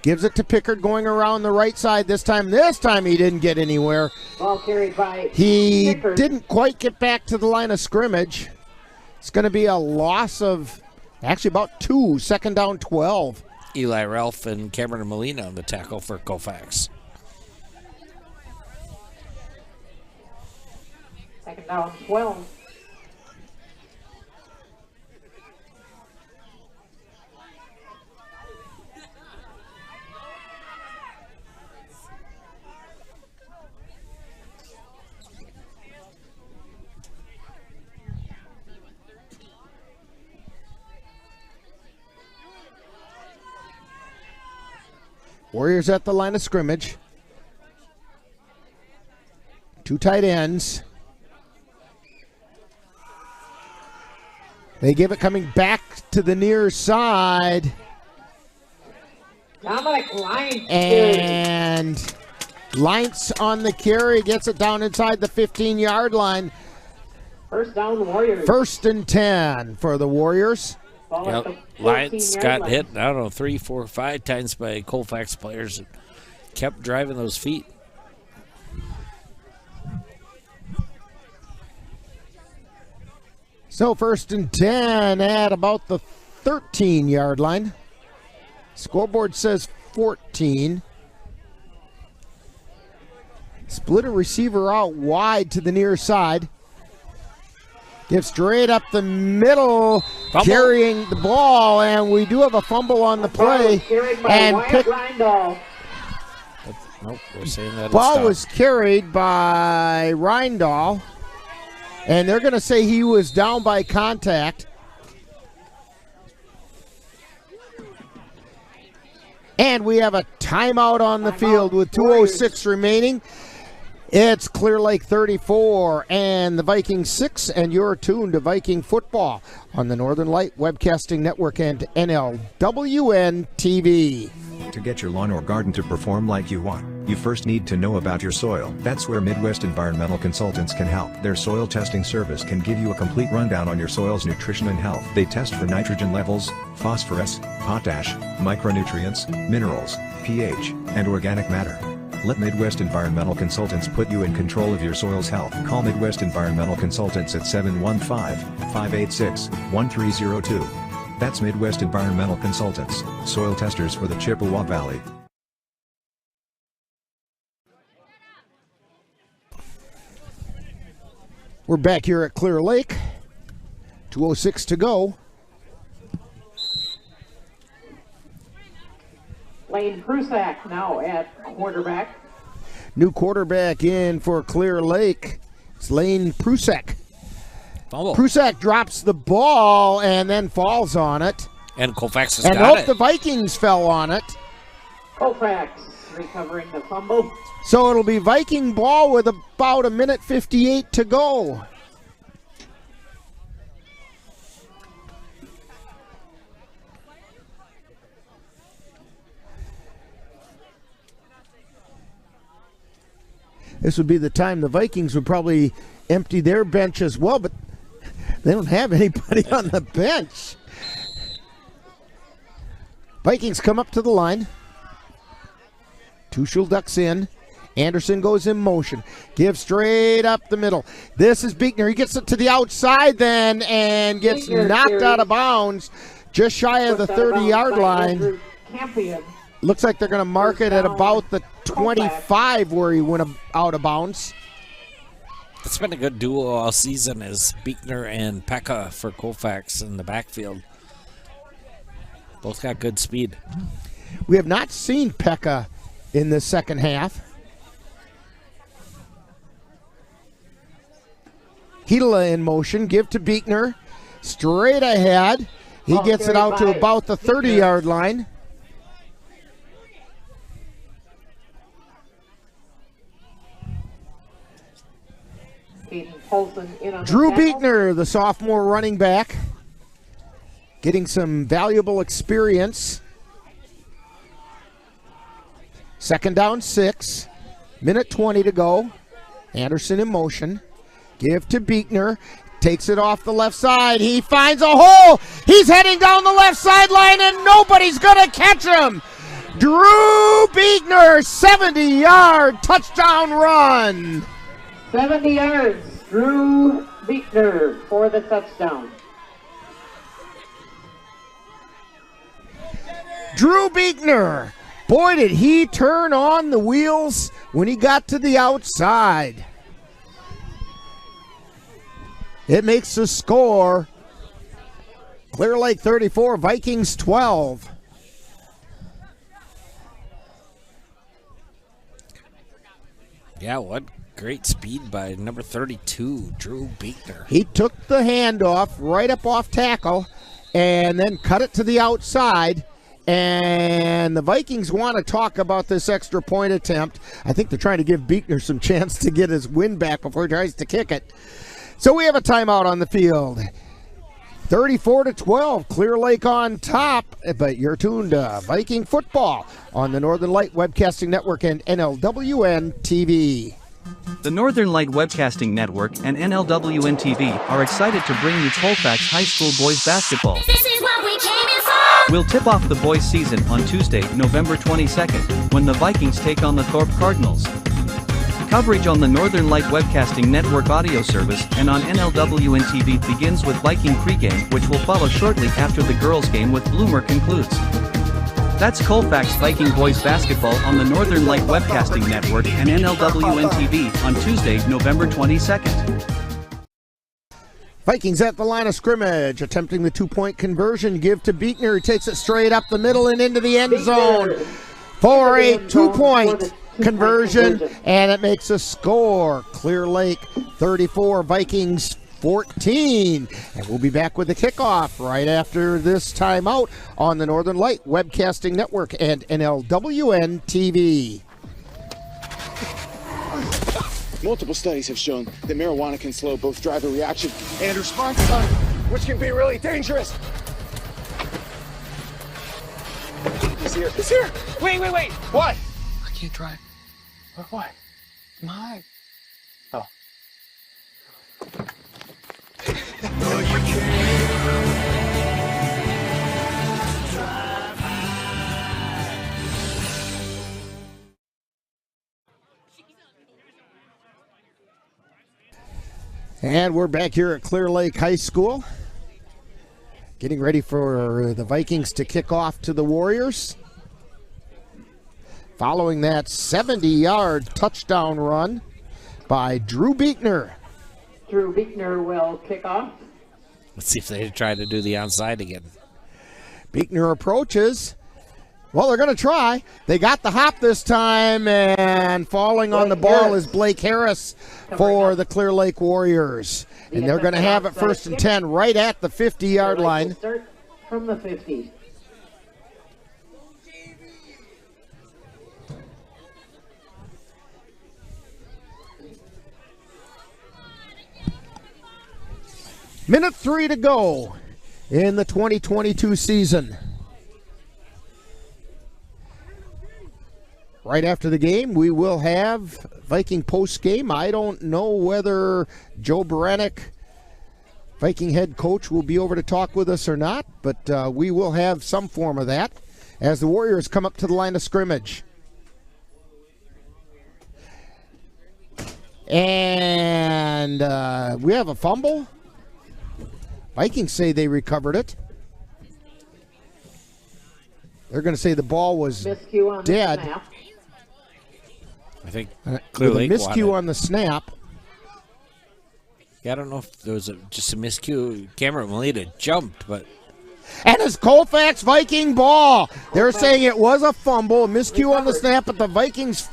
Gives it to Pickard going around the right side this time. This time he didn't get anywhere. Ball carried by He Pickard. didn't quite get back to the line of scrimmage. It's going to be a loss of actually about 2, second down 12. Eli Ralph and Cameron Molina on the tackle for Colfax. Second down 12. Warriors at the line of scrimmage. 2 tight ends. They give it coming back to the near side. Dominic Lyons. And Lyons on the carry, gets it down inside the 15-yard line. First down, Warriors. First and 10 for the Warriors. Yep. Lyons got hit, I don't know, 3, 4, 5 times by Colfax players and kept driving those feet. So first and 10 at about the 13-yard line. Scoreboard says 14. Split a receiver out wide to the near side. Gives straight up the middle, fumble. Carrying the ball, and we do have a fumble on the play. And Nope, we're saying that ball was carried by Reindahl, and they're going to say he was down by contact. And we have a timeout on the field with 2:06 remaining. It's Clear Lake 34 and the Vikings 6, and you're tuned to Viking Football on the Northern Light Webcasting Network and NLWN-TV. To get your lawn or garden to perform like you want, you first need to know about your soil. That's where Midwest Environmental Consultants can help. Their soil testing service can give you a complete rundown on your soil's nutrition and health. They test for nitrogen levels, phosphorus, potash, micronutrients, minerals, pH, and organic matter. Let Midwest Environmental Consultants put you in control of your soil's health. Call Midwest Environmental Consultants at 715-586-1302. That's Midwest Environmental Consultants, soil testers for the Chippewa Valley. We're back here at Clear Lake. 2:06 to go. Lane Prusak now at quarterback. New quarterback in for Clear Lake. It's Lane Prusak. Fumble. Prusak drops the ball and then falls on it. And Colfax has and got it. the Vikings fell on it. Colfax recovering the fumble. So it'll be Viking ball with about 1:58 to go. This would be the time the Vikings would probably empty their bench as well, but they don't have anybody on the bench. Vikings come up to the line. Tuchel ducks in. Anderson goes in motion. Gives straight up the middle. This is Beekner. He gets it to the outside then and gets knocked out of bounds just shy of the 30-yard line. Looks like they're going to mark it at about the 25 where he went out of bounds. It's been a good duo all season as Beekner and Pekka for Colfax in the backfield. Both got good speed. We have not seen Pekka in the second half. Hidela in motion, give to Beekner. Straight ahead. He gets it out to about the 30-yard line. Drew Beekner, the sophomore running back, getting some valuable experience. Second down, 6. Minute 20 to go. Anderson in motion. Give to Beekner. Takes it off the left side. He finds a hole. He's heading down the left sideline, and nobody's going to catch him. Drew Beekner, 70-yard touchdown run. 70 yards. Drew Beekner for the touchdown. Drew Beekner. Boy, did he turn on the wheels when he got to the outside. It makes the score Clear Lake 34, Vikings 12. Yeah, what great speed by number 32, Drew Beekner. He took the handoff right up off tackle and then cut it to the outside. And the Vikings want to talk about this extra point attempt. I think they're trying to give Beekner some chance to get his win back before he tries to kick it. So we have a timeout on the field. 34-12, Clear Lake on top. But you're tuned to Viking Football on the Northern Light Webcasting Network and NLWN-TV. The Northern Light Webcasting Network and NLWN-TV are excited to bring you Colfax High School boys basketball. This is what we came in for. We'll tip off the boys' season on Tuesday, November 22nd, when the Vikings take on the Thorpe Cardinals. Coverage on the Northern Light Webcasting Network audio service and on NLWN-TV begins with Viking pregame, which will follow shortly after the girls' game with Bloomer concludes. That's Colfax Viking boys basketball on the Northern Light Webcasting Network and NLWN-TV on Tuesday, November 22nd. Vikings at the line of scrimmage, attempting the two-point conversion. Give to Beekner. He takes it straight up the middle and into the end zone for a two-point conversion, and it makes a score. Clear Lake 34, Vikings 14. And we'll be back with the kickoff right after this timeout on the Northern Light Webcasting Network and NLWN-TV. Multiple studies have shown that marijuana can slow both driver reaction and response time, which can be really dangerous. He's here. He's here. Wait. What? I can't drive. What? My. Oh. No, you can't. And we're back here at Clear Lake High School, getting ready for the Vikings to kick off to the Warriors. Following that 70-yard touchdown run by Drew Beekner. Drew Beekner will kick off. Let's see if they try to do the onside again. Beekner approaches. Well, they're going to try. They got the hop this time, and falling on the ball is Blake Harris for the Clear Lake Warriors. And they're going to have it 1st and 10 right at the 50-yard line. Start from the 50. Minute 3 to go in the 2022 season. Right after the game, we will have Viking post-game. I don't know whether Joe Baranek, Viking head coach, will be over to talk with us or not, but we will have some form of that as the Warriors come up to the line of scrimmage. And we have a fumble. Vikings say they recovered it. They're going to say the ball was dead. I think clearly with a miscue on the snap. Yeah, I don't know if there was just a miscue. Cameron Molina jumped, but... And it's Colfax Viking ball. They're saying it was a fumble, a miscue on the snap, but the Vikings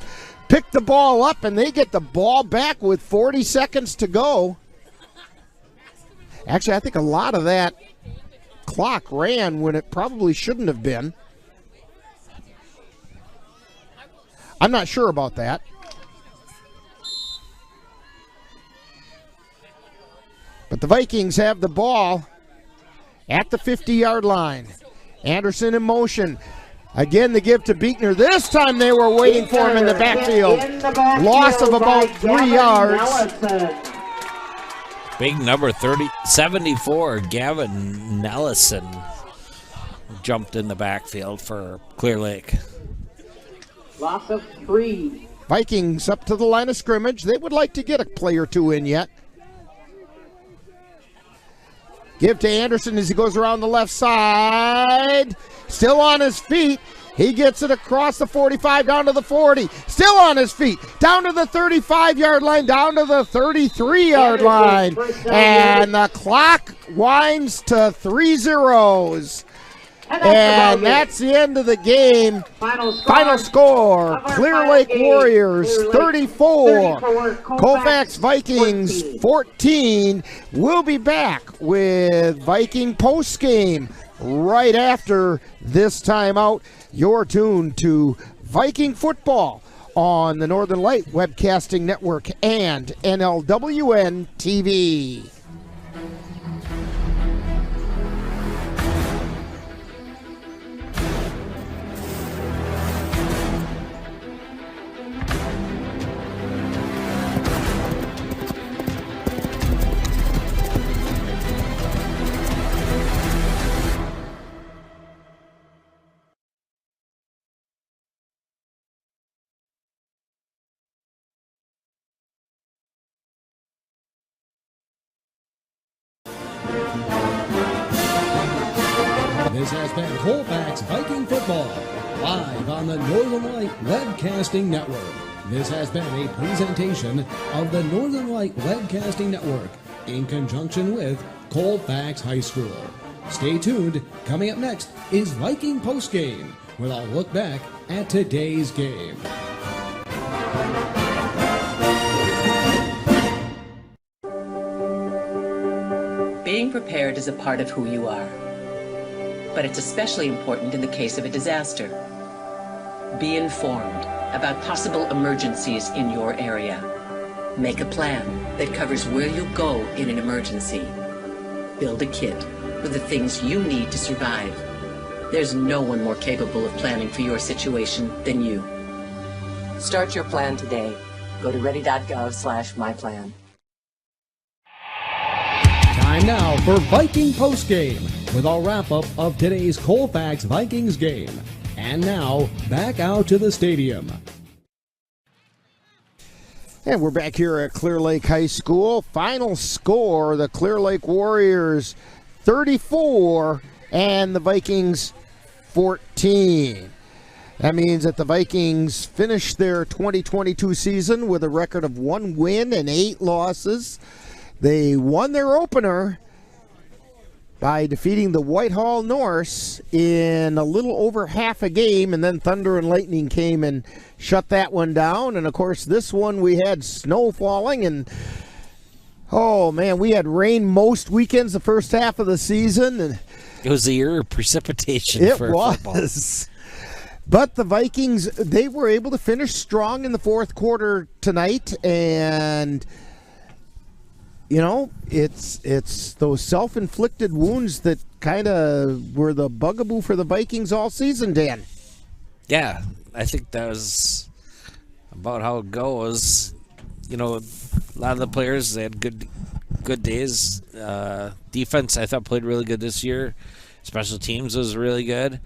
picked the ball up, and they get the ball back with 40 seconds to go. Actually, I think a lot of that clock ran when it probably shouldn't have been. I'm not sure about that. But the Vikings have the ball at the 50-yard line. Anderson in motion. Again, the give to Beekner. This time they were waiting for him in the backfield. Loss of about 3 yards. Big number 74, Gavin Nellison, jumped in the backfield for Clear Lake. Loss of 3. Vikings up to the line of scrimmage. They would like to get a play or two in yet. Give to Anderson as he goes around the left side. Still on his feet. He gets it across the 45 down to the 40. Still on his feet. Down to the 35-yard line. Down to the 33-yard line. And the clock winds to 3 zeros. And that's the end of the game. Final score Clear Lake Warriors 34, Colfax Vikings 14. We'll be back with Viking postgame right after this timeout. You're tuned to Viking football on the Northern Light Webcasting Network and NLWN-TV. This has been Colfax Viking Football, live on the Northern Light Webcasting Network. This has been a presentation of the Northern Light Webcasting Network in conjunction with Colfax High School. Stay tuned. Coming up next is Viking Postgame, where I'll look back at today's game. Being prepared is a part of who you are. But it's especially important in the case of a disaster. Be informed about possible emergencies in your area. Make a plan that covers where you'll go in an emergency. Build a kit with the things you need to survive. There's no one more capable of planning for your situation than you. Start your plan today. Go to ready.gov/myplan. Time now for Viking Postgame, with our wrap-up of today's Colfax Vikings game. And now, back out to the stadium. And we're back here at Clear Lake High School. Final score, the Clear Lake Warriors 34 and the Vikings 14. That means that the Vikings finished their 2022 season with a record of 1 win and 8 losses. They won their opener by defeating the Whitehall Norse in a little over half a game, and then Thunder and Lightning came and shut that one down. And of course, this one we had snow falling, and oh man, we had rain most weekends the first half of the season. And it was the year of precipitation for football. But the Vikings, they were able to finish strong in the fourth quarter tonight, and you know, it's those self-inflicted wounds that kind of were the bugaboo for the Vikings all season, Dan. Yeah, I think that was about how it goes. You know, a lot of the players, they had good days. Defense, I thought, played really good this year. Special teams was really good,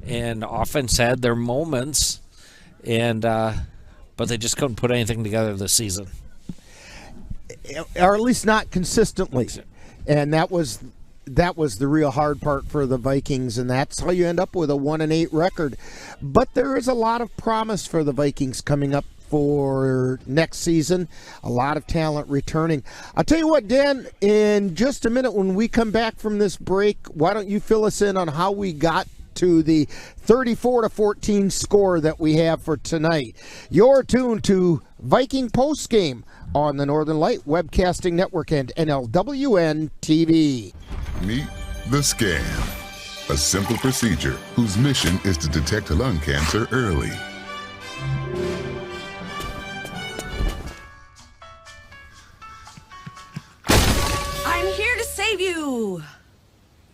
and offense had their moments, and but they just couldn't put anything together this season. Or at least not consistently. And that was the real hard part for the Vikings, and that's how you end up with a 1-8 record. But there is a lot of promise for the Vikings coming up for next season. A lot of talent returning. I'll tell you what, Dan, in just a minute when we come back from this break, why don't you fill us in on how we got to the 34-14 score that we have for tonight. You're tuned to Viking Postgame on the Northern Light Webcasting Network and NLWN-TV. Meet the Scam, a simple procedure whose mission is to detect lung cancer early. I'm here to save you!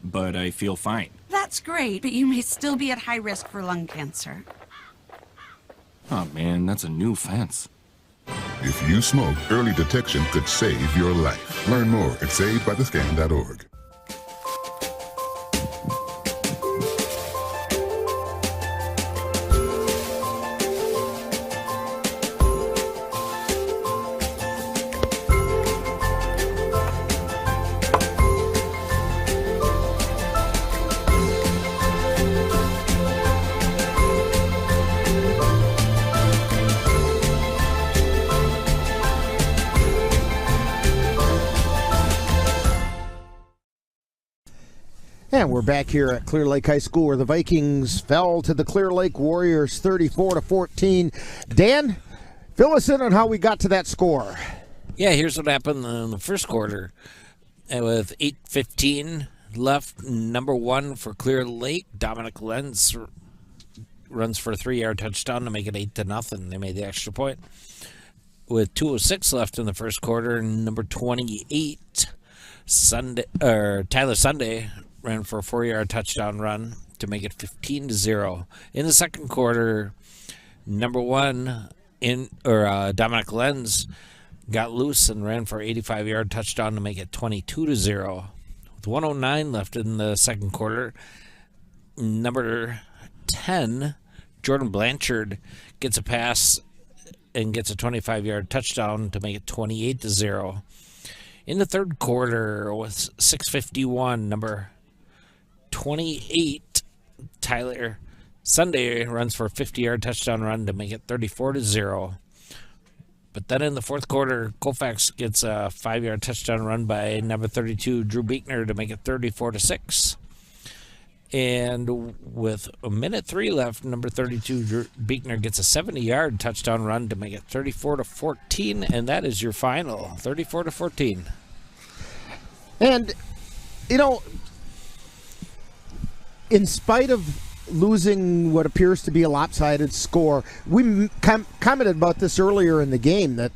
But I feel fine. That's great, but you may still be at high risk for lung cancer. Oh man, that's a new fence. If you smoke, early detection could save your life. Learn more at savedbythescan.org. And we're back here at Clear Lake High School where the Vikings fell to the Clear Lake Warriors 34-14. Dan, fill us in on how we got to that score. Yeah, here's what happened in the first quarter. And with 8:15 left, number 1 for Clear Lake, Dominic Lenz runs for a 3-yard touchdown to make it 8-0. They made the extra point. With 2:06 left in the first quarter, number 28, Tyler Sunday, ran for a 4-yard touchdown run to make it 15-0. In the second quarter, number 1 Dominic Lenz got loose and ran for an 85-yard touchdown to make it 22-0. With 1:09 left in the second quarter, number 10 Jordan Blanchard gets a pass and gets a 25-yard touchdown to make it 28-0. In the third quarter, with 6:51, number 28, Tyler Sunday runs for a 50-yard touchdown run to make it 34-0. But then in the fourth quarter, Colfax gets a 5-yard touchdown run by number 32, Drew Beekner, to make it 34-6. And with 1:03 left, number 32, Drew Beekner gets a 70-yard touchdown run to make it 34-14. And that is your final, 34-14. And, you know, in spite of losing what appears to be a lopsided score, we commented about this earlier in the game, that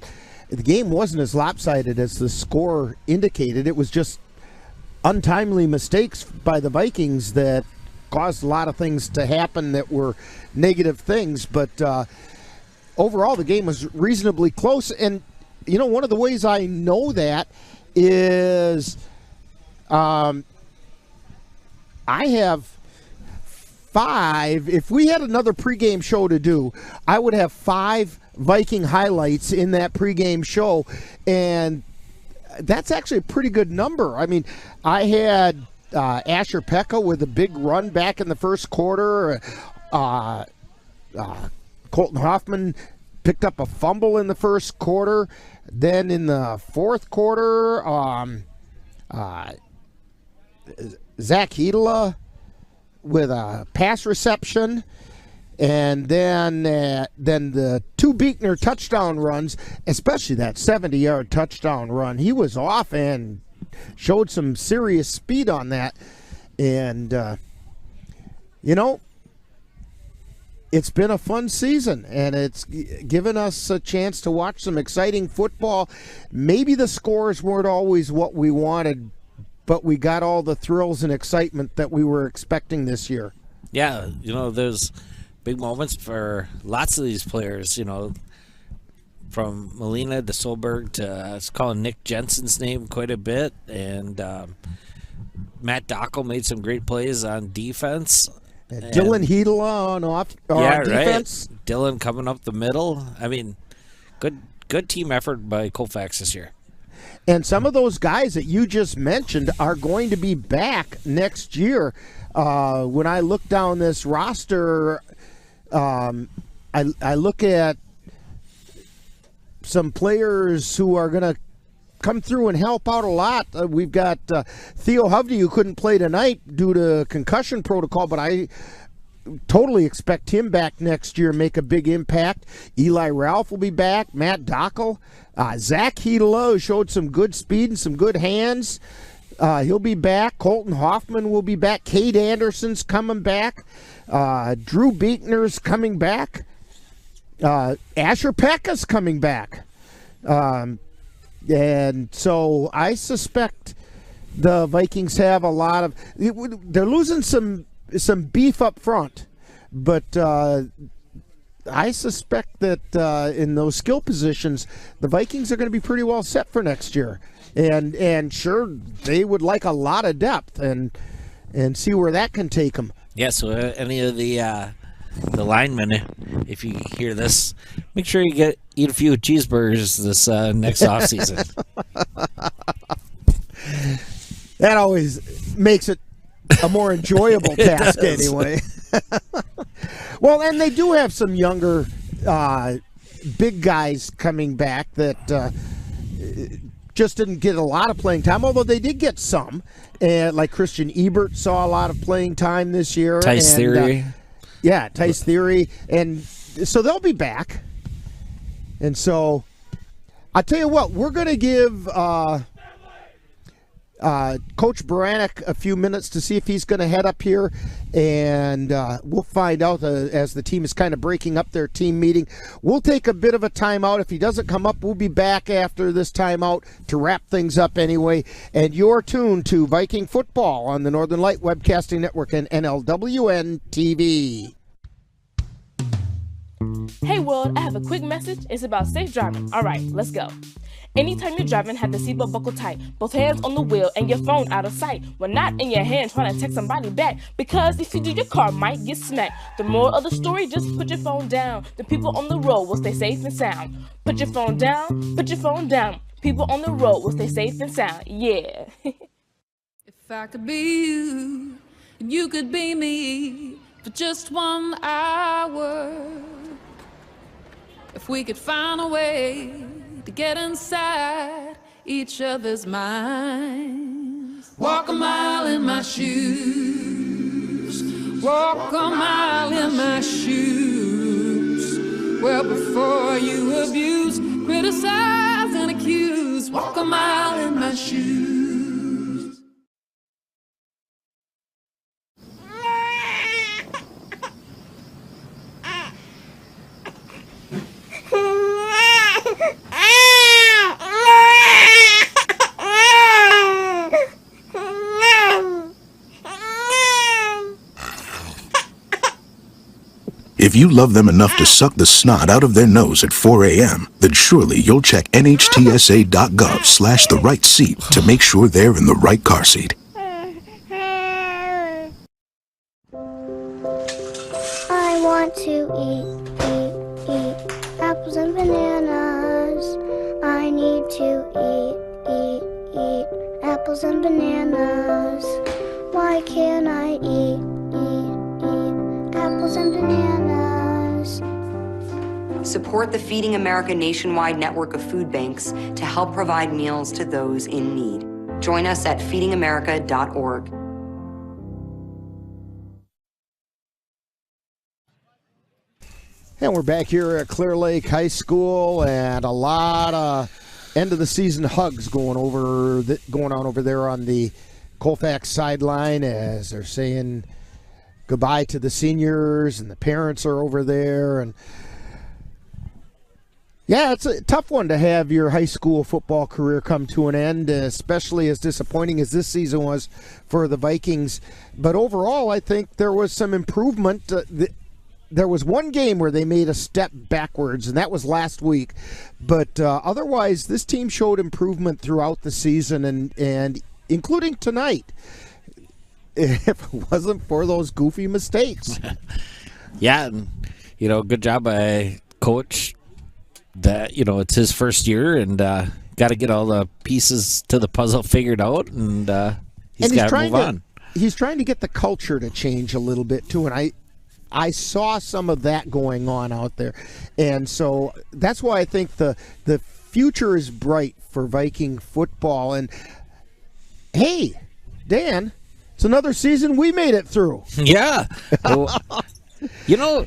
the game wasn't as lopsided as the score indicated. It was just untimely mistakes by the Vikings that caused a lot of things to happen that were negative things. But overall, the game was reasonably close. And, you know, one of the ways I know that is I have 5. If we had another pregame show to do, I would have 5 Viking highlights in that pregame show, and that's actually a pretty good number. I mean, I had Asher Pekka with a big run back in the first quarter. Colton Hoffman picked up a fumble in the first quarter. Then in the fourth quarter, Zach Hedela with a pass reception. And then the 2 Beekner touchdown runs, especially that 70-yard touchdown run. He was off and showed some serious speed on that. And, it's been a fun season, and it's given us a chance to watch some exciting football. Maybe the scores weren't always what we wanted, but we got all the thrills and excitement that we were expecting this year. Yeah, there's big moments for lots of these players, from Molina to Solberg to I was calling Nick Jensen's name quite a bit, and Matt Dockel made some great plays on defense. Dylan Hedela on defense. Right. Dylan coming up the middle. I mean, good team effort by Colfax this year. And some of those guys that you just mentioned are going to be back next year. When I look down this roster, I look at some players who are going to come through and help out a lot. We've got Theo Hovde, who couldn't play tonight due to concussion protocol, but I totally expect him back next year, make a big impact. Eli Ralph will be back. Matt Dockel. Zach Hedela showed some good speed and some good hands. He'll be back. Colton Hoffman will be back. Cade Anderson's coming back. Drew Beekner's coming back. Asher Pekka's coming back. And so I suspect the Vikings have a lot of – they're losing some beef up front. But I suspect that in those skill positions, the Vikings are going to be pretty well set for next year. And sure, they would like a lot of depth and see where that can take them. Yeah, so any of the linemen, if you hear this, make sure you eat a few cheeseburgers this next offseason. That always makes it a more enjoyable task anyway. Well, and they do have some younger big guys coming back that just didn't get a lot of playing time, although they did get some. And like Christian Ebert saw a lot of playing time this year. Tice Theory. Tice Theory. And so they'll be back. And so I'll tell you what, we're going to give Coach Baranek a few minutes to see if he's going to head up here, and we'll find out as the team is kind of breaking up their team meeting. We'll take a bit of a timeout. If he doesn't come up, we'll be back after this timeout to wrap things up anyway. And you're tuned to Viking Football on the Northern Light Webcasting Network and NLWN-TV. Hey world, I have a quick message. It's about safe driving. All right, let's go. Anytime you're driving, have the seatbelt buckled tight. Both hands on the wheel and your phone out of sight. When not in your hand trying to text somebody back. Because if you do, your car might get smacked. The moral of the story, just put your phone down. The people on the road will stay safe and sound. Put your phone down, put your phone down. People on the road will stay safe and sound. Yeah. If I could be you, and you could be me for just 1 hour. If we could find a way to get inside each other's minds. Walk a mile in my shoes. Walk a mile in my shoes. Well, before you abuse, criticize, and accuse. Walk a mile in my shoes. If you love them enough to suck the snot out of their nose at 4 a.m., then surely you'll check nhtsa.gov/the right seat to make sure they're in the right car seat. want to eat apples and bananas. I need to eat apples and bananas. Why can't I eat apples and bananas? Support the Feeding America nationwide network of food banks to help provide meals to those in need. Join us at feedingamerica.org. And we're back here at Clear Lake High School, and a lot of end of the season hugs going on over there on the Colfax sideline as they're saying goodbye to the seniors, and the parents are over there. And yeah, it's a tough one to have your high school football career come to an end, especially as disappointing as this season was for the Vikings. But overall, I think there was some improvement. There was one game where they made a step backwards, and that was last week. But otherwise, this team showed improvement throughout the season, and including tonight, if it wasn't for those goofy mistakes. Yeah, and, good job by Coach. That, it's his first year, and got to get all the pieces to the puzzle figured out, and he's got to move on. He's trying to get the culture to change a little bit, too, and I saw some of that going on out there. And so that's why I think the future is bright for Viking football. And, hey, Dan, it's another season we made it through. Yeah.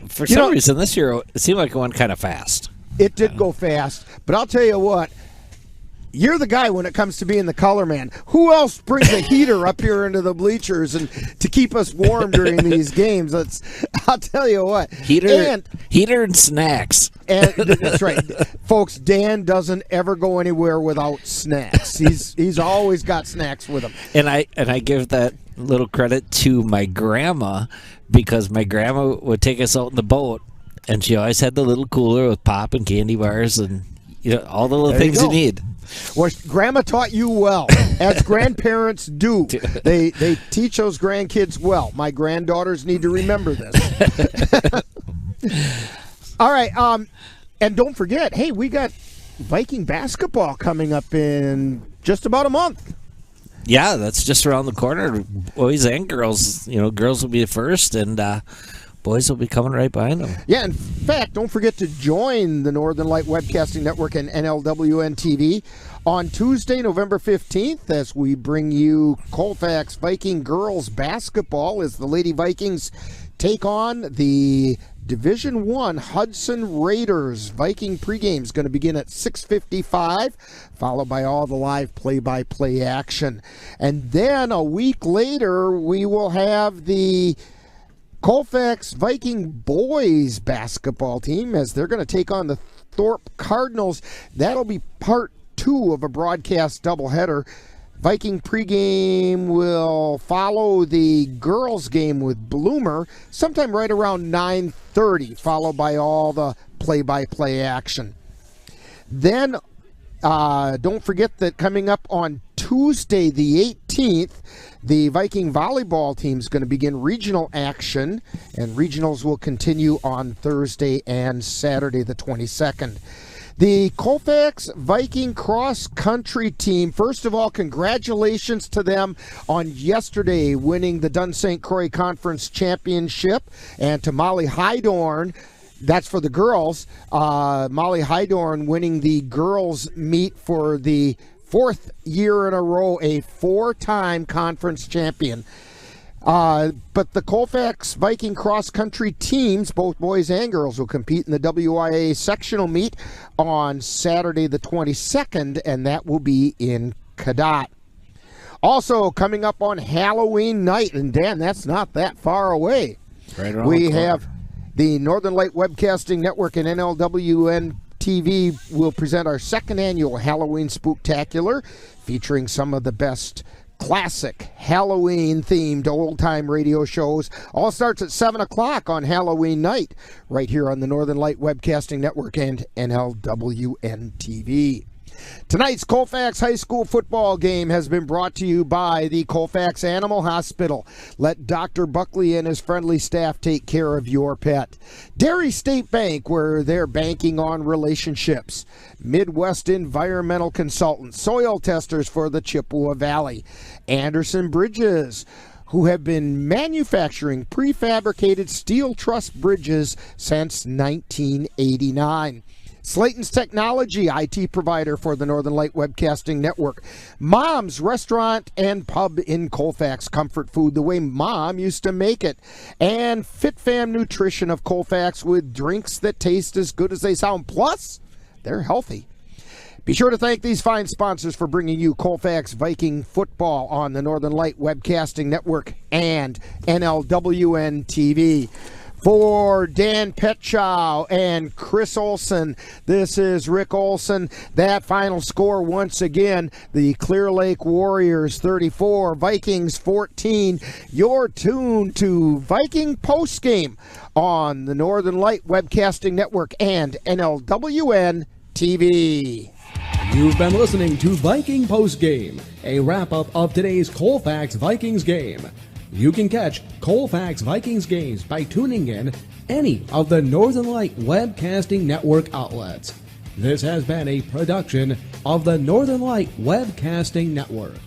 For some reason this year it seemed like it went kind of fast. It did go fast, but I'll tell you what, you're the guy when it comes to being the color man. Who else brings a heater up here into the bleachers and to keep us warm during these games? I'll tell you what. Heater and snacks. And that's right. Folks, Dan doesn't ever go anywhere without snacks. He's always got snacks with him. And I give that little credit to my grandma, because my grandma would take us out in the boat, and she always had the little cooler with pop and candy bars and all the little things you need. Well, Grandma taught you well, as grandparents do. They teach those grandkids well. My granddaughters need to remember this. All right, and don't forget, hey, we got Viking basketball coming up in just about a month. Yeah, that's just around the corner. Boys and girls. Girls will be first, and boys will be coming right behind them. Yeah, in fact, don't forget to join the Northern Light Webcasting Network and NLWN-TV on Tuesday, November 15th, as we bring you Colfax Viking girls basketball as the Lady Vikings take on the Division I Hudson Raiders. Viking pregame is going to begin at 6:55, followed by all the live play-by-play action. And then a week later, we will have the Colfax Viking boys basketball team as they're going to take on the Thorpe Cardinals. That'll be part 2 of a broadcast doubleheader. Viking pregame will follow the girls game with Bloomer sometime right around 9:30, followed by all the play-by-play action. Then don't forget that coming up on Tuesday the 18th, the Viking volleyball team is going to begin regional action, and regionals will continue on Thursday and Saturday the 22nd. The Colfax Viking cross-country team, first of all, congratulations to them on yesterday winning the Dun St. Croix Conference Championship, and to Molly Hydorn, that's for the girls, Molly Hydorn winning the girls' meet for the 4th year in a row, a 4-time conference champion. But the Colfax Viking cross-country teams, both boys and girls, will compete in the WIA sectional meet on Saturday the 22nd, and that will be in Cadott. Also, coming up on Halloween night, and Dan, that's not that far away. Right around we the corner. have the Northern Light Webcasting Network and NLWN-TV will present our 2nd annual Halloween Spooktacular, featuring some of the best classic Halloween-themed old-time radio shows. All starts at 7 o'clock on Halloween night, right here on the Northern Light Webcasting Network and NLWN-TV. Tonight's Colfax High School football game has been brought to you by the Colfax Animal Hospital. Let Dr. Buckley and his friendly staff take care of your pet. Dairy State Bank, where they're banking on relationships. Midwest Environmental Consultants, soil testers for the Chippewa Valley. Anderson Bridges, who have been manufacturing prefabricated steel truss bridges since 1989. Slayton's Technology, IT provider for the Northern Light Webcasting Network. Mom's Restaurant and Pub in Colfax. Comfort food the way Mom used to make it. And Fit Fam Nutrition of Colfax with drinks that taste as good as they sound. Plus, they're healthy. Be sure to thank these fine sponsors for bringing you Colfax Viking Football on the Northern Light Webcasting Network and NLWN-TV. For Dan Petchow and Chris Olson, this is Rick Olson. That final score once again, the Clear Lake Warriors 34, Vikings 14. You're tuned to Viking Postgame on the Northern Light Webcasting Network and NLWN-TV. You've been listening to Viking Postgame, a wrap-up of today's Colfax Vikings game. You can catch Colfax Vikings games by tuning in any of the Northern Light Webcasting Network outlets. This has been a production of the Northern Light Webcasting Network.